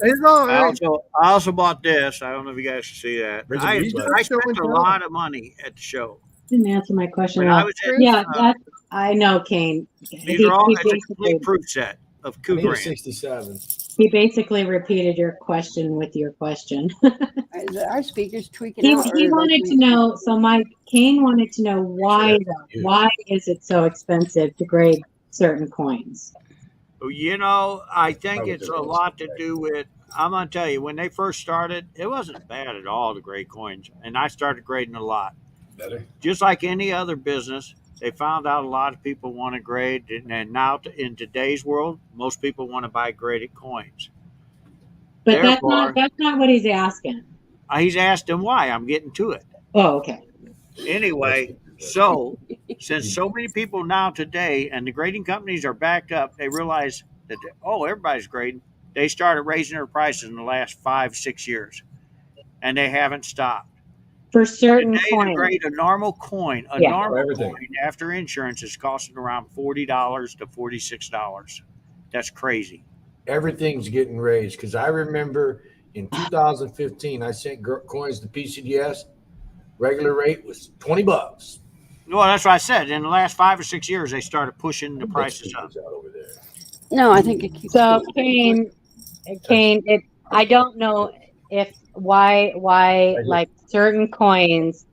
It's all I right. also bought this. I don't know if you guys can see that. There's a I music spent a lot of money at the show. Didn't answer my question. When I was at, Yeah, I know, Kane. these are all it's a complete proof set of I $2 need a grand. 67. He basically repeated your question with your question. Our speaker's tweaking He out. wanted to know. So, Mike Kane wanted to know why. Yeah. Why is it so expensive to grade certain coins? You know, I think Probably it's a the lot to do with. I'm gonna tell you, when they first started, it wasn't bad at all to grade coins, and I started grading a lot. Better. Just like any other business, they found out a lot of people want to grade, and now in today's world, most people want to buy graded coins. But Therefore, that's not what he's asking. he's asked him why. I'm getting to it. Oh, okay. Anyway, So, since so many people now today and the grading companies are backed up, they realize that, everybody's grading. They started raising their prices in the last 5-6 years, and they haven't stopped. For certain Today, to coins. grade a normal coin, Yeah. Everything. after insurance is costing around $40 to $46. That's crazy. Everything's getting raised because I remember in 2015 I sent coins to PCGS. Regular rate was $20. Well, that's what I said. In the last 5 or 6 years, they started pushing the prices up. Out over there. No, I think it keeps. So Kane, I don't know if why like certain coins.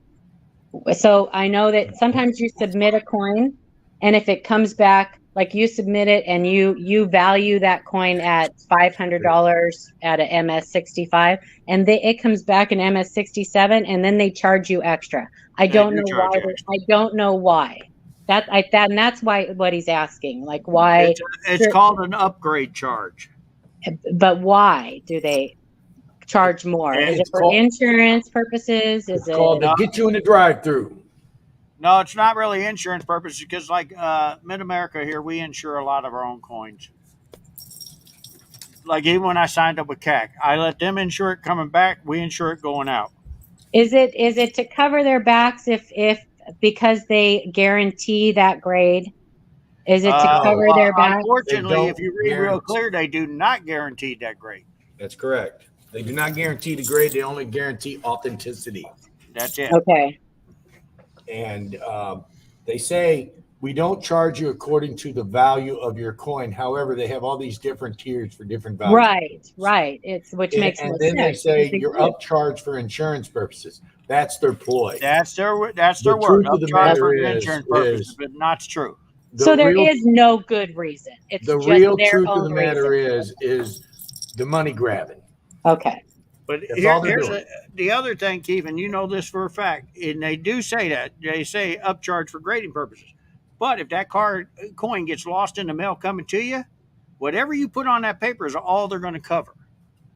So I know that sometimes you submit a coin, and if it comes back, like you submit it and you value that coin at $500 at a MS65, and it comes back in MS67, and then they charge you extra. I don't know why. I don't know why. And that's why what he's asking, like why. It's called an upgrade charge. But why do they charge more? Is it for insurance purposes? Is It's called to get you in the drive-through. No, it's not really insurance purposes because, like Mid-America here, we insure a lot of our own coins. Like even when I signed up with CAC, I let them insure it coming back. We insure it going out. Is it to cover their backs if because they guarantee that grade? Is it to cover their back? Unfortunately, if you read real clear, they do not guarantee that grade. That's correct. They do not guarantee the grade. They only guarantee authenticity. That's it. Okay. And they say we don't charge you according to the value of your coin. However, they have all these different tiers for different values. Right. It's which makes and no then sense. they say you're upcharged for insurance purposes. That's their ploy. That's their word. Truth of the matter insurance purposes, but not true. So there is no good reason. It's the just real their truth own of the matter reason. is the money grabbing. Okay. But all they're here's doing. the other thing, Keith, and you know this for a fact, and they do say that. They say upcharge for grading purposes. But if that coin gets lost in the mail coming to you, whatever you put on that paper is all they're going to cover.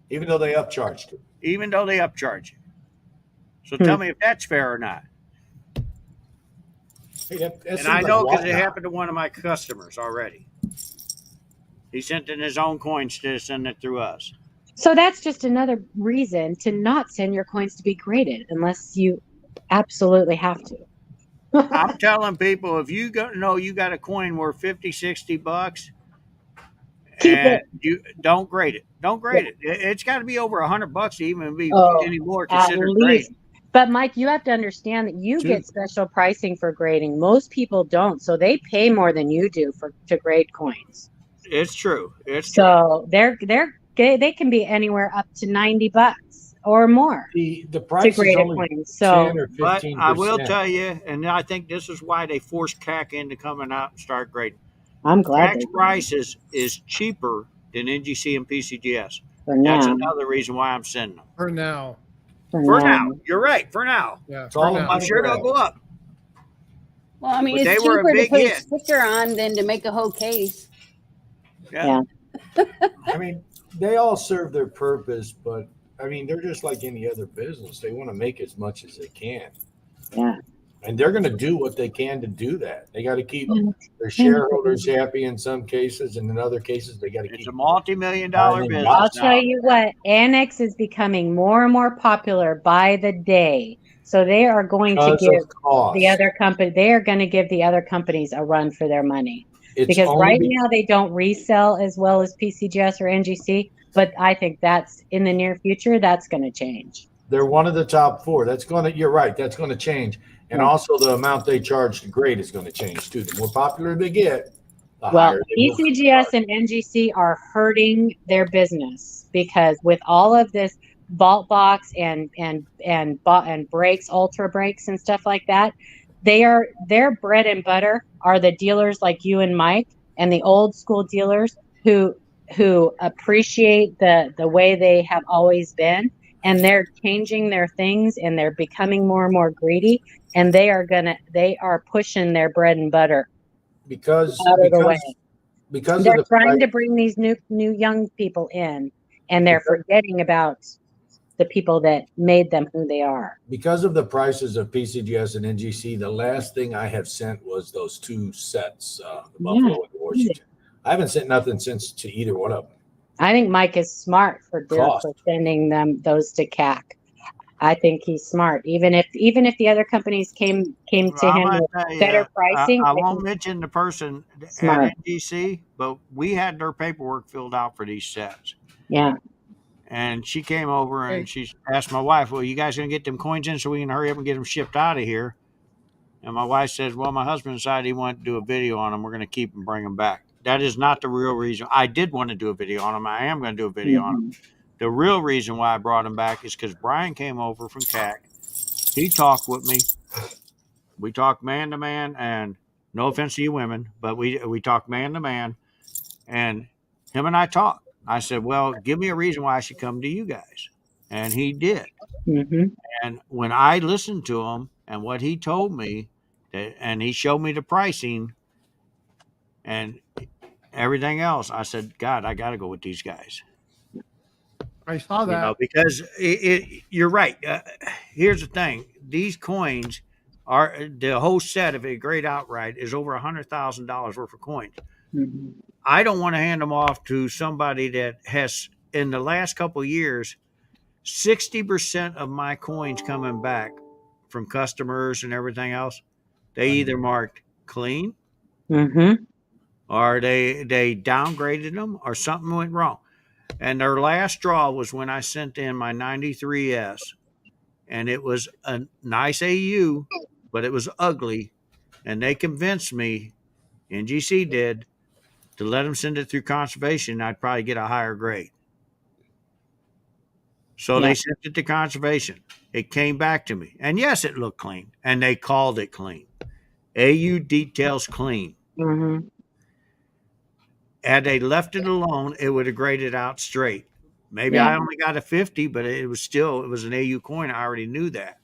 Even though they upcharged you. Even though they upcharge you. So tell me if that's fair or not. Hey, and I know because it happened to one of my customers already. He sent in his own coins to send it through us. So that's just another reason to not send your coins to be graded unless you absolutely have to. I'm telling people, if you you got a coin worth $50-$60, Keep and it. you don't grade it. Don't grade it. It's got to be over $100 to even be any more at considered least. grading. But Mike, you have to understand that you get special pricing for grading. Most people don't, so they pay more than you do to grade coins. It's true. It's so they can be anywhere up to $90 or more. The price to grade is only coins. So, 10 or 15%. But I will tell you, and I think this is why they forced CAC into coming out and start grading. I'm glad CAC's prices is cheaper than NGC and PCGS. For That's now. another reason why I'm sending them. For now. For now. You're right. For now. Yeah. I'm sure they'll go up. Well, I mean, But it's they were a cheaper to big put a hit. sticker on than to make a whole case. Yeah. I mean, they all serve their purpose, but I mean, they're just like any other business. They want to make as much as they can. Yeah. And they're going to do what they can to do that. They got to keep their shareholders happy in some cases, and in other cases, they got to keep. It's a multi-million-dollar business. I'll tell you what, Annex is becoming more and more popular by the day. So they are going to give the other company. They are going to give the other companies a run for their money because right now they don't resell as well as PCGS or NGC. But I think that's in the near future. That's going to change. They're one of the top four. You're right. That's going to change. And also the amount they charge to grade is going to change too. The more popular they get, the higher they will PCGS and NGC are hurting their business because with all of this vault box and brakes, ultra brakes and stuff like that, their bread and butter are the dealers like you and Mike and the old school dealers who appreciate the way they have always been. And they're changing their things and they're becoming more and more greedy. And they are pushing their bread and butter because they're trying to bring these new young people in, and they're forgetting about the people that made them who they are. Because of the prices of PCGS and NGC, the last thing I have sent was those 2 sets, the Buffalo and Washington. I haven't sent nothing since to either one of them. I think Mike is smart for Cost. sending them those to CAC. I think he's smart. Even if the other companies came to I'm him gonna with tell you, better pricing, I I won't think mention the person Smart. at NGC, but we had their paperwork filled out for these sets. yeah. And she came over Hey. and she asked my wife, well, you guys going to get them coins in so we can hurry up and get them shipped out of here? And my wife says, well, my husband decided he wanted to do a video on them. We're going to keep them, bring them back. That is not the real reason. I did want to do a video on them. I am going to do a video on them. The real reason why I brought them back is because Brian came over from CAC. He talked with me. We talked man to man, and no offense to you women, but we talked man to man, and him and I talked. I said, well, give me a reason why I should come to you guys. And he did. Mm-hmm. And when I listened to him and what he told me, and he showed me the pricing and everything else, I said, God, I got to go with these guys. I saw that. Because you're right. Here's the thing. These coins are the whole set of a grade outright is over $100,000 worth of coins. Mm-hmm. I don't want to hand them off to somebody that has, in the last couple of years, 60% of my coins coming back from customers and everything else, they either marked clean Mm-hmm. or they downgraded them or something went wrong. And their last straw was when I sent in my 93S, and it was a nice AU, but it was ugly. And they convinced me, NGC did, to let them send it through conservation. I'd probably get a higher grade. So Yeah. they sent it to conservation. It came back to me. And yes, it looked clean. And they called it clean. AU details clean. Mm-hmm. Had they left it alone, it would have graded out straight. Maybe Yeah. I only got a 50, but it was an AU coin. I already knew that.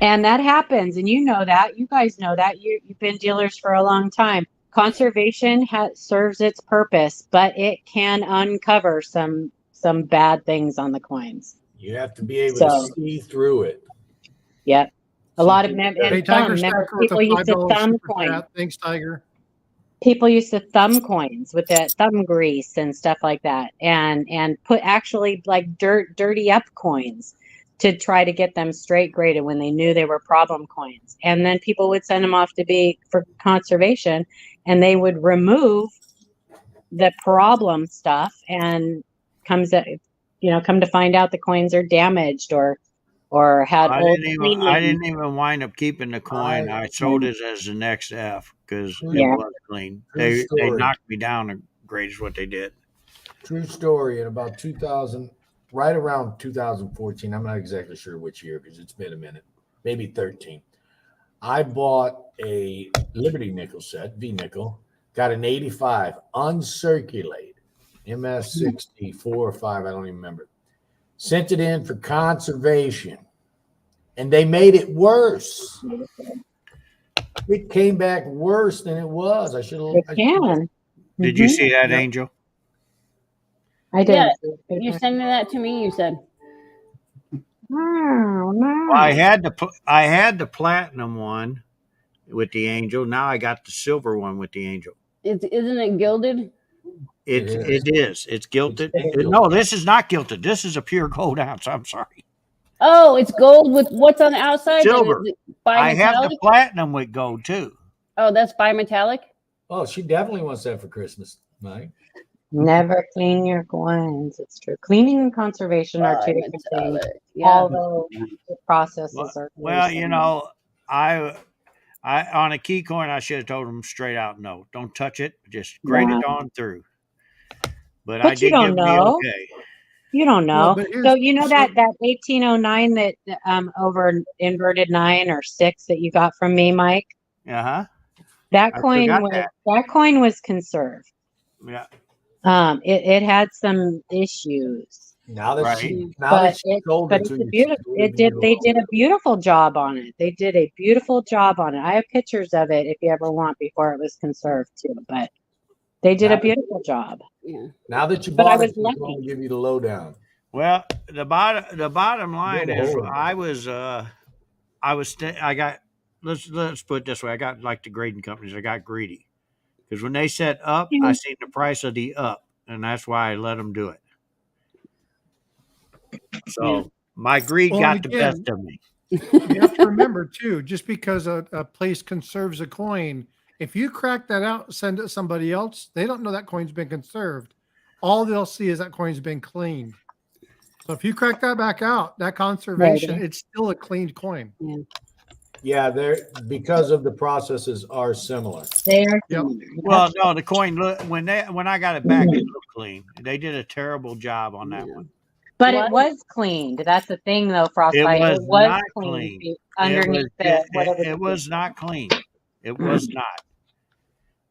And that happens, and you know that. You guys know that. You've been dealers for a long time. Conservation serves its purpose, but it can uncover some bad things on the coins. You have to be able So- to see through it. Yep. A lot of Hey, Tiger Stacker with people a used to $5 thumb super coins. chat. Thanks, Tiger. People used to thumb coins with the thumb grease and stuff like that, and put actually like dirty up coins to try to get them straight graded when they knew they were problem coins. And then people would send them off to be for conservation, and they would remove the problem stuff, and come to find out the coins are damaged or had I old didn't even wind up keeping the coin. I sold it as the next F because Yeah. it was clean. True They story. knocked me down a grade is what they did. True story. In about 2000, right around 2014, I'm not exactly sure which year because it's been a minute, maybe 13. I bought a Liberty nickel set, V nickel, got an 85 uncirculated, MS64 or 5, I don't even remember. Sent it in for conservation, and they made it worse. It came back worse than it was. It can. Did you Mhm. see that, Yep. Angel? I did. You're sending that to me, you said. Oh, no. Well, I had the platinum one with the angel. Now I got the silver one with the angel. Isn't it gilded? It is. It's gilded. It's gilded. No, this is not gilded. This is a pure gold ounce. I'm sorry. Oh, it's gold with what's on the outside? Then Silver. is it I have the bimetallic? platinum with gold too. Oh, that's bimetallic? Oh, she definitely wants that for Christmas, Mike. Never clean your coins. It's true. Cleaning and conservation are two different things. Bimetallic. Yeah. Although the processes are Well, very you similar. know, I on a key coin, I should have told them straight out, no, don't touch it. Just grade it on through. But I But you did don't give the know. okay. You don't know. Well, but here's- So you know that 1809 that over inverted 9 or 6 that you got from me, Mike. Uh-huh. That I coin forgot was that. that coin was conserved. Yeah. It had some issues, Now that Right. she but sold but it it's to a you, beautiful. They did a beautiful job on it. They did a beautiful job on it. I have pictures of it if you ever want before it was conserved too. But they did a beautiful job. Yeah. Now that you But I bought it, was she's lucky. going to give you the lowdown. Well, the bottom line Yeah, is hold on. let's put it this way. I got like the grading companies. I got greedy because when they said up, I seen the price of the up, and that's why I let them do it. So my greed Well, got and the again, best of me. you have to remember too, just because a place conserves a coin, if you crack that out, send it to somebody else, they don't know that coin's been conserved. All they'll see is that coin's been cleaned. So if you crack that back out, that conservation, it's still a cleaned coin. Yeah, they're because of the processes are similar. They are Yep. similar. Well, no, the coin when I got it back, it looked clean. They did a terrible job on that one. But What? it was cleaned. That's the thing, though, It Frostbite. was It was not clean clean. underneath whatever. It was not clean. It was not.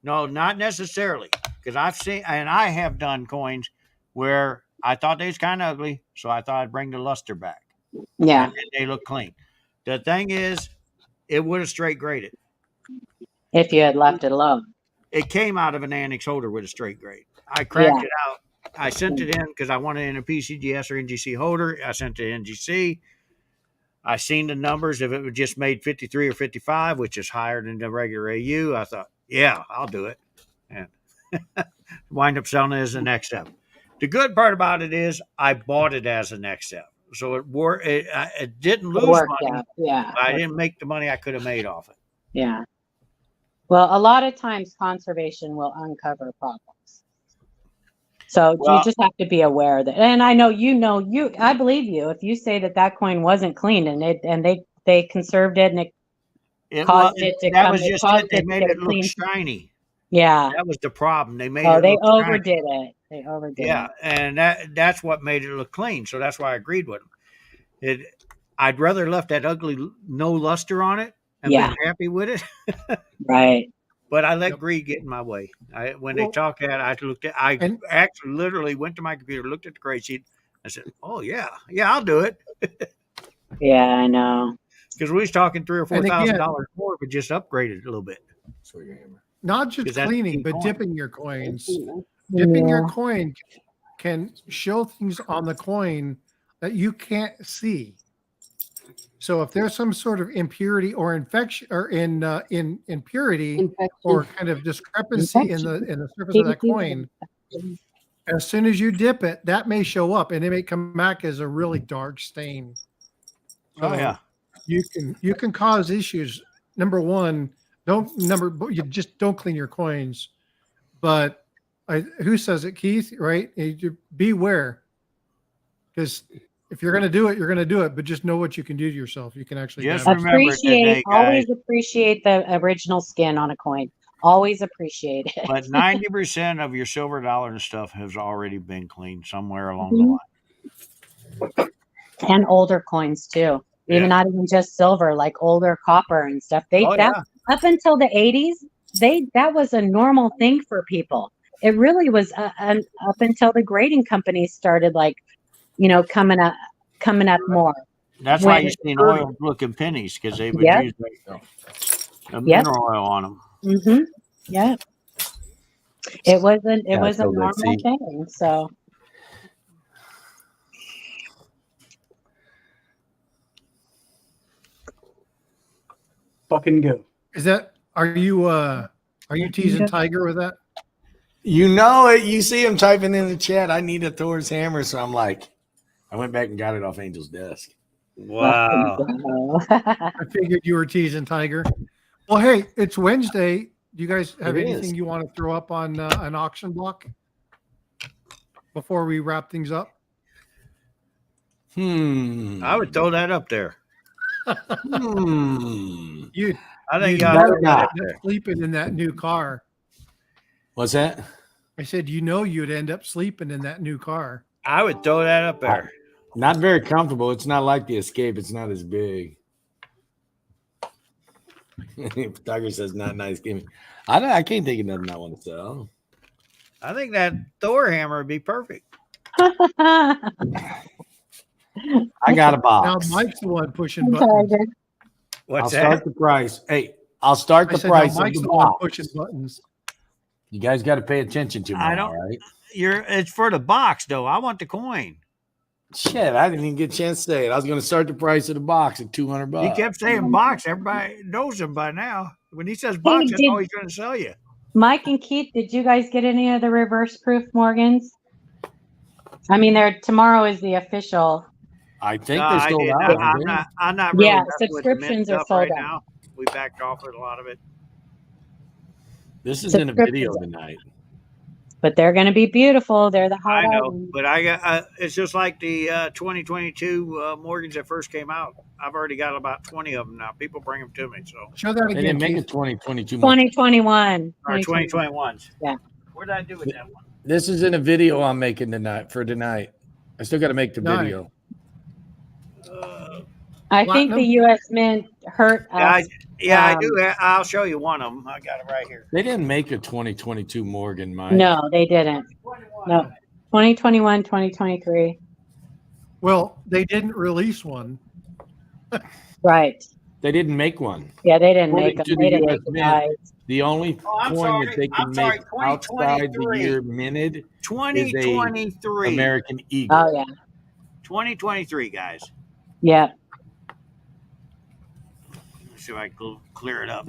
No, not necessarily. Because I've seen, and I have done coins where I thought they was kind of ugly, so I thought I'd bring the luster back. Yeah. And they look clean. The thing is, it would have straight graded. If you had left it alone. It came out of an annex holder with a straight grade. I cracked Yeah. it out. I sent it in because I wanted it in a PCGS or NGC holder. I sent it to NGC. I seen the numbers. If it was just made 53 or 55, which is higher than the regular AU, I thought, yeah, I'll do it. And wind up selling it as the next step. The good part about it is I bought it as a next step. So it didn't lose Worked money. out. Yeah. But I didn't make the money I could have made off it. Yeah. Well, a lot of times conservation will uncover problems. So Well- you just have to be aware that, and I know I believe you. If you say that coin wasn't cleaned and they conserved it and it caused it to that come, was it just caused it. They it to made get it look clean. shiny. Yeah. That was the problem. They made Oh, it they look shiny. overdid it. They overdid Yeah, it. and that's what made it look clean. So that's why I agreed with them. I'd rather left that ugly no luster on it and Yeah. been happy with it. Right. But I let greed get in my way. When they talked that, I actually literally went to my computer, looked at the grade sheet. I said, "Oh yeah, I'll do it." Yeah, I know. Because we was talking $3,000 or And again- $4,000 more, but just upgraded a little bit. Not just 'Cause that's the cleaning, key but point. dipping your coins. Dipping your coin can show things on the coin that you can't see. So if there's some sort of impurity or infection or in impurity or kind of discrepancy in the surface of that coin, as soon as you dip it, that may show up and it may come back as a really dark stain. Oh yeah. You can cause issues. Number one, you just don't clean your coins. But who says it, Keith? Right? Beware, because if you're going to do it, you're going to do it. But just know what you can do to yourself. You can actually Just damage remember today, Always guys. appreciate the original skin on a coin. Always appreciate it. But 90% of your silver dollar and stuff has already been cleaned somewhere along the line. And older coins too. Even not even just silver, like older copper and stuff. Up until the 80s, that was a normal thing for people. It really was up until the grading companies started coming up more. That's why you've seen oil looking pennies, because they would use mineral oil on them. Mm-hmm. Yeah. It was a normal thing. So Fucking go. Are you teasing Tiger with that? You know it. You see him typing in the chat. I need a Thor's hammer, so I'm like, I went back and got it off Angel's desk. Wow. I figured you were teasing Tiger. Well, hey, it's Wednesday. Do you guys have It anything is. you want to throw up on an auction block before we wrap things up? I would throw that up there. You, I think you y'all know throw that up you'd end there. up sleeping in that new car. What's that? I said, you'd end up sleeping in that new car. I would throw that up there. Not very comfortable. It's not like the Escape. It's not as big. Tiger says not nice. Give me. I can't think of nothing I want to sell. I think that Thor hammer would be perfect. I got a box. Now Mike's the one pushing buttons. What's I'll that? start the price. Hey, I'll start I the said, price now of Mike's the the one box. pushing buttons. You guys got to pay attention to me. I don't- All right. It's for the box though. I want the coin. Shit, I didn't even get a chance to say it. I was going to start the price of the box at $200. He kept saying box. Everybody knows him by now. When he says Hey, box, that's all he's going to sell you. Mike and Keith, did you guys get any of the reverse proof Morgans? I mean, tomorrow is the official. I think No, they're I sold did out. not. aren't they? I'm not really Yeah, messing with the mint subscriptions are stuff sold right out. now. We backed off with a lot of it. This is in a video tonight. But they're going to be beautiful. They're the hot I know, items. but I got it's just like the 2022 Morgans that first came out. I've already got about 20 of them now. People bring them to me. So Show that They again, didn't make Keith. it 2022. More. 2021. or 2021s. Yeah. What did I do with that one? This is in a video I'm making tonight. I still got to make the Nice. video. I think the Platinum? U.S. Mint hurt us. I do. I'll show you one of them. I got it right here. They didn't make a 2022 Morgan, Mike. No, they didn't. No. 2021, 2023. Well, they didn't release one. Right. They didn't make one. Yeah, they didn't According make them. to They the didn't US make the Mint, guys. The only I'm coin sorry. that they can I'm sorry, make outside the 2023. year minted is a 2023. American Eagle. Oh, yeah. 2023, guys. Yeah. Let's see if I can clear it up.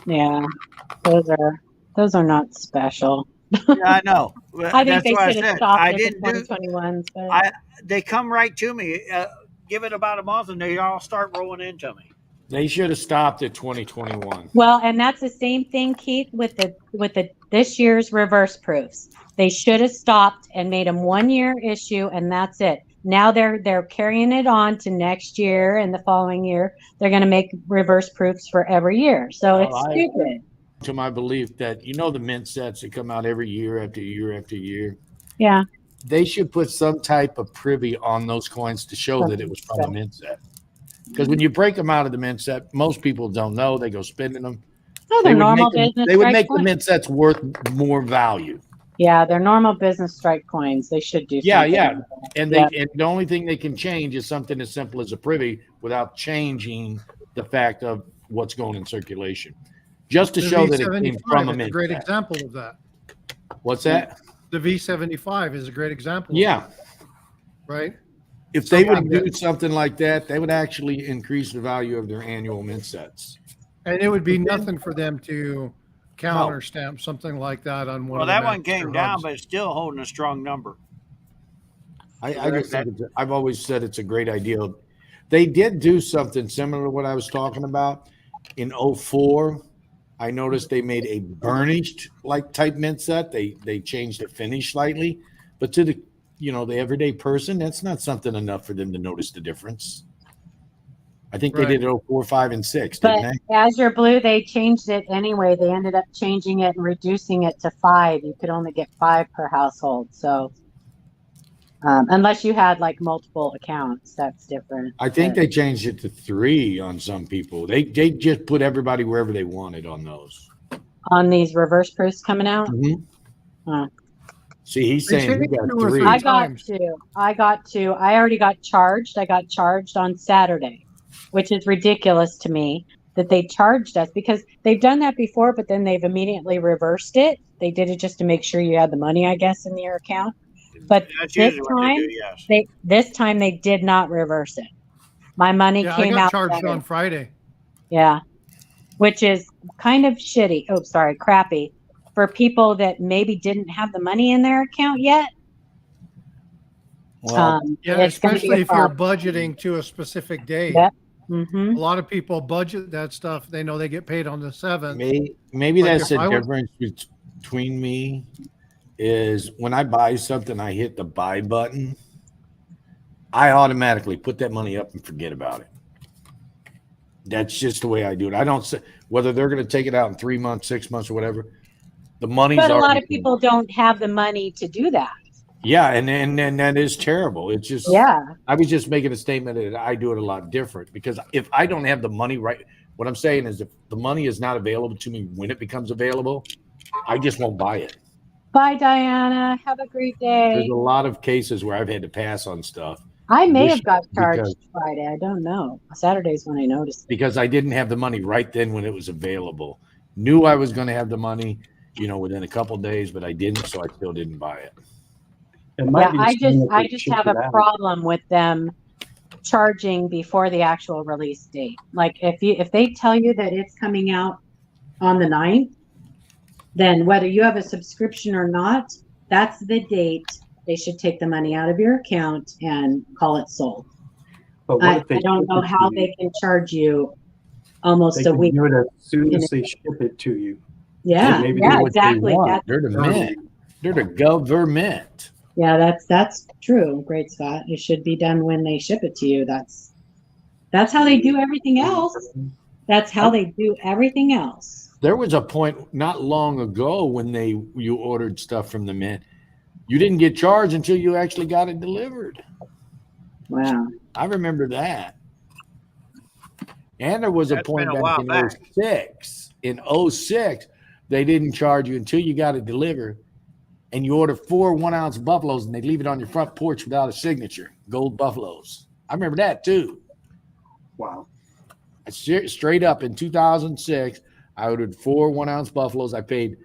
Yeah. Those are not special. Yeah, I know. I think That's they why should have said stopped I at the didn't do. 2021s. But They come right to me. Give it about a month, and they all start rolling into me. They should have stopped at 2021. well, and that's the same thing, Keith, with the this year's reverse proofs. They should have stopped and made them 1 year issue, and that's it. Now they're carrying it on to next year and the following year. They're going to make reverse proofs for every year. So it's stupid. To my belief that the mint sets that come out every year after year after year. Yeah. They should put some type of privy on those coins to show that it was from a mint set. Because when you break them out of the mint set, most people don't know. They go spending them. Oh, they're normal business. They would strike make the coins. mint sets worth more value. Yeah, they're normal business strike coins. They should do. Yeah, something yeah. like that. And and the only thing they can change is something as simple as a privy without changing the fact of what's going in circulation. Just to The show that it came V75 from a is a mint great set. example of that. What's that? The V75 is a great example. of Yeah. that, right? If they would Something do that- something like that, they would actually increase the value of their annual mint sets. And it would be nothing for them to counter stamp something like that on one. Well, of the that one mints came or down, hubs. but it's still holding a strong number. I just think I've always said it's a great idea. They did do something similar to what I was talking about in 04. I noticed they made a burnished like type mint set. They changed the finish slightly, but to the the everyday person, that's not something enough for them to notice the difference. I think they did it 04, 5, and 6, But didn't they? Azure Blue, they changed it anyway. They ended up changing it and reducing it to 5. You could only get 5 per household. So unless you had like multiple accounts, that's different. I think But they changed it to 3 on some people. They just put everybody wherever they wanted on those. on these reverse proofs coming out. See, he's They saying he changed it got two or 3. three I got times. two. I already got charged. I got charged on Saturday, which is ridiculous to me that they charged us because they've done that before, but then they've immediately reversed it. They did it just to make sure you had the money, I guess, in your account. But That's this usually what they time, do, yes. this time they did not reverse it. My money Yeah, I came got out. charged better. on Friday. Yeah, which is kind of shitty. Oh, sorry, crappy for people that maybe didn't have the money in their account yet. Well, Yeah, it's gonna be especially a if you're problem. budgeting to a specific day. Yep. A Mm-hmm. lot of people budget that stuff. They know they get paid on the 7th. maybe Like, that's if the I would- difference between me is when I buy something, I hit the buy button. I automatically put that money up and forget about it. That's just the way I do it. I don't say whether they're going to take it out in 3 months, 6 months, or whatever. The money's But a lot already of people don't have the money to do that. Yeah, and that is terrible. It's just I was just making a statement that I do it a lot different because if I don't have the money right, what I'm saying is if the money is not available to me when it becomes available, I just won't buy it. Bye, Diana. Have a great day. There's a lot of cases where I've had to pass on stuff I may this have got year charged Friday. I don't know. Saturday's when I noticed. because I didn't have the money right then when it was available. Knew I was going to have the money, within a couple days, but I didn't, so I still didn't buy it. It might Yeah, be I saying that I they just ship have it a out. problem with them charging before the actual release date. Like if they tell you that it's coming out on the 9th, then whether you have a subscription or not, that's the date they should take the money out of your account and call it sold. But what if I they don't ship know it how to they you? can charge you They almost a can week. do it as soon in as it. they ship it to you. Yeah, maybe yeah, they what they exactly. want. That's They're the mint. They're the government. yeah, that's true. Great, Scott. It should be done when they ship it to you. That's how they do everything else. That's how they do everything else. There was a point not long ago when you ordered stuff from the mint. You didn't get charged until you actually got it delivered. Wow. I remember that. And there was a That's been point a back while in back. 06. In 06, they didn't charge you until you got it delivered. And you order 4 1-ounce buffaloes and they leave it on your front porch without a signature. Gold buffaloes. I remember that too. Wow. Straight up in 2006, I ordered 4 1-ounce buffaloes. I paid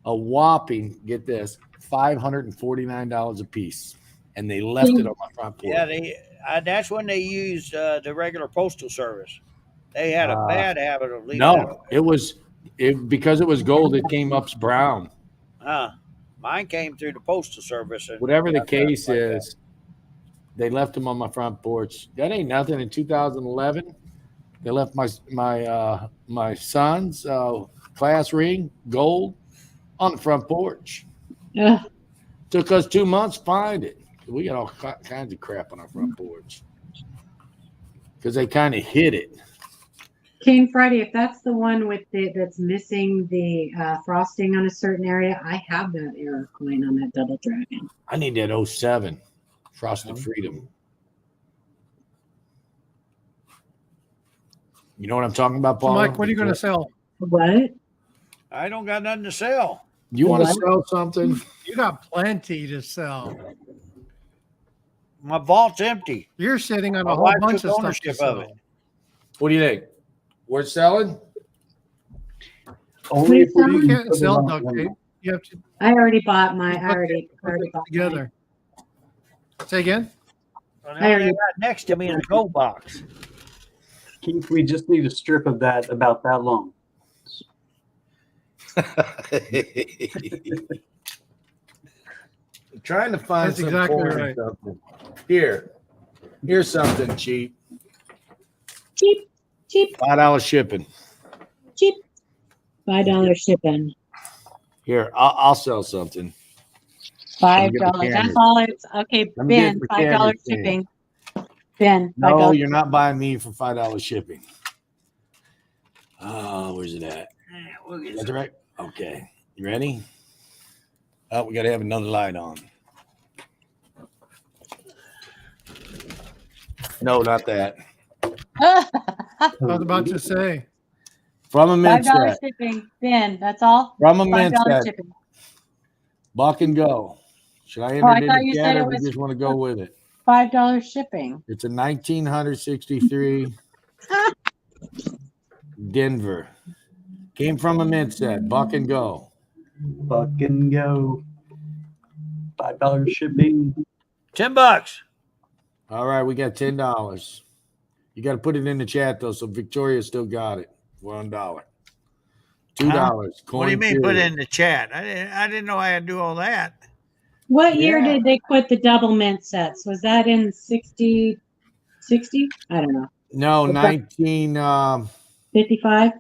a whopping, get this, $549 a piece. And they left it on my front porch. Yeah, that's when they used the regular postal service. They had a bad habit of leaving. No, because it was gold, it came up brown. Mine came through the postal service. And Whatever the got left case like that. is, they left them on my front porch. That ain't nothing. In 2011, they left my son's class ring, gold, on the front porch. Ugh. Took us 2 months to find it. We got all kinds of crap on our front porch because they kind of hid it. King Friday, if that's the one with that's missing the frosting on a certain area, I have that error coin on that double dragon. I need that 07 Frosted Freedom. You know what I'm talking about, So, Paul? Mike, what are you going to sell? What? I don't got nothing to sell. You want to What? sell something? You got plenty to sell. My vault's empty. You're sitting on My a whole wife bunch took of stuff to ownership of sell. it. What do you think? Worth selling? Only if What are we you You can can't put it sell on duct camera. tape. You have to I already bought my. put I already it bought mine. together. Say again? Well, I already- they got next to me in the gold box. Keith, we just need a strip of that about that long. Trying to find That's some exactly coin or right. something. Here's something cheap. Cheap, cheap, $5 shipping. cheap. $5 shipping. Here, I'll sell something. $5. get the That's cameras. all it's okay. Let me Ben, get the $5 cameras, shipping. Ben, No, $5. you're not buying me for $5 shipping. Oh, where's it at? That's right. Okay. You ready? Oh, we got to have another light on. No, not that. I was about to say. From a mint $5 set. shipping. Ben, that's all. From a mint $5 set. shipping. Buck and go. Should I enter I it in thought the you chat said or it we was- just want to go with it? $5 shipping. It's a 1963 Denver. Came from a mint set. Buck and go. Buck and go. $5 shipping. $10. All right, we got $10. You got to put it in the chat though, so Victoria still got it. $1. $2. What do you mean? Put it period. in the chat. I didn't know I had to do all that. What year Yeah. did they quit the double mint sets? Was that in 60? I don't know. No, Okay. 1958 55?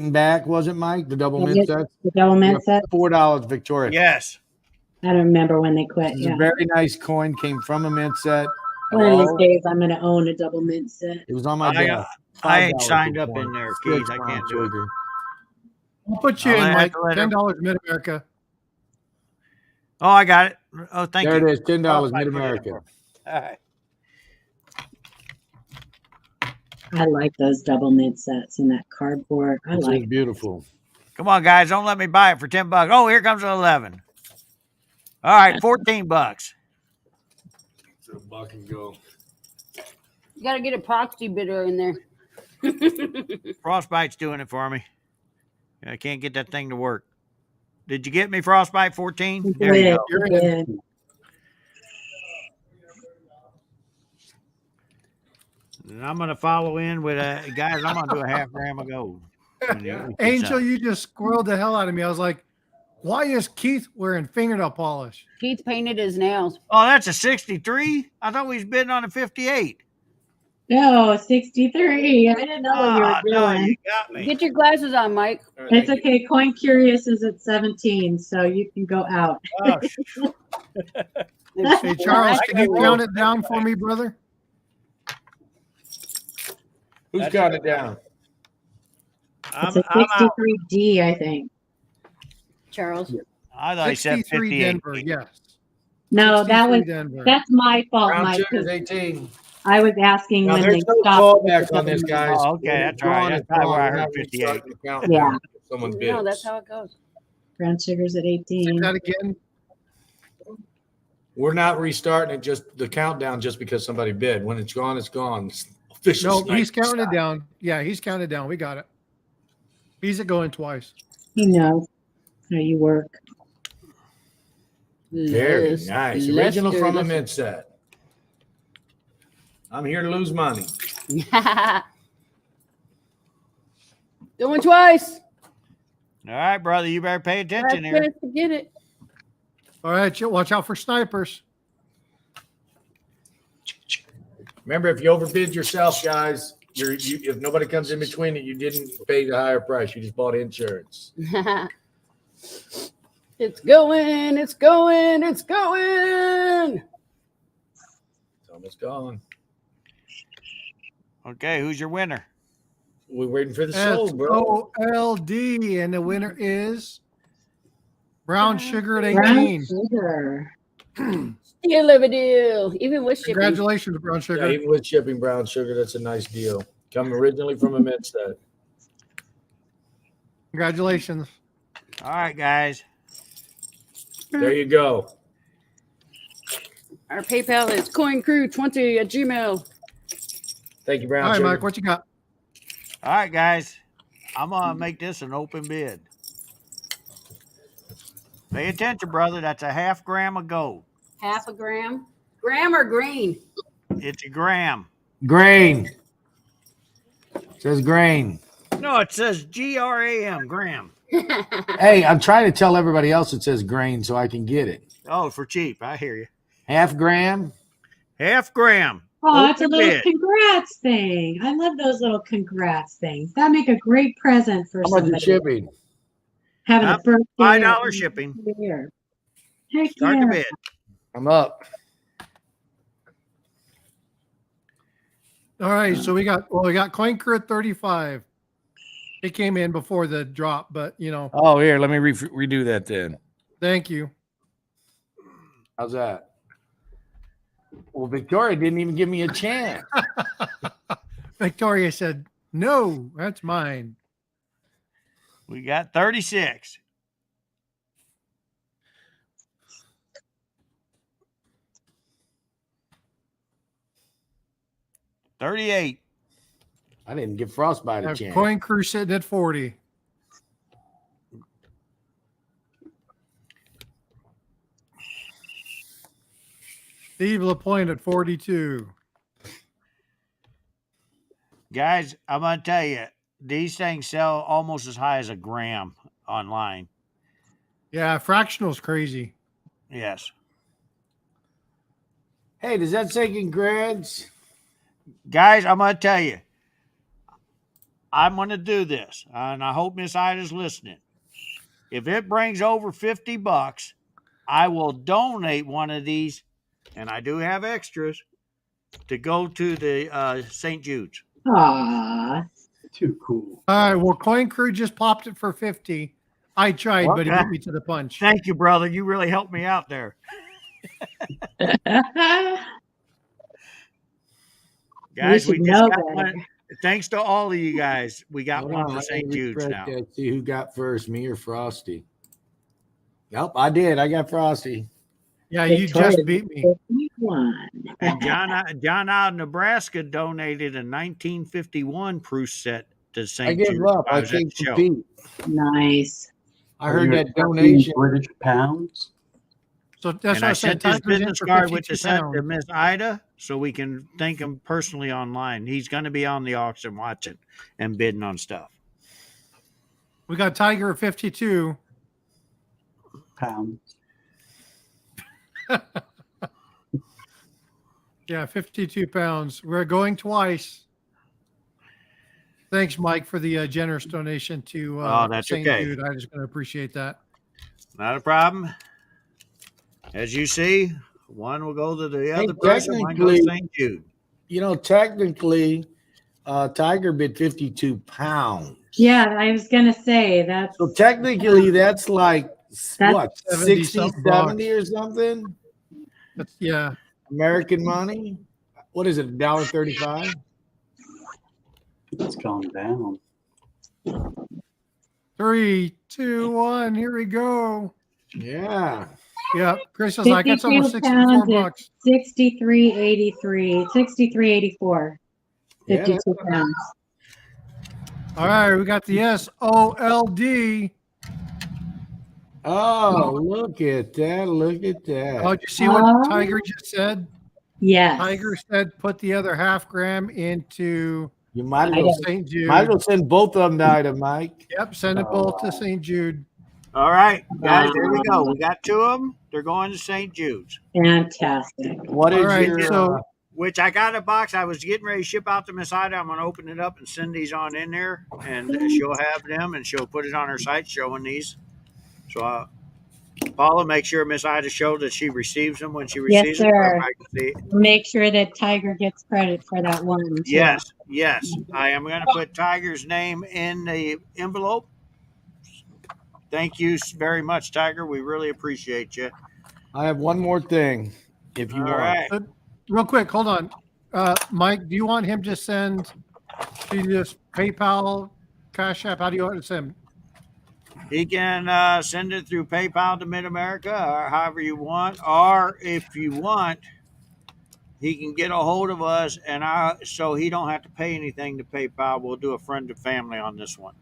and back, was it, Mike? The double Yeah, mint set? The double mint set? $4, Victoria. Yes. I don't remember when they quit. This is Yeah. a very nice coin. Came from a mint set. One of Hello? these days, I'm going to own a double mint set. It was on my I- desk. I ain't $5 signed for up in one. there, Good Keith. I smile, can't do it. sugar. I'll put you I'll in, have Mike. to let her- $10 Mid-America. Oh, I got it. Oh, thank There you. it is, $10 Oh, I put it in Mid-America. for- All right. I like those double mint sets and that cardboard. I This like is beautiful. Come on, guys. Don't let me buy it for $10. Oh, here comes an 11. All right, $14. So Buck and go. You got to get a proxy bidder in there. Frostbite's doing it for me. I can't get that thing to work. Did you get me, Frostbite 14? You There you did, go. You're you in. did. And I'm going to follow in with guys. I'm going to do a half gram of gold. Angel, you just squirreled the hell out of me. I was like, why is Keith wearing fingernail polish? Keith painted his nails. Oh, that's a 63. I thought we was bidding on a 58. No, 63. I didn't know what you were No, you doing. got me. Get your glasses on, Mike. It's okay. Coin Curious is at 17, so you can go out. Oh, Hey, Charles, can you count it down for me, brother? Who's got it down? It's a I'm out. 63D, I think. Charles. I thought he said 63 58. Denver, yes. No, that 63 was Denver. that's my fault, Brown Mike. sugar's 'Cause 18. I was asking Now, when they there's no stopped. callback on this, guys. Oh, okay, that's all right. That's probably where I heard 58. Yeah. Someone bids. No, that's how it goes. Brown sugar's at Say 18. that again. We're not restarting it, just the countdown, just because somebody bid. When it's gone, it's gone. It's official. No, he's sniper counting it style. down. Yeah, he's counting it down. We got it. He's going twice. He knows how you work. Very Les- nice. Original Lester, from a Lester. mid set. I'm here to lose money. Going twice. All right, brother, you better pay attention Last here. chance to get it. All right, watch out for snipers. Remember, if you overbid yourself, guys, if nobody comes in between it, you didn't pay the higher price. You just bought insurance. It's going. It's going. It's going. It's almost gone. Okay, who's your winner? We're waiting for the soul, bro. SOLD, and the winner is Brown Sugar at Brown 18. sugar. Deal of a deal. Even with shipping. Congratulations, Brown Yeah, Sugar. even with shipping brown sugar, that's a nice deal. Coming originally from a mid set. Congratulations. All right, guys. There you go. Our PayPal is coincrew20@gmail. Thank you, brown All right, sugar. Mike, what you got? All right, guys. I'm going to make this an open bid. Pay attention, brother. That's a half gram of gold. Half a gram. Gram or green? It's a gram. Grain. It says grain. No, it says GRAM, gram. Hey, I'm trying to tell everybody else it says grain so I can get it. Oh, for cheap. I hear you. Half gram. Half gram. Oh, it's a Open little bid. congrats thing. I love those little congrats things. That make a great present for How much is somebody shipping? having a birthday. $5 shipping. Year. Heck Start yeah. the bid. I'm up. All right, so we got Coin Crew at 35. It came in before the drop, but Oh, here, let me redo that then. thank you. How's that? Well, Victoria didn't even give me a chance. Victoria said, "No, that's mine." We got 36. $38. I didn't give Frostbite a chance. Coin Crew sitting at 40. Steve LaPointe at 42. Guys, I'm going to tell you, these things sell almost as high as a gram online. Yeah, fractional's crazy. Yes. Hey, does that say congrats? Guys, I'm going to tell you, I'm going to do this, and I hope Miss Ida's listening. If it brings over $50, I will donate one of these, and I do have extras, to go to the St. Jude's. Aw. Too cool. All right, well, Coin Crew just popped it for 50. I tried, What? but he beat me to the punch. Thank you, brother. You really helped me out there. Guys, should we just know got better. one. Thanks to all of you guys. We got Hold one on, for let St. me Jude's refresh now. that, see who got first, me or Frosty. Nope, I did. I got Frosty. Yeah, you just beat me. 51. And John out of Nebraska donated a 1951 Proust set to I St. gave Jude's. up. I was at can't the show. compete. Nice. I Are heard you that accepting donation. British pounds? So that's And what I I said. sent this Tiger's in business for card with the 52 set to pounds. Miss Ida, so we can thank him personally online. He's going to be on the auction watching and bidding on stuff. We got Tiger at 52. Pounds. Yeah, 52 pounds. We're going twice. Thanks, Mike, for the generous donation to Oh, that's St. okay. Jude. I just going to appreciate that. Not a problem. As you see, one will go to the Hey, other person, one goes to St. Jude. You know, technically, Tiger bid 52 pounds. Yeah, I was gonna say that's So technically, that's like what, 70 60, something 70 or something? That's, yeah. American money? What is it, $1.35? It's gone down. 3, 2, 1. Here we go. Yeah. Yeah. Chris was like, that's almost 52 64 pounds is bucks. 63.83, 63.84. Yeah, 52 pounds. All right. We got the SOLD. Oh, look at that. Look at that. Oh, did you see what Oh. Tiger just said? Yes. Tiger said put the other half gram into You might as I well, don't- St. Jude. might as well send both of them to Ida, Mike. Yep. Send it both to St. Jude. All right, guys, there we go. We got two of them. They're going to St. Jude's. Fantastic. What is All right. your So Which I got a box. I was getting ready to ship out to Miss Ida. I'm going to open it up and send these on in there, and she'll have them, and she'll put it on her site showing these. So, Paula, make sure Miss Ida shows that she receives them when she Yes, receives them. sir. Everybody can see it. Make sure that Tiger gets credit for that one. too. Yes, yes. I am going to put Tiger's name in the envelope. Thank you very much, Tiger. We really appreciate you. I have one more thing, if you All want. right. real quick, hold on. Mike, do you want him to send to this PayPal, Cash App? How do you want to send? He can send it through PayPal to Mid-America or however you want. Or if you want, he can get a hold of us, and so he don't have to pay anything to PayPal. We'll do a friend of family on this one.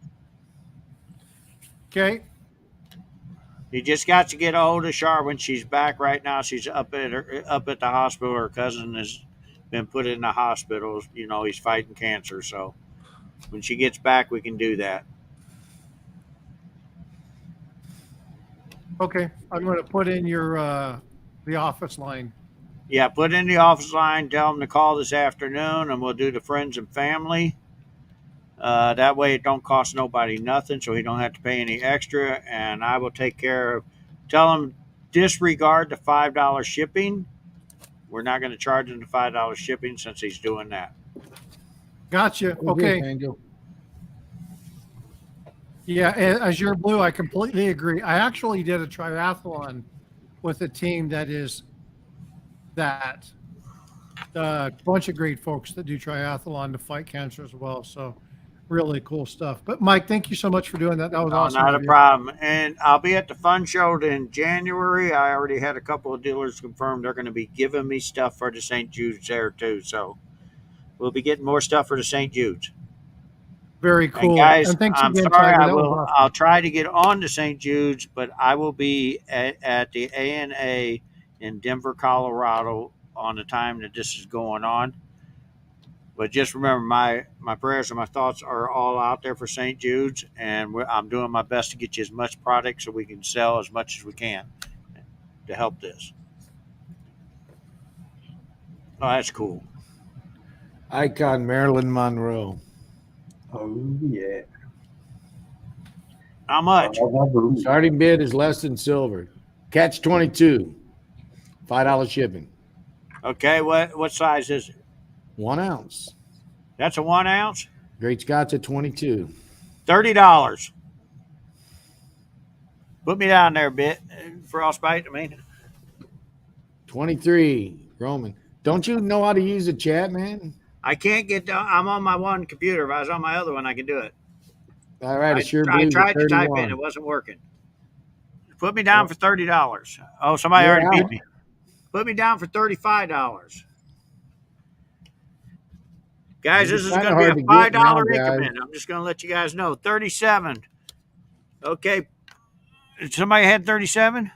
Okay. He just got to get a hold of Char when she's back. Right now, she's up at the hospital. Her cousin has been put in the hospital. You know, he's fighting cancer. So when she gets back, we can do that. Okay. I'm going to put in your the office line. Yeah, put in the office line. Tell them to call this afternoon, and we'll do the friends and family. That way, it don't cost nobody nothing, so he don't have to pay any extra. And I will take care of. Tell him disregard the $5 shipping. We're not going to charge him the $5 shipping since he's doing that. Gotcha. Okay. Angel. Yeah, Azure Blue, I completely agree. I actually did a triathlon with a team that is that. A bunch of great folks that do triathlon to fight cancer as well. So really cool stuff. But Mike, thank you so much for doing that. That was awesome. Not a of you. problem. And I'll be at the fun show in January. I already had a couple of dealers confirm they're going to be giving me stuff for the St. Jude's there too. So we'll be getting more stuff for the St. Jude's. Very cool. And guys, and thanks I'm again, sorry. Tiger. I That was will. awesome. I'll try to get on to St. Jude's, but I will be at the ANA in Denver, Colorado, on the time that this is going on. But just remember, my prayers and my thoughts are all out there for St. Jude's, and I'm doing my best to get you as much product so we can sell as much as we can to help this. Oh, that's cool. Icon Marilyn Monroe. Oh, yeah. How much? Starting bid is less than silver. Catch 22. $5 shipping. Okay, what size is it? 1 ounce. That's a 1 ounce? Great Scots at 22. $30. Put me down there a bit. Frostbite, I mean. 23. Roman. Don't you know how to use the chat, man? I can't get down. I'm on my one computer. If I was on my other one, I could do it. All right, I Assure tried Blues to at type 31. in. It wasn't working. Put me down for $30. Oh, somebody You're already beat out. me. Put me down for $35. Guys, this is It's going kinda to hard be a to get now, $5 guys. increment. I'm just going to let you guys know. 37. Okay. Somebody had 37?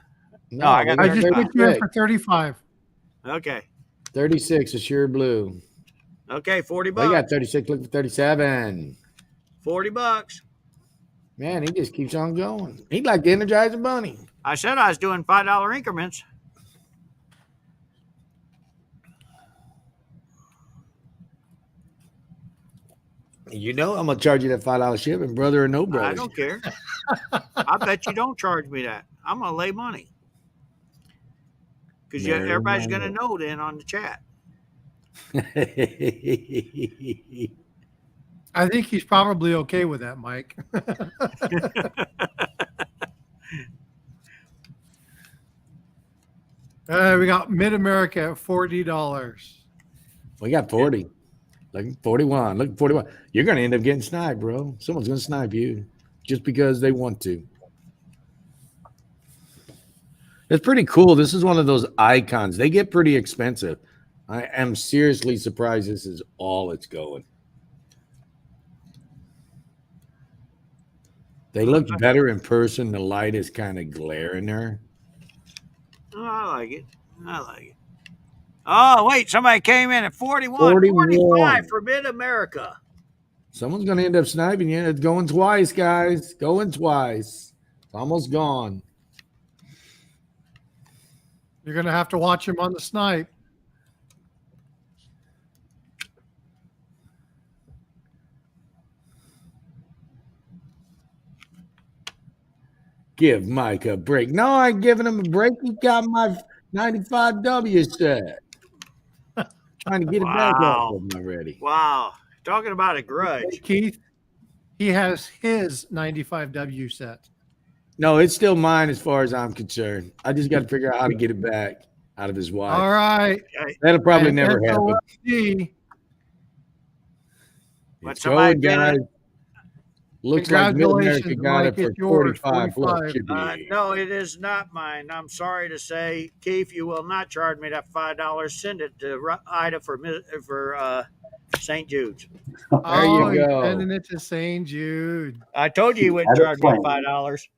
No, I got I just 35. put you in for 35. Okay. 36 is sure blue. Okay, 40 Well, you got bucks. 36. Look for 37. 40 bucks. Man, he just keeps on going. He'd like the Energizer Bunny. I said I was doing $5 increments. You know I'm gonna charge you that $5 shipping, brother or no brother. I don't care. I bet you don't charge me that. I'm gonna lay money. Because everybody's gonna know then on the chat. I think he's probably okay with that, Mike. We got Mid-America at $40. We got 40. Look, 41. Look, 41. You're gonna end up getting sniped, bro. Someone's gonna snipe you just because they want to. It's pretty cool. This is one of those icons. They get pretty expensive. I am seriously surprised this is all it's going. They look better in person. The light is kind of glaring there. Oh, I like it. I like it. Oh, wait. Somebody came in at 41. 41. 45 for Mid-America. Someone's going to end up sniping you. It's going twice, guys. Going twice. It's almost gone. You're going to have to watch him on the snipe. Give Mike a break. No, I ain't giving him a break. He got my 95W set. Trying to get it back off of him already. Wow. Talking about a grudge. Hey, Keith, he has his 95W set. No, it's still mine as far as I'm concerned. I just got to figure out how to get it back out of his wife. All right. That'll probably And never happen. SOLC, But It's somebody going, guys. Looks like Mid-America Congratulations, got Mike, it for it's yours, 45. Plus 45. shipping. No, it is not mine. I'm sorry to say, Keith, you will not charge me that $5. Send it to Ida for St. Jude's. There you you're go. sending it to St. Jude. I told you he wouldn't charge me $5.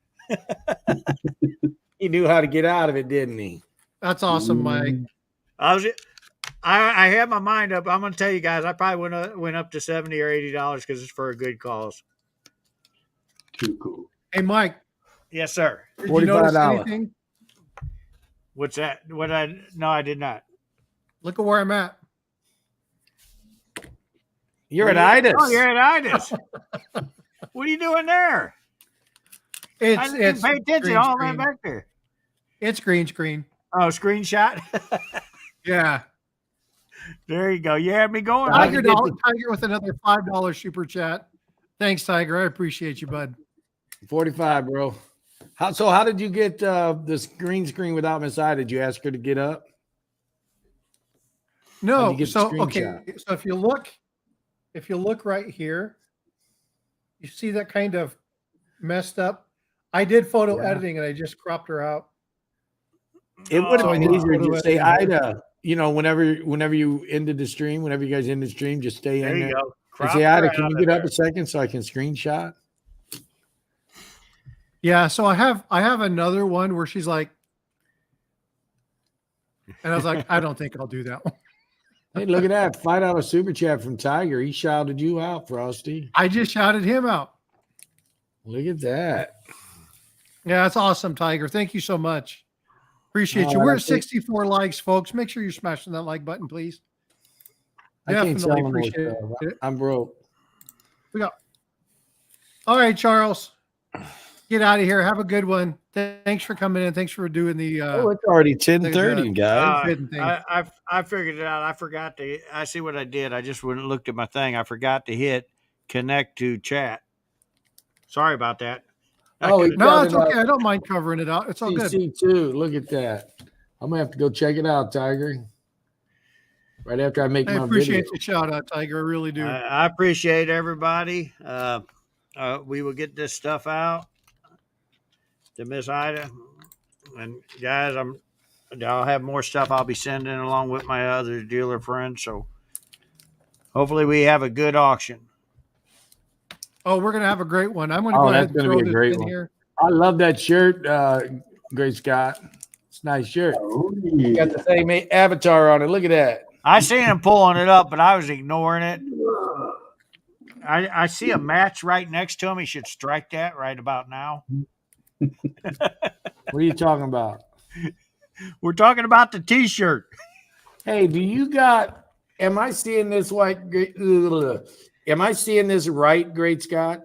He knew how to get out of it, didn't he? That's awesome, Mike. I had my mind up. I'm going to tell you guys, I probably went up to $70 or $80 because it's for a good cause. Too cool. Hey, Mike, Yes, sir. did you notice $45. anything? What's that? No, I did not. Look at where I'm at. You're at Idas. Oh, you're at Idas. What are you doing there? I didn't pay attention green all screen. that back there. It's green screen. Oh, screenshot. Yeah. There you go. You had me going. Tiger with another $5 super chat. Thanks, Tiger. I appreciate you, bud. 45, bro. How did you get this green screen without Miss I? Did you ask her to get up? No. How'd you get the So okay. screenshot? So if you look right here, you see that kind of messed up. I did photo editing and I just cropped her out. It would have So I been need easier photo to say editing. Ida. You know, whenever you ended the stream, whenever you guys end the stream, just stay There in you there. go. And Crop say, her Ida, out can you of get up there. a second so I can screenshot? Yeah. So I have another one where she's like, and I was like, I don't think I'll do that one. Hey, look at that. $5 super chat from Tiger. He shouted you out, Frosty. I just shouted him out. Look at that. Yeah, that's awesome, Tiger. Thank you so much. Appreciate you. Oh, We're I at think- 64 likes, folks. Make sure you're smashing that like button, please. I can't sell Definitely no more appreciate stuff. it. I'm broke. We got. All right, Charles. Get out of here. Have a good one. Thanks for coming in. Thanks for doing the. Oh, it's already 10:30, guys. hidden thing. I figured it out. I forgot to. I see what I did. I just went and looked at my thing. I forgot to hit connect to chat. Sorry about that. Oh, No, it's okay. I don't mind covering it out. It's all good. CC too. Look at that. I'm gonna have to go check it out, Tiger. Right after I make I my appreciate video. the shout out, Tiger. I really do. I appreciate everybody. We will get this stuff out to Miss Ida, and guys, I'll have more stuff I'll be sending along with my other dealer friends. So hopefully we have a good auction. Oh, we're gonna have a great one. I'm gonna Oh, go that's ahead and gonna throw be a this great in one. here. I love that shirt, Great Scott. It's a nice shirt. Oh, Got the same avatar on it. Look at that. I seen him pulling it up, but I was ignoring it. I see a match right next to him. He should strike that right about now. What are you talking about? We're talking about the T-shirt. Hey, do you got? Am I seeing this Am I seeing this right, Great Scott?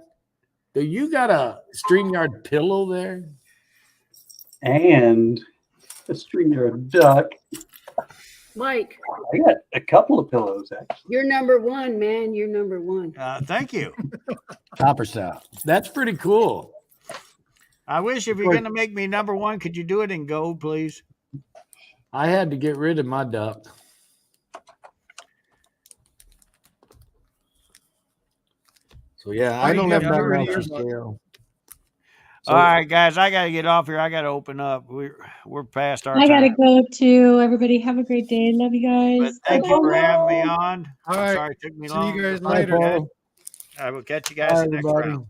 Do you got a StreamYard pillow there? And a StreamYard duck. Mike, I got a couple of pillows, actually. you're number one, man. You're number one. Thank you. Copper style. That's pretty cool. I wish if you're going to make me number one, could you do it in gold, please? I had to get rid of my duck. So yeah, I you don't got have nothing already else to earbuds. sell. So, All right, guys, I got to get off here. I got to open up. We're past our I time. gotta go too. Everybody have a great day. Love you But guys. thank you for having me on. All I'm right. sorry it took me See long. you guys bye, later. Paul. I will catch you Bye, guys in the next everybody. round.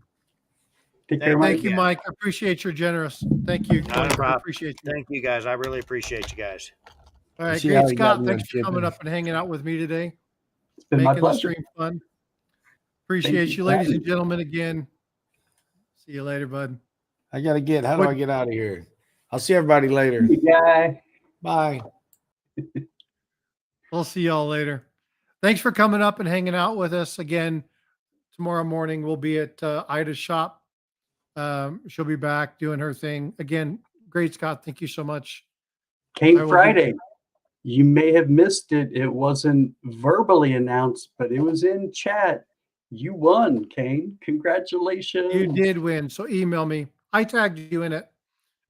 Take care, Thank Mike. Thank you, Yeah. Mike. I appreciate you're generous. Thank you. Not a Tony. I problem. appreciate you. Thank you, guys. I really appreciate you guys. All right, See how great you got Scott. me Thanks on for coming shipping. up and hanging out with me today, It's been my making the pleasure. stream fun. Appreciate you you, for ladies having and gentlemen, again. See you later, bud. I gotta get. How do What- I get out of here? I'll see everybody later. Hey, guy. Bye. We'll see y'all later. Thanks for coming up and hanging out with us again. Tomorrow morning we'll be at Ida's shop. She'll be back doing her thing again. Great Scott, thank you so much. I Came will be- Friday. You may have missed it. It wasn't verbally announced, but it was in chat. You won, Kane. Congratulations. You did win. So email me. I tagged you in it.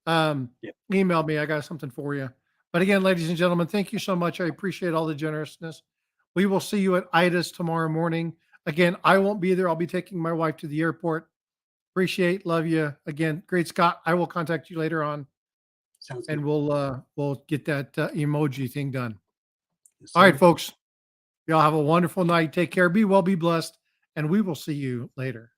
Yep. Email me. I got something for you. But again, ladies and gentlemen, thank you so much. I appreciate all the generousness. We will see you at Ida's tomorrow morning. Again, I won't be there. I'll be taking my wife to the airport. Appreciate, love you. Again, great Scott. I will contact you later on Sounds and good. we'll get that emoji thing done. Yes, All right, sir. folks. Y'all have a wonderful night. Take care. Be well, be blessed, and we will see you later.